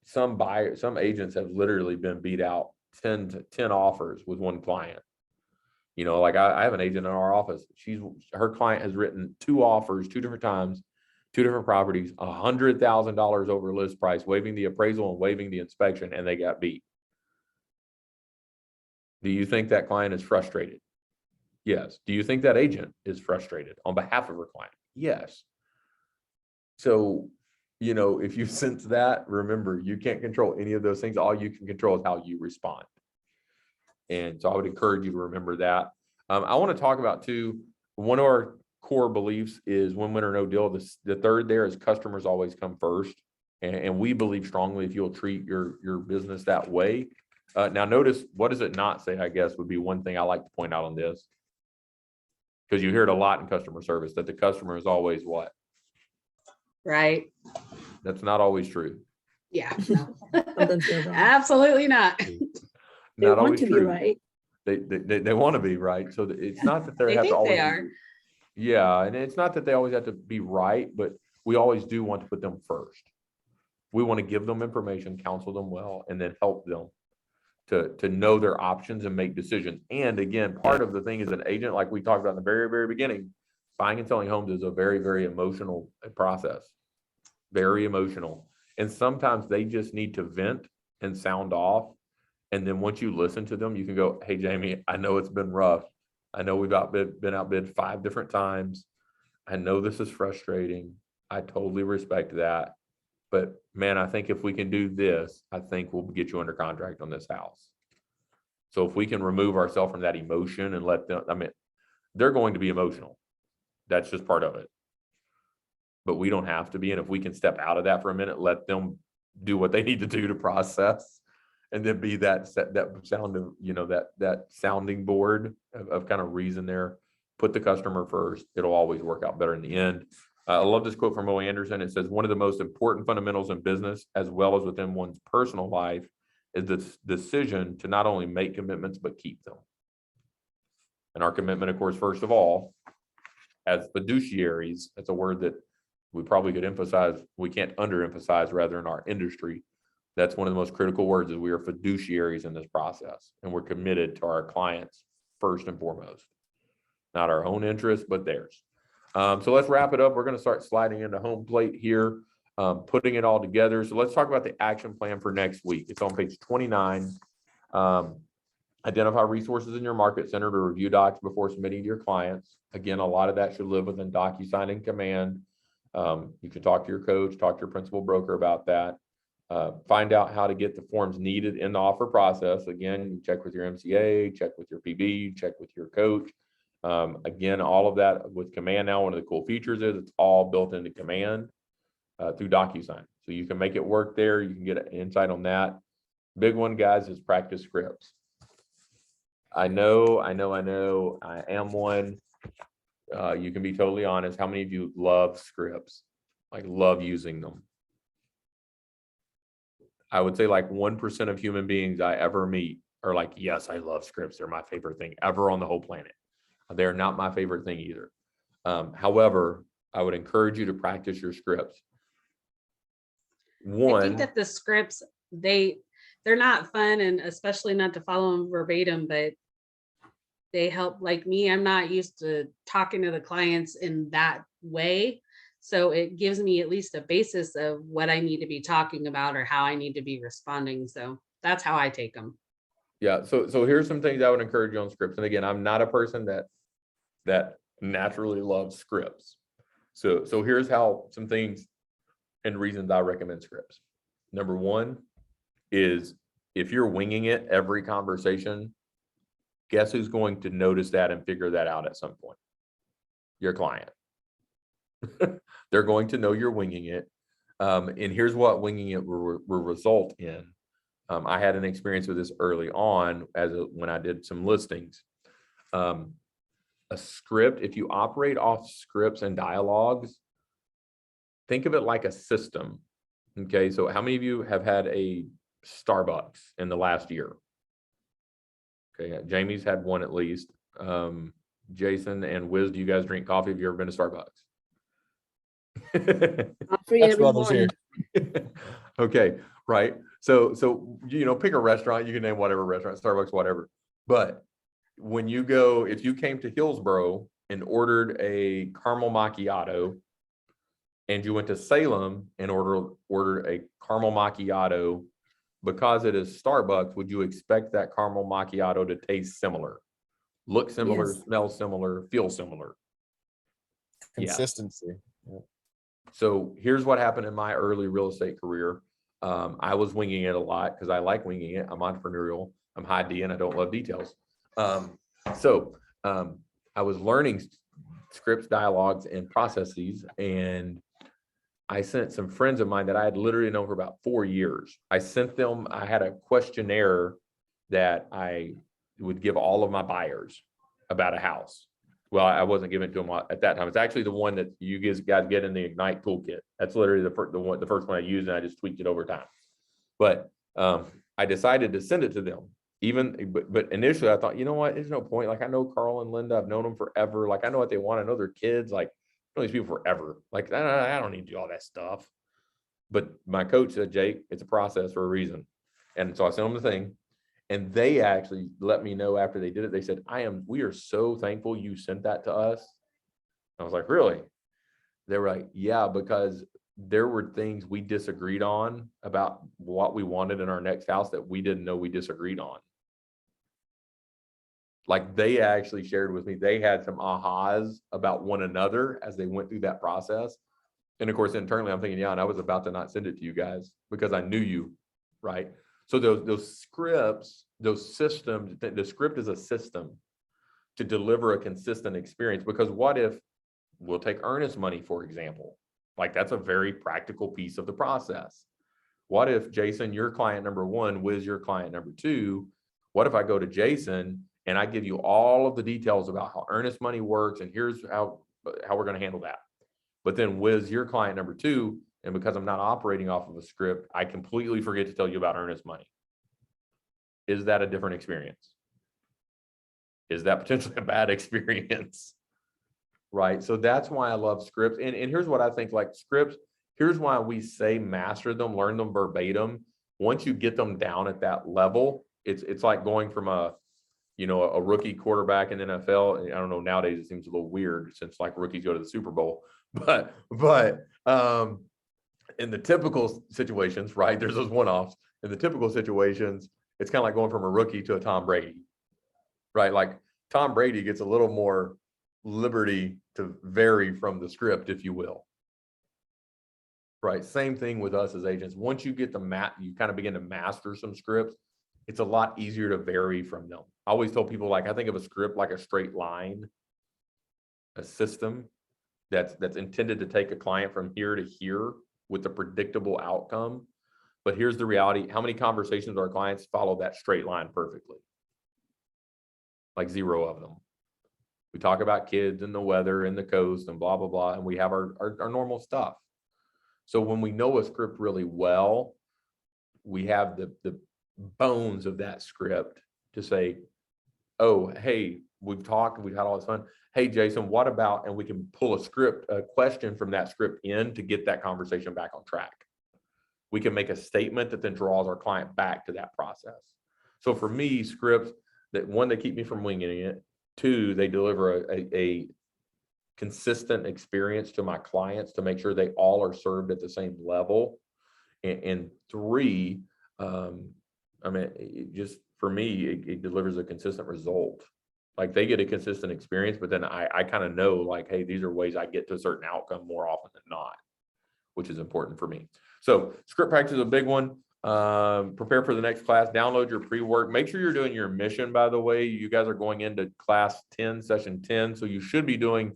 some agents have literally been beat out 10 offers with one client. Like I have an agent in our office. Her client has written 2 offers, 2 different times, 2 different properties, $100,000 over list price, waiving the appraisal and waiving the inspection, and they got beat. Do you think that client is frustrated? Yes. Do you think that agent is frustrated on behalf of her client? Yes. So, if you sense that, remember, you can't control any of those things. All you can control is how you respond. And so I would encourage you to remember that. I want to talk about too, one of our core beliefs is win, win, or no deal. The third there is customers always come first. And we believe strongly if you'll treat your business that way. Now notice, what does it not say, I guess, would be one thing I like to point out on this. Because you hear it a lot in customer service, that the customer is always what? Right. That's not always true. Yeah. Sometimes they're wrong. Absolutely not. They Not want always to be true. right. They want to be right. So it's not that They have to think always they be- are. Yeah, and it's not that they always have to be right, but we always do want to put them first. We want to give them information, counsel them well, and then help them to know their options and make decisions. And again, part of the thing is an agent, like we talked about in the very, very beginning, buying and selling homes is a very, very emotional process. Very emotional. And sometimes they just need to vent and sound off. And then once you listen to them, you can go, hey, Jamie, I know it's been rough. I know we've been outbid 5 different times. I know this is frustrating. I totally respect that. But man, I think if we can do this, I think we'll get you under contract on this house. So if we can remove ourselves from that emotion and let them, they're going to be emotional. That's just part of it. But we don't have to be. And if we can step out of that for a minute, let them do what they need to do to process, and then be that sound of, that sounding board of kind of reason there. Put the customer first. It'll always work out better in the end. I love this quote from Mo Anderson. It says, one of the most important fundamentals in business, as well as within one's personal life, is the decision to not only make commitments, but keep them. And our commitment, of course, first of all, as fiduciaries, that's a word that we probably could emphasize, we can't underemphasize rather in our industry. That's one of the most critical words, is we are fiduciaries in this process, and we're committed to our clients first and foremost, not our own interests, but theirs. So let's wrap it up. We're going to start sliding into home plate here, putting it all together. So let's talk about the action plan for next week. It's on page 29. Identify resources in your market center to review docs before submitting to your clients. Again, a lot of that should live within DocuSign and Command. You can talk to your coach, talk to your principal broker about that. Find out how to get the forms needed in the offer process. Again, you check with your MCA, check with your PB, check with your coach. Again, all of that with Command now, one of the cool features is it's all built into Command through DocuSign. So you can make it work there. You can get an insight on that. Big one, guys, is practice scripts. I know, I am one. you can be totally honest. How many of you love scripts? Like love using them? I would say like 1% of human beings I ever meet are like, yes, I love scripts. They're my favorite thing ever on the whole planet. They're not my favorite thing either. However, I would encourage you to practice your scripts. I think One, that the scripts, they're not fun, and especially not to follow them verbatim, but they help. Like me, I'm not used to talking to the clients in that way. So it gives me at least a basis of what I need to be talking about or how I need to be responding. So that's how I take them. yeah. So here's some things I would encourage you on scripts. And again, I'm not a person that naturally loves scripts. So here's how some things and reasons I recommend scripts. Number one is if you're winging it every conversation, guess who's going to notice that and figure that out at some point? Your client. They're going to know you're winging it. And here's what winging it will result in. I had an experience with this early on when I did some listings. A script, if you operate off scripts and dialogues, think of it like a system. Okay, so how many of you have had a Starbucks in the last year? Okay, Jamie's had one at least. Jason and Wiz, do you guys drink coffee? Have you ever been to Starbucks? Free That's every brothers morning. here. Okay, right. So pick a restaurant. You can name whatever restaurant, Starbucks, whatever. But when you go, if you came to Hillsboro and ordered a caramel macchiato, and you went to Salem and ordered a caramel macchiato, because it is Starbucks, would you expect that caramel macchiato to taste similar, look similar, Yes. smell similar, feel similar? Yeah. Consistency. So here's what happened in my early real estate career. I was winging it a lot because I like winging it. I'm entrepreneurial. I'm high D and I don't love details. I was learning scripts, dialogues, and processes. And I sent some friends of mine that I had literally known for about 4 years. I sent them, I had a questionnaire that I would give all of my buyers about a house. Well, I wasn't giving it to them at that time. It's actually the one that you guys get in the Ignite toolkit. That's literally the first one I used, and I just tweaked it over time. But I decided to send it to them. But initially I thought, you know what? There's no point. Like I know Carl and Linda. I've known them forever. Like I know what they want. I know their kids. Like I know these people forever. Like I don't need to do all that stuff. But my coach said, Jake, it's a process for a reason. And so I sent them the thing. And they actually let me know after they did it. They said, we are so thankful you sent that to us. I was like, really? They were like, yeah, because there were things we disagreed on about what we wanted in our next house that we didn't know we disagreed on. Like they actually shared with me, they had some ahas about one another as they went through that process. And of course, internally, I'm thinking, yeah, and I was about to not send it to you guys because I knew you, right? So those scripts, those systems, the script is a system to deliver a consistent experience. Because what if, we'll take earnest money, for example, like that's a very practical piece of the process. What if Jason, your client number one, Wiz, your client number two, what if I go to Jason and I give you all of the details about how earnest money works and here's how we're going to handle that. But then Wiz, your client number two, and because I'm not operating off of a script, I completely forget to tell you about earnest money. Is that a different experience? Is that potentially a bad experience? Right. So that's why I love scripts. And here's what I think, like scripts, here's why we say master them, learn them verbatim. Once you get them down at that level, it's like going from a rookie quarterback in the NFL. I don't know, nowadays it seems a little weird since like rookies go to the Super Bowl, but in the typical situations, right, there's those one-offs. In the typical situations, it's kind of like going from a rookie to a Tom Brady, right? Like Tom Brady gets a little more liberty to vary from the script, if you will. Right. Same thing with us as agents. Once you get you kind of begin to master some scripts, it's a lot easier to vary from them. I always tell people, like, I think of a script like a straight line, a system that's intended to take a client from here to here with a predictable outcome. But here's the reality. How many conversations our clients follow that straight line perfectly? Like 0 of them. We talk about kids and the weather and the coast and blah, blah, blah. And we have our normal stuff. So when we know a script really well, we have the bones of that script to say, oh, hey, we've talked, we've had all this fun. Hey, Jason, what about, and we can pull a question from that script in to get that conversation back on track. We can make a statement that then draws our client back to that process. So for me, scripts, that one, they keep me from winging it. Two, they deliver a consistent experience to my clients to make sure they all are served at the same level. And three, I mean, just for me, it delivers a consistent result. Like they get a consistent experience, but then I kind of know like, hey, these are ways I get to a certain outcome more often than not, which is important for me. So script practice is a big one. Prepare for the next class, download your pre-work. Make sure you're doing your mission, by the way. You guys are going into class 10, session 10. So you should be doing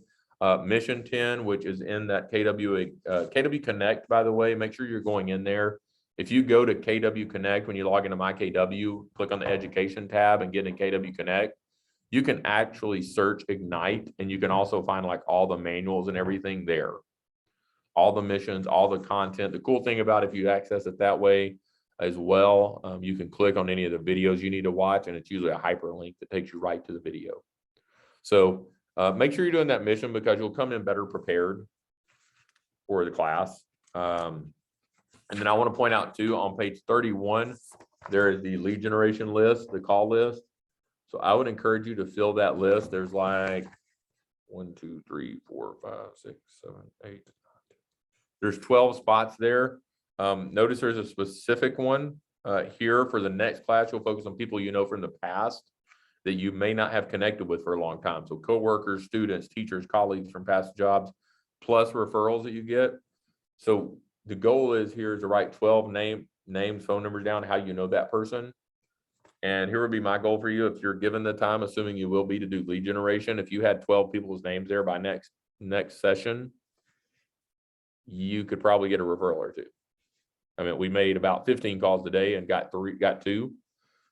mission 10, which is in that KW Connect, by the way. Make sure you're going in there. If you go to KW Connect, when you log into My KW, click on the education tab and get in KW Connect, you can actually search Ignite, and you can also find like all the manuals and everything there. All the missions, all the content. The cool thing about if you access it that way as well, you can click on any of the videos you need to watch, and it's usually a hyperlink that takes you right to the video. So make sure you're doing that mission because you'll come in better prepared for the class. And then I want to point out too, on page 31, there is the lead generation list, the call list. So I would encourage you to fill that list. There's like 1, 2, 3, 4, 5, 6, 7, 8. 9. There's 12 spots there. Notice there's a specific one here for the next class. You'll focus on people you know from the past that you may not have connected with for a long time. So coworkers, students, teachers, colleagues from past jobs, plus referrals that you get. So the goal is here is to write 12 names, phone numbers down, how you know that person. And here would be my goal for you if you're given the time, assuming you will be, to do lead generation. If you had 12 people's names there by next session, you could probably get a referral or two. I mean, we made about 15 calls today and got 2.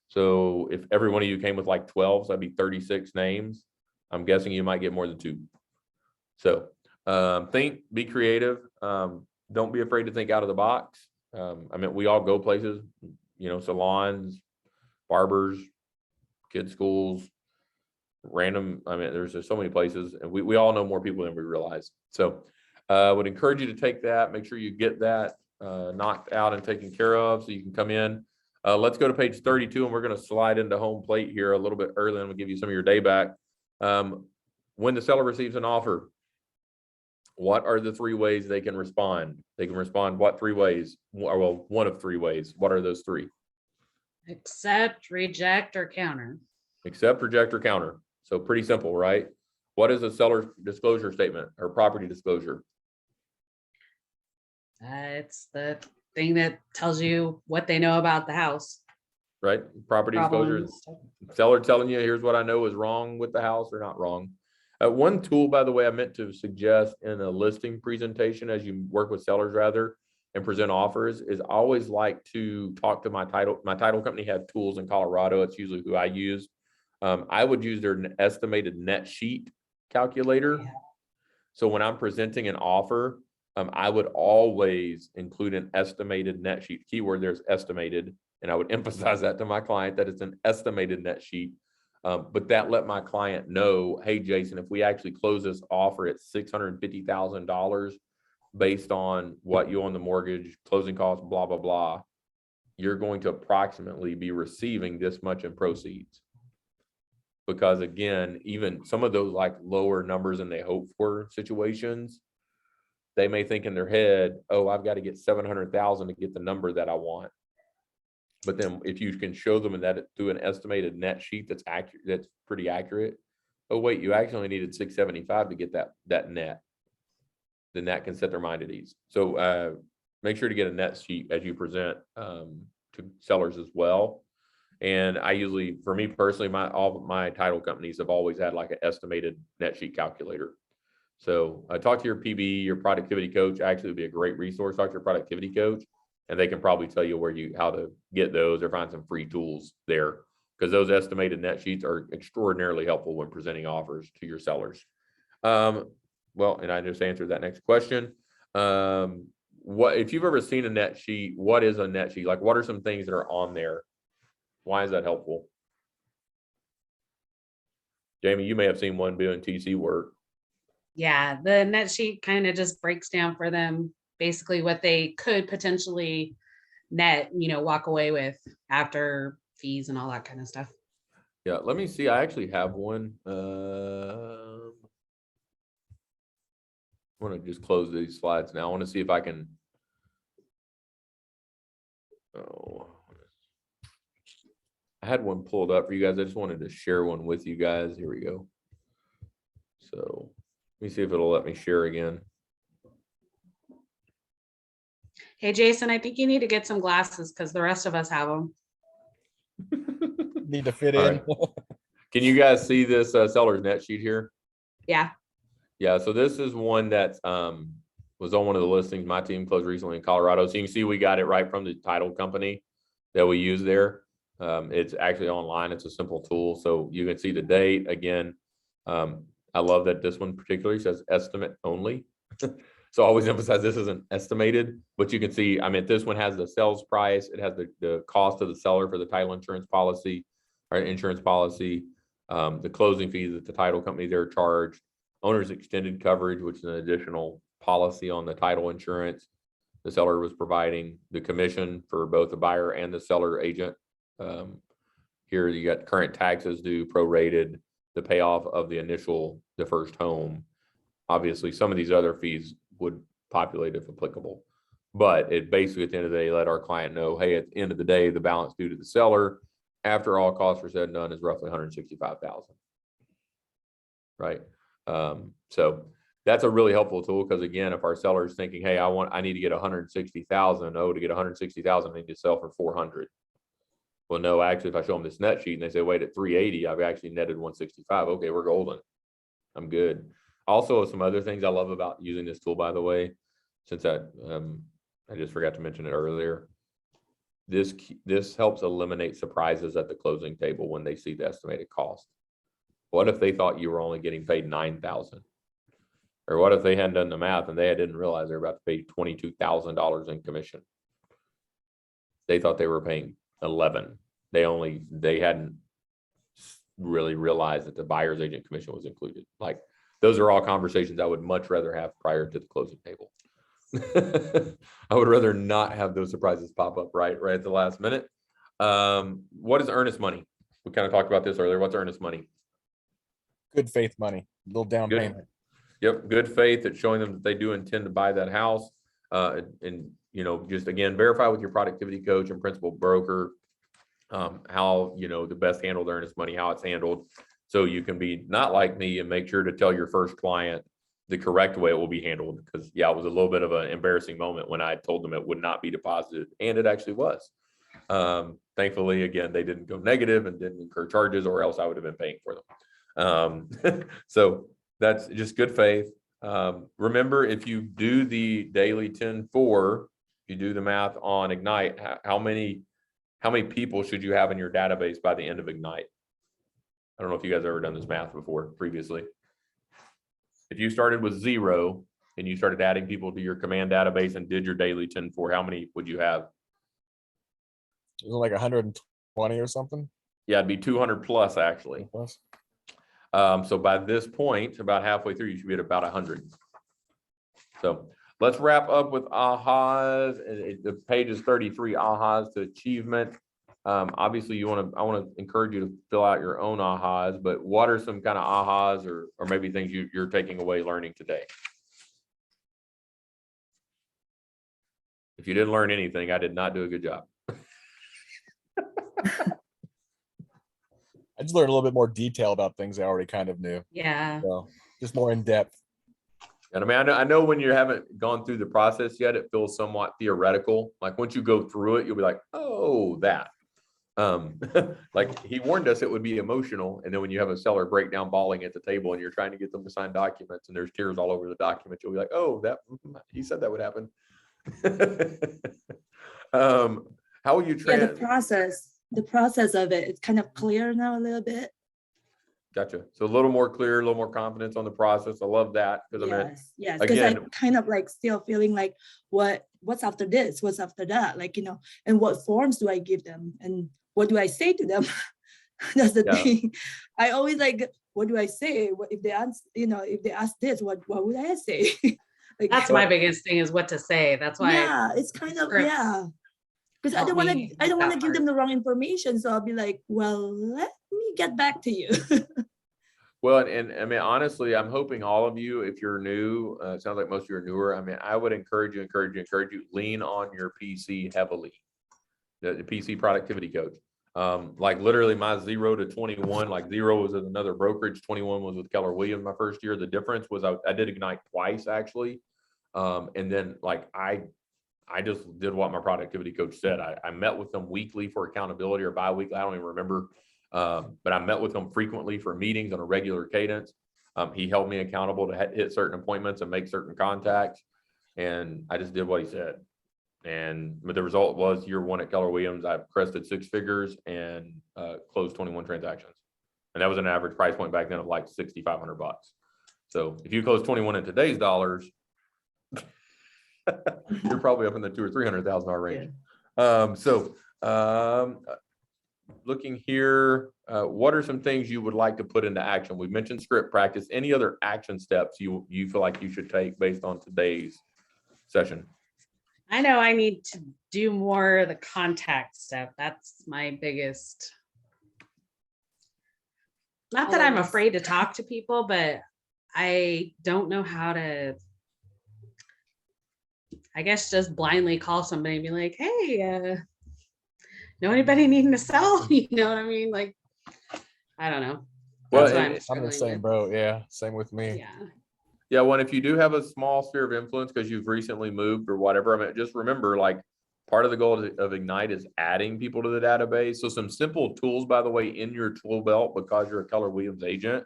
So if every one of you came with like 12, so that'd be 36 names. I'm guessing you might get more than 2. So think, be creative. Don't be afraid to think out of the box. I mean, we all go places, you know, salons, barbers, kids' schools, random. I mean, there's just so many places, and we all know more people than we realize. So I would encourage you to take that. Make sure you get that knocked out and taken care of so you can come in. Let's go to page 32, and we're going to slide into home plate here a little bit early, and we'll give you some of your day back. When the seller receives an offer, what are the 3 ways they can respond? They can respond what 3 ways? Well, one of 3 ways. What are those 3? Accept, reject, or counter. Accept, reject, or counter. So pretty simple, right? What is a seller disclosure statement or property disclosure? It's the thing that tells you what they know about the house. Right? Property disclosure. Problems. Seller telling you, here's what I know is wrong with the house or not wrong. One tool, by the way, I meant to suggest in a listing presentation as you work with sellers rather and present offers is I always like to talk to my title. My title company has tools in Colorado. It's usually who I use. I would use their estimated net sheet calculator. Yeah. So when I'm presenting an offer, I would always include an estimated net sheet. Keyword there's estimated, and I would emphasize that to my client that it's an estimated net sheet. But that let my client know, hey, Jason, if we actually close this offer at $650,000 based on what you own the mortgage, closing costs, blah, blah, blah, you're going to approximately be receiving this much in proceeds. Because again, even some of those like lower numbers than they hope for situations, they may think in their head, oh, I've got to get 700,000 to get the number that I want. But then if you can show them that through an estimated net sheet that's accurate, that's pretty accurate. Oh, wait, you actually only needed 675 to get that net. Then that can set their mind at ease. So make sure to get a net sheet as you present to sellers as well. And I usually, for me personally, all of my title companies have always had like an estimated net sheet calculator. So talk to your PB, your productivity coach. Actually would be a great resource. Talk to your productivity coach, and they can probably tell you how to get those or find some free tools there. because those estimated net sheets are extraordinarily helpful when presenting offers to your sellers. Well, and I just answered that next question. What if you've ever seen a net sheet? What is a net sheet? Like, what are some things that are on there? Why is that helpful? Jamie, you may have seen one doing TC work. Yeah, the net sheet kind of just breaks down for them basically what they could potentially net, walk away with after fees and all that kind of stuff. Yeah, let me see. I actually have one. I want to just close these slides now. I want to see if I can. Oh, I had one pulled up for you guys. I just wanted to share one with you guys. Here we go. So let me see if it'll let me share again. Hey, Jason, I think you need to get some glasses because the rest of us have them. Need to fit All in. right. Can you guys see this seller's net sheet here? Yeah. Yeah, so this is one that was on one of the listings my team closed recently in Colorado. So you can see we got it right from the title company that we use there. It's actually online. It's a simple tool. So you can see the date again. I love that this one particularly says estimate only. So I always emphasize this isn't estimated, but you can see, I mean, this one has the sales price. It has the cost of the seller for the title insurance policy or insurance policy, the closing fees that the title company they're charged, owner's extended coverage, which is an additional policy on the title insurance the seller was providing, the commission for both the buyer and the seller agent. Here you got current taxes due, prorated, the payoff of the first home. Obviously, some of these other fees would populate if applicable, but it basically at the end of the day let our client know, hey, at the end of the day, the balance due to the seller after all costs are said and done is roughly $165,000. Right. So that's a really helpful tool because again, if our seller is thinking, hey, I need to get 160,000, to get 160,000, I need to sell for 400. Well, no, actually, if I show them this net sheet and they say, wait, at 380, I've actually netted 165. Okay, we're golden. I'm good. Also, some other things I love about using this tool, by the way, since I just forgot to mention it earlier. This helps eliminate surprises at the closing table when they see the estimated cost. What if they thought you were only getting paid $9,000? Or what if they hadn't done the math and they didn't realize they were about to pay $22,000 in commission? They thought they were paying 11. They hadn't really realized that the buyer's agent commission was included. Like, those are all conversations I would much rather have prior to the closing table. I would rather not have those surprises pop up right at the last minute. What is earnest money? We kind of talked about this earlier. What's earnest money? Good faith money, little down Good. payment. Yep, good faith. It's showing them that they do intend to buy that house. And just again, verify with your productivity coach and principal broker how the best handled earnest money, how it's handled. So you can be not like me and make sure to tell your first client the correct way it will be handled. Because it was a little bit of an embarrassing moment when I told them it would not be deposited, and it actually was. Thankfully, again, they didn't go negative and didn't incur charges, or else I would have been paying for them. So that's just good faith. Remember, if you do the daily 10-4, you do the math on Ignite, how many people should you have in your database by the end of Ignite? I don't know if you guys have ever done this math before previously. If you started with 0 and you started adding people to your command database and did your daily 10-4, how many would you have? Is it like 120 or something? Yeah, it'd be 200 plus actually. Plus. So by this point, about halfway through, you should be at about 100. So let's wrap up with ahas. The page is 33, ahas to achievement. Obviously, I want to encourage you to fill out your own ahas, but what are some kind of ahas or maybe things you're taking away learning today? If you didn't learn anything, I did not do a good job. I just learned a little bit more detail about things I already kind of knew. Yeah. So just more in depth. And I mean, I know when you haven't gone through the process yet, it feels somewhat theoretical. Like once you go through it, you'll be like, oh, that. Like he warned us it would be emotional. And then when you have a seller break down bawling at the table and you're trying to get them to sign documents and there's tears all over the document, you'll be like, oh, he said that would happen. How will you Yeah, the process the process of it, it's kind of clear now a little bit. Gotcha. So a little more clear, a little more confidence on the process. I love that because I mean, Yes, because again- I'm kind of like still feeling like what's after this, what's after that, like, you know, and what forms do I give them and what do I say to them? That's the Yeah. thing. I always like, what do I say? What if they ask, you know, if they ask this, what would I say? Like, That's my biggest thing is what to say. That's why yeah, it's kind of, scripts yeah. Because I help don't want me to, I with don't want that to give them part. the wrong information. So I'll be like, well, let me get back to you. Well, and I mean, honestly, I'm hoping all of you, if you're new, it sounds like most of you are newer. I mean, I would encourage you, lean on your PC heavily, the PC productivity coach. Like literally my 0 to 21, like 0 was at another brokerage, 21 was with Keller Williams my first year. The difference was I did Ignite twice actually. And then like I just did what my productivity coach said. I met with them weekly for accountability or bi-weekly. I don't even remember. But I met with him frequently for meetings on a regular cadence. He held me accountable to hit certain appointments and make certain contacts. And I just did what he said. But the result was year 1 at Keller Williams, I crested 6 figures and closed 21 transactions. And that was an average price point back then of like $6,500. So if you close 21 in today's dollars, you're probably up in the $200,000 or $300,000 range. Looking here, what are some things you would like to put into action? We mentioned script practice. Any other action steps you feel like you should take based on today's session? I know I need to do more of the contact stuff. That's my biggest. Not that I'm afraid to talk to people, but I don't know how to, I guess, just blindly call somebody and be like, hey, know anybody needing to sell? You know what I mean? Like, I don't know. Well, That's what and I'm I'm in struggling the same with. boat. Yeah, same with me. Yeah. Yeah, well, if you do have a small sphere of influence because you've recently moved or whatever, I mean, just remember, like, part of the goal of Ignite is adding people to the database. So some simple tools, by the way, in your tool belt, because you're a Keller Williams agent.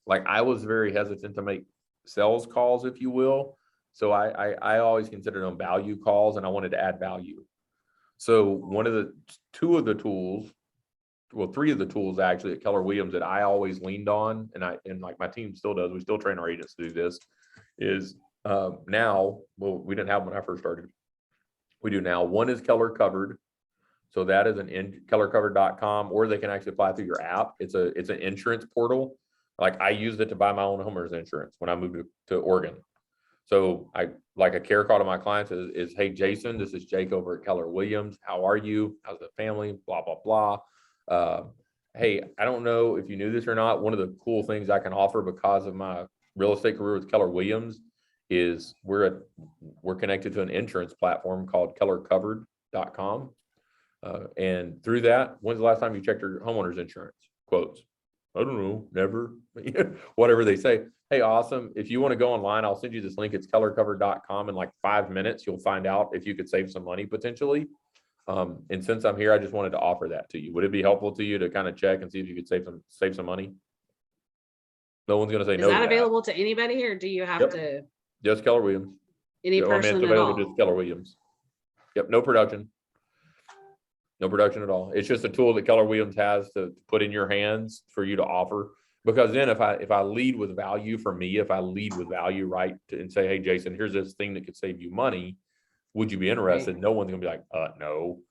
Like, I was very hesitant to make sales calls, if you will. So I always considered them value calls, and I wanted to add value. So three of the tools actually at Keller Williams that I always leaned on, and like my team still does, we still train our agents to do this, is now, well, we didn't have them when I first started. We do now. One is Keller Covered. So that is kellercovered.com, or they can actually apply through your app. It's an insurance portal. Like I used it to buy my own homeowner's insurance when I moved to Oregon. So like a care call to my clients is, hey, Jason, this is Jake over at Keller Williams. How are you? How's the family? Blah, blah, blah. Hey, I don't know if you knew this or not. One of the cool things I can offer because of my real estate career with Keller Williams is we're connected to an insurance platform called kellercovered.com. And through that, when's the last time you checked your homeowner's insurance quotes? I don't know, never, whatever they say. Hey, awesome. If you want to go online, I'll send you this link. It's kellercovered.com. In like 5 minutes, you'll find out if you could save some money potentially. And since I'm here, I just wanted to offer that to you. Would it be helpful to you to kind of check and see if you could save some money? No one's going to say no. Is that available to anybody, or do you have Yep. to, Just Keller Williams. any Yeah, I mean, person it's at available all? to just Keller Williams. Yep, no production. No production at all. It's just a tool that Keller Williams has to put in your hands for you to offer. Because then if I lead with value for me, if I lead with value, right, and say, hey, Jason, here's this thing that could save you money. Would you be interested? No one's gonna be like, no.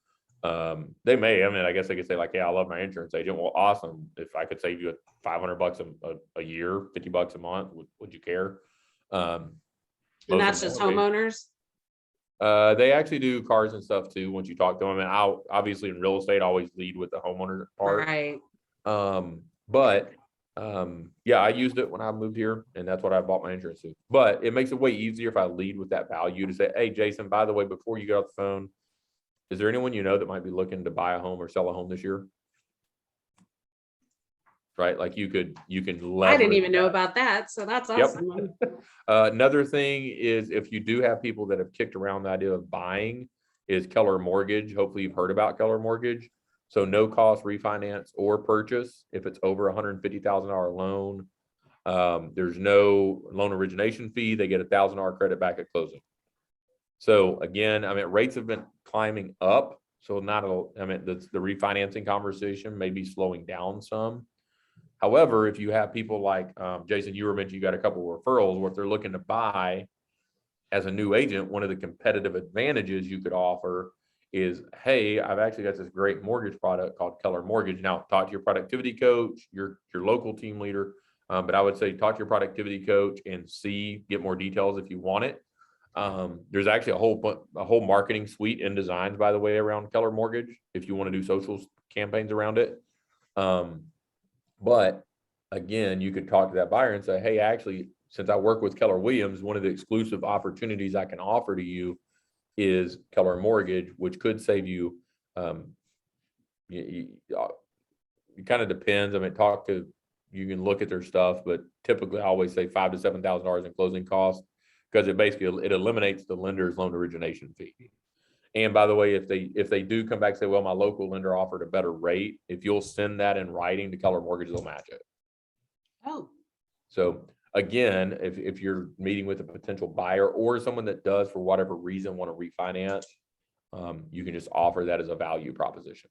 They may. I mean, I guess they could say like, yeah, I love my insurance agent. Well, awesome. If I could save you $500 a year, $50 a month, would you care? And Most that's of just them would. homeowners? They actually do cars and stuff too. Once you talk to them, and I'll obviously in real estate always lead with the homeowner part. Right. Yeah, I used it when I moved here, and that's what I bought my insurance to. But it makes it way easier if I lead with that value to say, hey, Jason, by the way, before you get off the phone, is there anyone you know that might be looking to buy a home or sell a home this year? Right, like you can leverage I didn't even know that. about that, so that's Yep. awesome. Another thing is if you do have people that have kicked around the idea of buying is Keller Mortgage. Hopefully you've heard about Keller Mortgage. So no cost refinance or purchase if it's over $150,000 loan. There's no loan origination fee. They get $1,000 credit back at closing. So again, I mean, rates have been climbing up. So not a, I mean, the refinancing conversation may be slowing down some. However, if you have people like, Jason, you were mentioning you got a couple of referrals, what they're looking to buy as a new agent, one of the competitive advantages you could offer is, hey, I've actually got this great mortgage product called Keller Mortgage. Now, talk to your productivity coach, your local team leader, but I would say talk to your productivity coach and get more details if you want it. There's actually a whole marketing suite and designs, by the way, around Keller Mortgage if you want to do social campaigns around it. But again, you could talk to that buyer and say, hey, actually, since I work with Keller Williams, one of the exclusive opportunities I can offer to you is Keller Mortgage, which could save you. It kind of depends. I mean, you can look at their stuff, but typically I always say $5,000 to $7,000 in closing costs, because it eliminates the lender's loan origination fee. And by the way, if they do come back and say, well, my local lender offered a better rate, if you'll send that in writing to Keller Mortgage, they'll match it. Oh, So again, if you're meeting with a potential buyer or someone that does, for whatever reason, want to refinance, you can just offer that as a value proposition.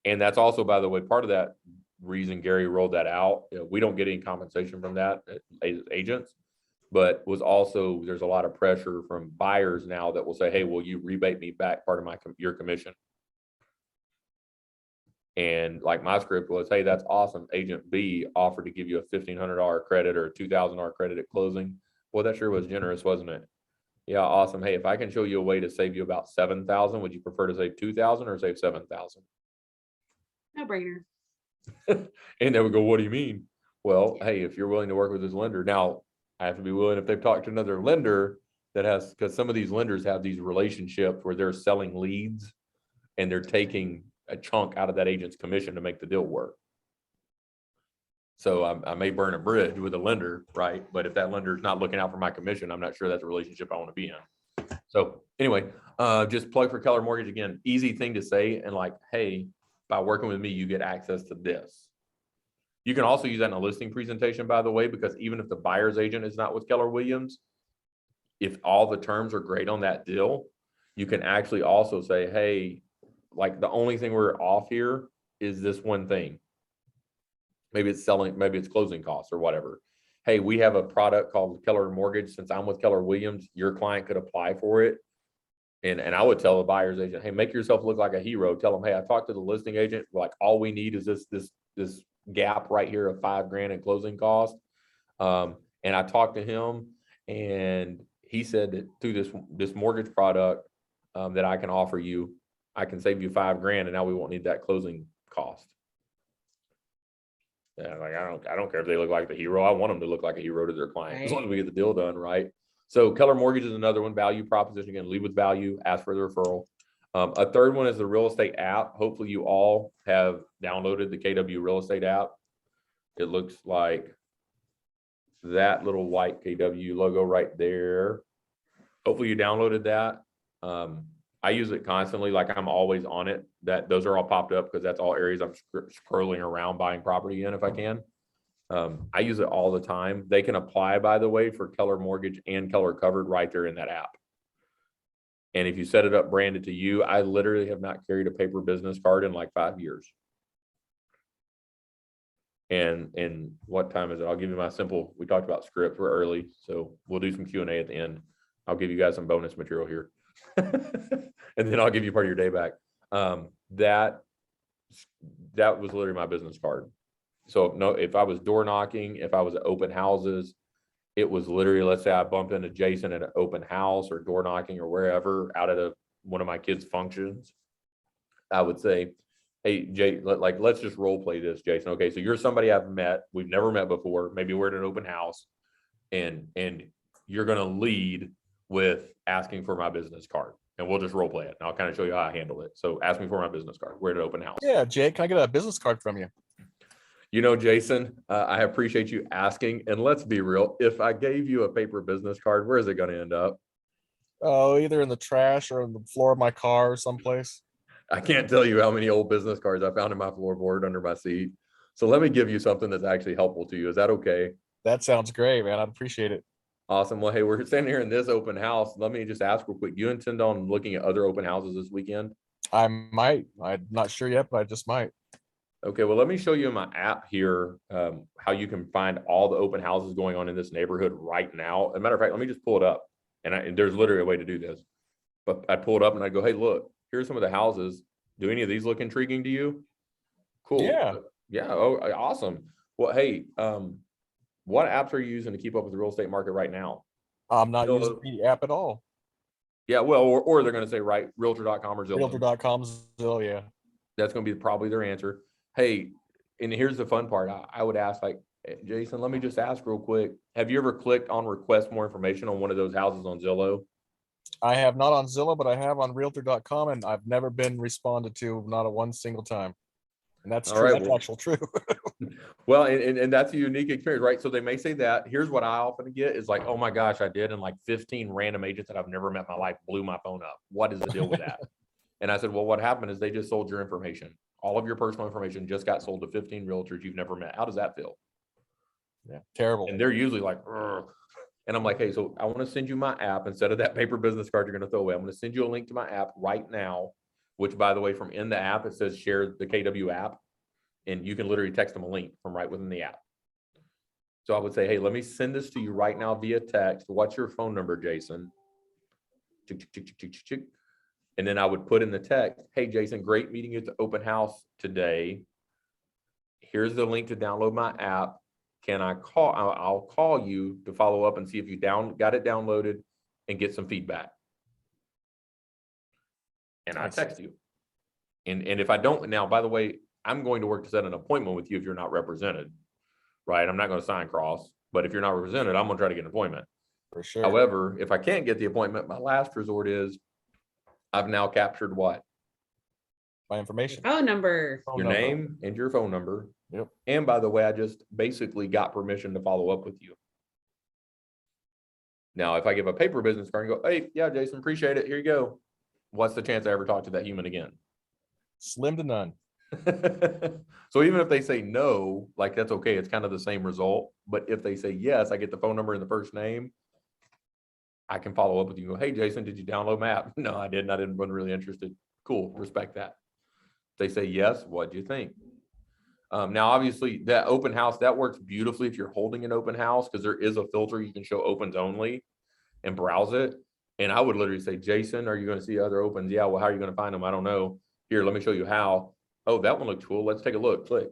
And that's also, by the way, part of that reason Gary rolled that out. We don't get any compensation from that as agents, but there's a lot of pressure from buyers now that will say, hey, will you rebate me back part of your commission? And like my script was, hey, that's awesome. Agent B offered to give you a $1,500 credit or a $2,000 credit at closing. Well, that sure was generous, wasn't it? Yeah, awesome. Hey, if I can show you a way to save you about $7,000, would you prefer to save $2,000 or save $7,000? no brainer. And they would go, what do you mean? Well, hey, if you're willing to work with this lender, now I have to be willing, if they've talked to another lender because some of these lenders have these relationships where they're selling leads and they're taking a chunk out of that agent's commission to make the deal work. So I may burn a bridge with a lender, right? But if that lender is not looking out for my commission, I'm not sure that's a relationship I want to be in. So anyway, just plug for Keller Mortgage again. Easy thing to say, and like, hey, by working with me, you get access to this. You can also use that in a listing presentation, by the way, because even if the buyer's agent is not with Keller Williams, if all the terms are great on that deal, you can actually also say, hey, like the only thing we're off here is this one thing. Maybe it's closing costs or whatever. Hey, we have a product called Keller Mortgage. Since I'm with Keller Williams, your client could apply for it. And I would tell the buyer's agent, hey, make yourself look like a hero. Tell them, hey, I talked to the listing agent. Like, all we need is this gap right here of $5,000 in closing cost. And I talked to him, and he said that through this mortgage product that I can offer you, I can save you $5,000, and now we won't need that closing cost. Yeah, like I don't care if they look like the hero. I want them to look like a hero to their client, as long as we get the deal done, right? So Keller Mortgage is another one. Value proposition, again, lead with value, ask for the referral. A third one is the real estate app. Hopefully you all have downloaded the KW real estate app. It looks like that little white KW logo right there. Hopefully you downloaded that. I use it constantly, like I'm always on it. Those are all popped up because that's all areas I'm scrolling around buying property in if I can. I use it all the time. They can apply, by the way, for Keller Mortgage and Keller Covered right there in that app. And if you set it up branded to you, I literally have not carried a paper business card in like 5 years. And what time is it? I'll give you my simple, we talked about script, we're early, so we'll do some Q&A at the end. I'll give you guys some bonus material here. And then I'll give you part of your day back. That was literally my business card. So if I was door knocking, if I was at open houses, it was literally, let's say I bumped into Jason at an open house or door knocking or wherever out at one of my kids' functions, I would say, hey, Jay, let's just role play this, Jason. Okay, so you're somebody I've met. We've never met before. Maybe we're at an open house, and you're going to lead with asking for my business card, and we'll just role play it. And I'll kind of show you how I handle it. So ask me for my business card. We're at an open house. Yeah, Jake, can I get a business card from you? You know, Jason, I appreciate you asking. And let's be real. If I gave you a paper business card, where is it going to end up? Oh, either in the trash or on the floor of my car or someplace. I can't tell you how many old business cards I found in my floorboard under my seat. So let me give you something that's actually helpful to you. Is that okay? That sounds great, man. I'd appreciate it. Awesome. Well, hey, we're standing here in this open house. Let me just ask real quick. You intend on looking at other open houses this weekend? I might. I'm not sure yet, but I just might. Okay, well, let me show you in my app here how you can find all the open houses going on in this neighborhood right now. As a matter of fact, let me just pull it up. And there's literally a way to do this. But I pull it up and I go, hey, look, here's some of the houses. Do any of these look intriguing to you? Cool. Yeah. Yeah. Oh, awesome. Well, hey, what apps are you using to keep up with the real estate market right now? I'm not Zillow. using the app at all. Yeah, well, or they're going to say, right, realtor.com or Zillow. Realtor.com, Zillow, yeah. That's going to be probably their answer. Hey, and here's the fun part. I would ask, like, Jason, let me just ask real quick. Have you ever clicked on request more information on one of those houses on Zillow? I have not on Zillow, but I have on Realtor.com, and I've never been responded to, not a one single time. And that's All true. right, That's well- actual true. Well, and that's a unique experience, right? So they may say that. Here's what I often get is like, oh my gosh, I did. And like 15 random agents that I've never met in my life blew my phone up. What is the deal with that? And I said, well, what happened is they just sold your information. All of your personal information just got sold to 15 realtors you've never met. How does that feel? Yeah, terrible. And they're usually like, "Ugh." And I'm like, hey, so I want to send you my app instead of that paper business card you're going to throw away. I'm going to send you a link to my app right now, which by the way, from in the app, it says share the KW app. And you can literally text them a link from right within the app. So I would say, hey, let me send this to you right now via text. What's your phone number, Jason? Chick, chick, chick, chick, chick, chick, chick. And then I would put in the text, hey, Jason, great meeting you at the open house today. Here's the link to download my app. Can I call? I'll call you to follow up and see if you got it downloaded and get some feedback. And I text you. And if I don't, now, by the way, I'm going to work to set an appointment with you if you're not represented, right? I'm not going to sign cross, but if you're not represented, I'm going to try to get an appointment. For sure. However, if I can't get the appointment, my last resort is I've now captured what? My information. Phone number. Phone Your number. name and your phone number. Yep. And by the way, I just basically got permission to follow up with you. Now, if I give a paper business card and go, hey, yeah, Jason, appreciate it. Here you go. What's the chance I ever talk to that human again? Slim to none. So even if they say no, like that's okay. It's kind of the same result. But if they say yes, I get the phone number and the first name. I can follow up with you and go, hey, Jason, did you download my app? No, I didn't. Wasn't really interested. Cool. Respect that. If they say yes, what do you think? Now, obviously, that open house, that works beautifully if you're holding an open house because there is a filter you can show opens only and browse it. And I would literally say, Jason, are you going to see other opens? Yeah. Well, how are you going to find them? I don't know. Here, let me show you how. Oh, that one looks cool. Let's take a look. Click.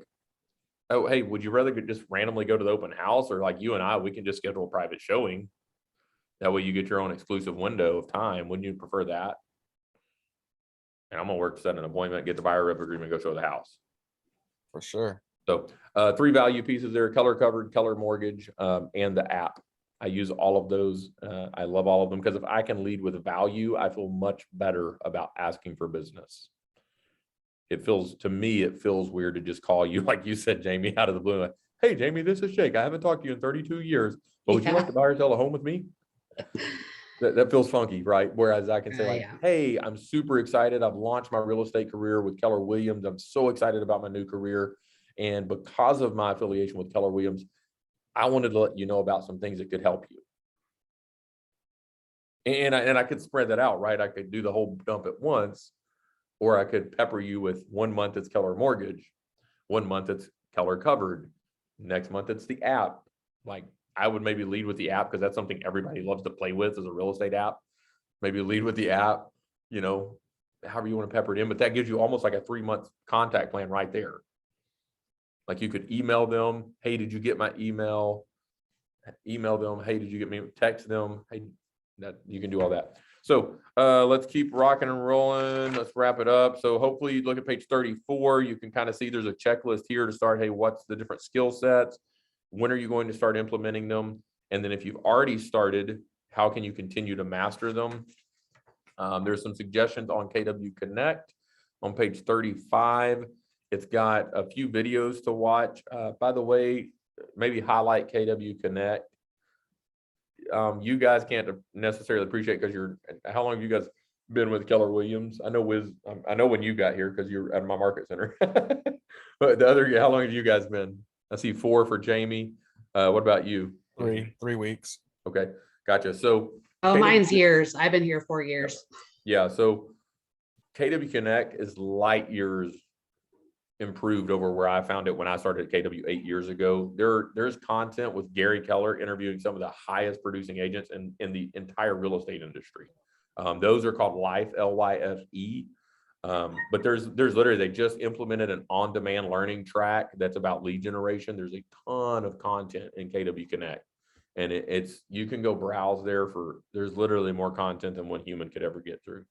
Oh, hey, would you rather just randomly go to the open house or like you and I, we can just schedule a private showing. That way you get your own exclusive window of time. Wouldn't you prefer that? And I'm going to work to set an appointment, get the buyer rep agreement, go show the house. For sure. So 3 value pieces there, color covered, color mortgage, and the app. I use all of those. I love all of them because if I can lead with value, I feel much better about asking for business. To me, it feels weird to just call you, like you said, Jamie, out of the blue. Like, hey, Jamie, this is Jake. I haven't talked to you in 32 years, but would you like to buy or sell a home with me? That feels funky, right? Whereas I can say like, Yeah. hey, I'm super excited. I've launched my real estate career with Keller Williams. I'm so excited about my new career. And because of my affiliation with Keller Williams, I wanted to let you know about some things that could help you. And I could spread that out, right? I could do the whole dump at once, or I could pepper you with 1 month it's Keller Mortgage, 1 month it's Keller Covered, next month it's the app. Like I would maybe lead with the app because that's something everybody loves to play with as a real estate app. Maybe lead with the app, however you want to pepper it in, but that gives you almost like a 3-month contact plan right there. Like you could email them, hey, did you get my email? Email them, hey, did you get me? Text them, hey, that you can do all that. So let's keep rocking and rolling. Let's wrap it up. So hopefully you look at page 34, you can kind of see there's a checklist here to start. Hey, what's the different skill sets? When are you going to start implementing them? And then if you've already started, how can you continue to master them? There's some suggestions on KW Connect on page 35. It's got a few videos to watch. By the way, maybe highlight KW Connect. You guys can't necessarily appreciate because how long have you guys been with Keller Williams? I know I know when you got here because you're at my market center. But how long have you guys been? I see 4 for Jamie. What about you? 3 weeks. Okay, gotcha. So Oh, mine's years. I've been here 4 years. yeah, so KW Connect is light years improved over where I found it when I started at KW 8 years ago. There's content with Gary Keller interviewing some of the highest producing agents in the entire real estate industry. Those are called Life, LYFE. But there's literally, they just implemented an on-demand learning track that's about lead generation. There's a ton of content in KW Connect, and it's you can go browse there there's literally more content than one human could ever get through.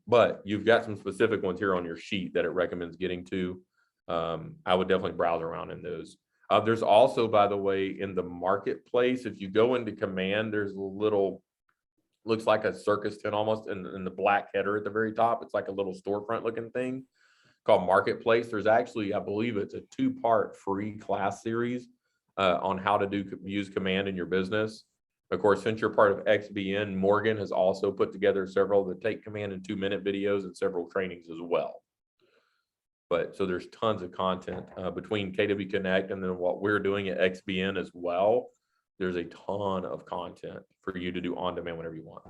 But you've got some specific ones here on your sheet that it recommends getting to. I would definitely browse around in those. There's also, by the way, in the marketplace, if you go into command, there's a little, looks like a circus tent almost, in the black header at the very top. It's like a little storefront looking thing called Marketplace. There's actually, I believe it's a 2-part free class series on how to use command in your business. Of course, since you're part of XBN, Morgan has also put together several that take command in 2-minute videos and several trainings as well. But so there's tons of content between KW Connect and then what we're doing at XBN as well. There's a ton of content for you to do on demand whenever you want.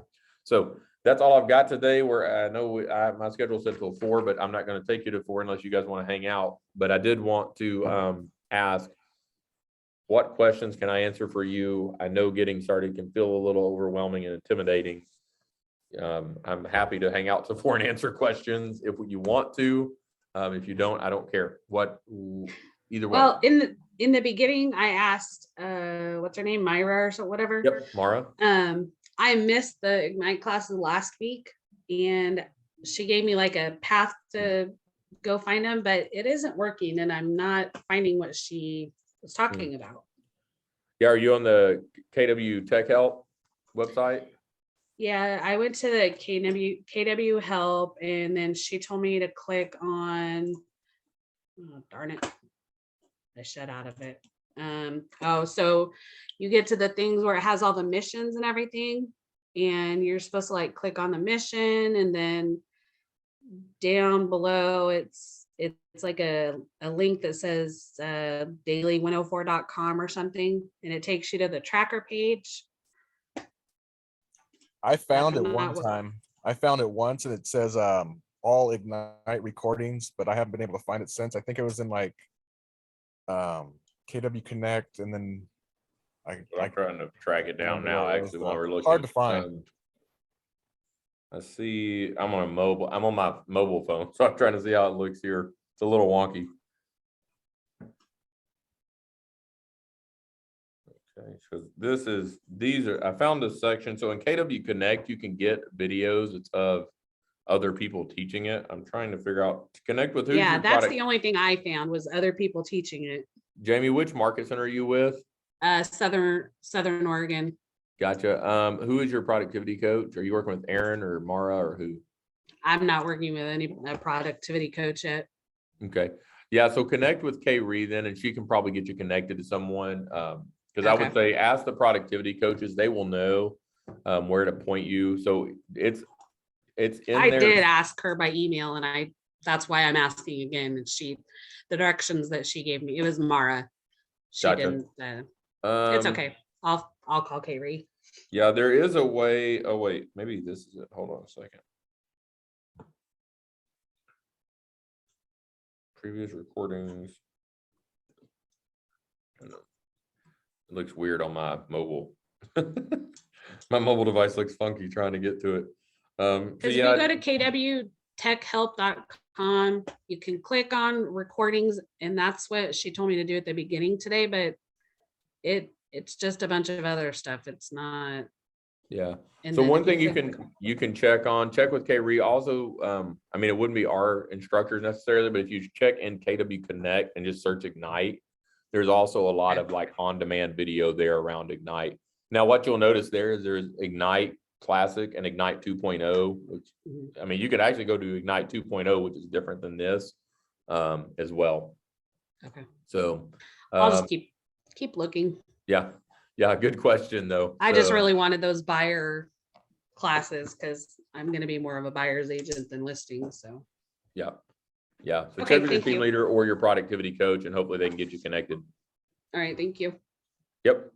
So that's all I've got today. Where I know my schedule said till 4, but I'm not going to take you to 4 unless you guys want to hang out. But I did want to ask, what questions can I answer for you? I know getting started can feel a little overwhelming and intimidating. I'm happy to hang out to 4 and answer questions if you want to. If you don't, I don't care. Either way. Well, in the beginning, I asked, what's her name, Myra or so, whatever. Yep, Mara. I missed the Ignite classes last week, and she gave me like a path to go find them, but it isn't working, and I'm not finding what she was talking about. Yeah, are you on the KW Tech Help website? Yeah, I went to the KW Help, and then she told me to click on, oh, darn it, I shut out of it. Oh, so you get to the things where it has all the missions and everything, and you're supposed to like click on the mission, and then down below it's like a link that says daily104.com or something, and it takes you to the tracker page. I found it Not one what- time. I found it once and it says all Ignite recordings, but I haven't been able to find it since. I think it was in like KW Connect, and then I'm trying to track it down now, actually, while we're looking. Hard to find. I see, I'm on my mobile phone, so I'm trying to see how it looks here. It's a little wonky. Okay, so I found this section. So in KW Connect, you can get videos of other people teaching it. I'm trying to figure out to connect with who. Yeah, that's the only thing I found was other people teaching it. Jamie, which market center are you with? Southern Oregon. Gotcha. Who is your productivity coach? Are you working with Aaron or Mara or who? I'm not working with any productivity coach yet. Okay. Yeah. So connect with Kay Ree then, and she can probably get you connected to someone. Because I would say ask the productivity coaches, they will know where to point you. So it's in there. I did ask her by email, and that's why I'm asking again. And the directions that she gave me, it was Mara. She Gotcha. didn't. It's okay. I'll call Kay. Yeah, there is a way. Oh wait, maybe this is it. Hold on a second. Previous recordings. It looks weird on my mobile. My mobile device looks funky trying to get to it. If you go to kwtechhelp.com, you can click on recordings, and that's what she told me to do at the beginning today, but it's just a bunch of other stuff. It's not. Yeah. So one thing you can check with Kay Ree. Also, I mean, it wouldn't be our instructors necessarily, but if you check in KW Connect and just search Ignite, there's also a lot of like on-demand video there around Ignite. Now, what you'll notice there's Ignite Classic and Ignite 2.0, which, I mean, you could actually go to Ignite 2.0, which is different than this as well. Okay. So I'll just keep looking. Yeah. Yeah. Good question though. I just really wanted those buyer classes because I'm going to be more of a buyer's agent than listing. So. Yeah. Yeah. So Okay, check with your thank team you. leader or your productivity coach, and hopefully they can get you connected. All right. Thank you. Yep.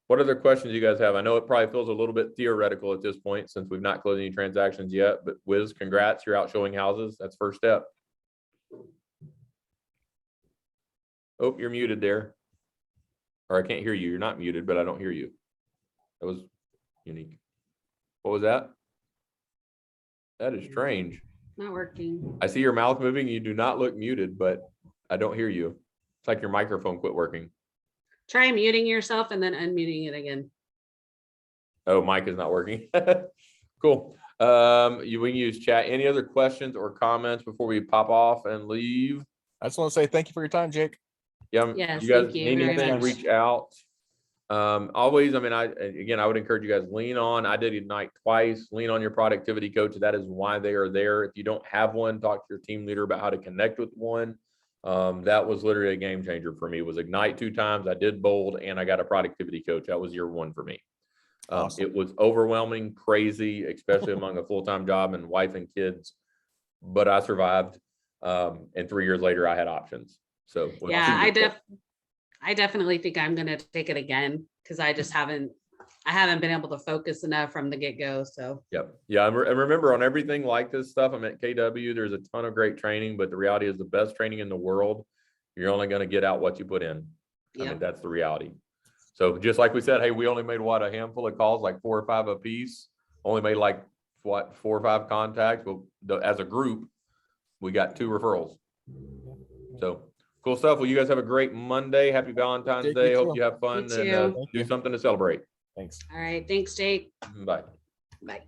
What other questions you guys have? I know it probably feels a little bit theoretical at this point since we've not closed any transactions yet, but Wiz, congrats. You're out showing houses. That's first step. Oh, you're muted there. Or I can't hear you. You're not muted, but I don't hear you. That was unique. What was that? That is strange. Not working. I see your mouth moving. You do not look muted, but I don't hear you. It's like your microphone quit working. Try muting yourself and then unmuting it again. Oh, mic is not working. Cool. We can use chat. Any other questions or comments before we pop off and leave? I just want to say thank you for your time, Jake. Yeah, Yes, you guys thank you need very anything, much. reach out. Always, I mean, I would encourage you guys, lean on. I did Ignite twice. Lean on your productivity coach. That is why they are there. If you don't have one, talk to your team leader about how to connect with one. That was literally a game changer for me. Was Ignite 2 times. I did Bold, and I got a productivity coach. That was year 1 for me. Awesome. It was overwhelming, crazy, especially among a full-time job and wife and kids, but I survived. And 3 years later, I had options. So Yeah, I definitely think I'm gonna take it again because I haven't been able to focus enough from the get-go. So Yep. Yeah. And remember, on everything like this stuff, I'm at KW, there's a ton of great training, but the reality is the best training in the world, you're only going to get out what you put in. I mean, Yep. that's the reality. So just like we said, hey, we only made a handful of calls, like 4 or 5 a piece, only made 4 or 5 contacts. Well, as a group, we got 2 referrals. So cool stuff. Well, you guys have a great Monday. Happy Valentine's Jake, Day. you Hope too. you have fun You and too. Thank do you. something to celebrate. Thanks. all right, thanks, Jake. Bye. Bye.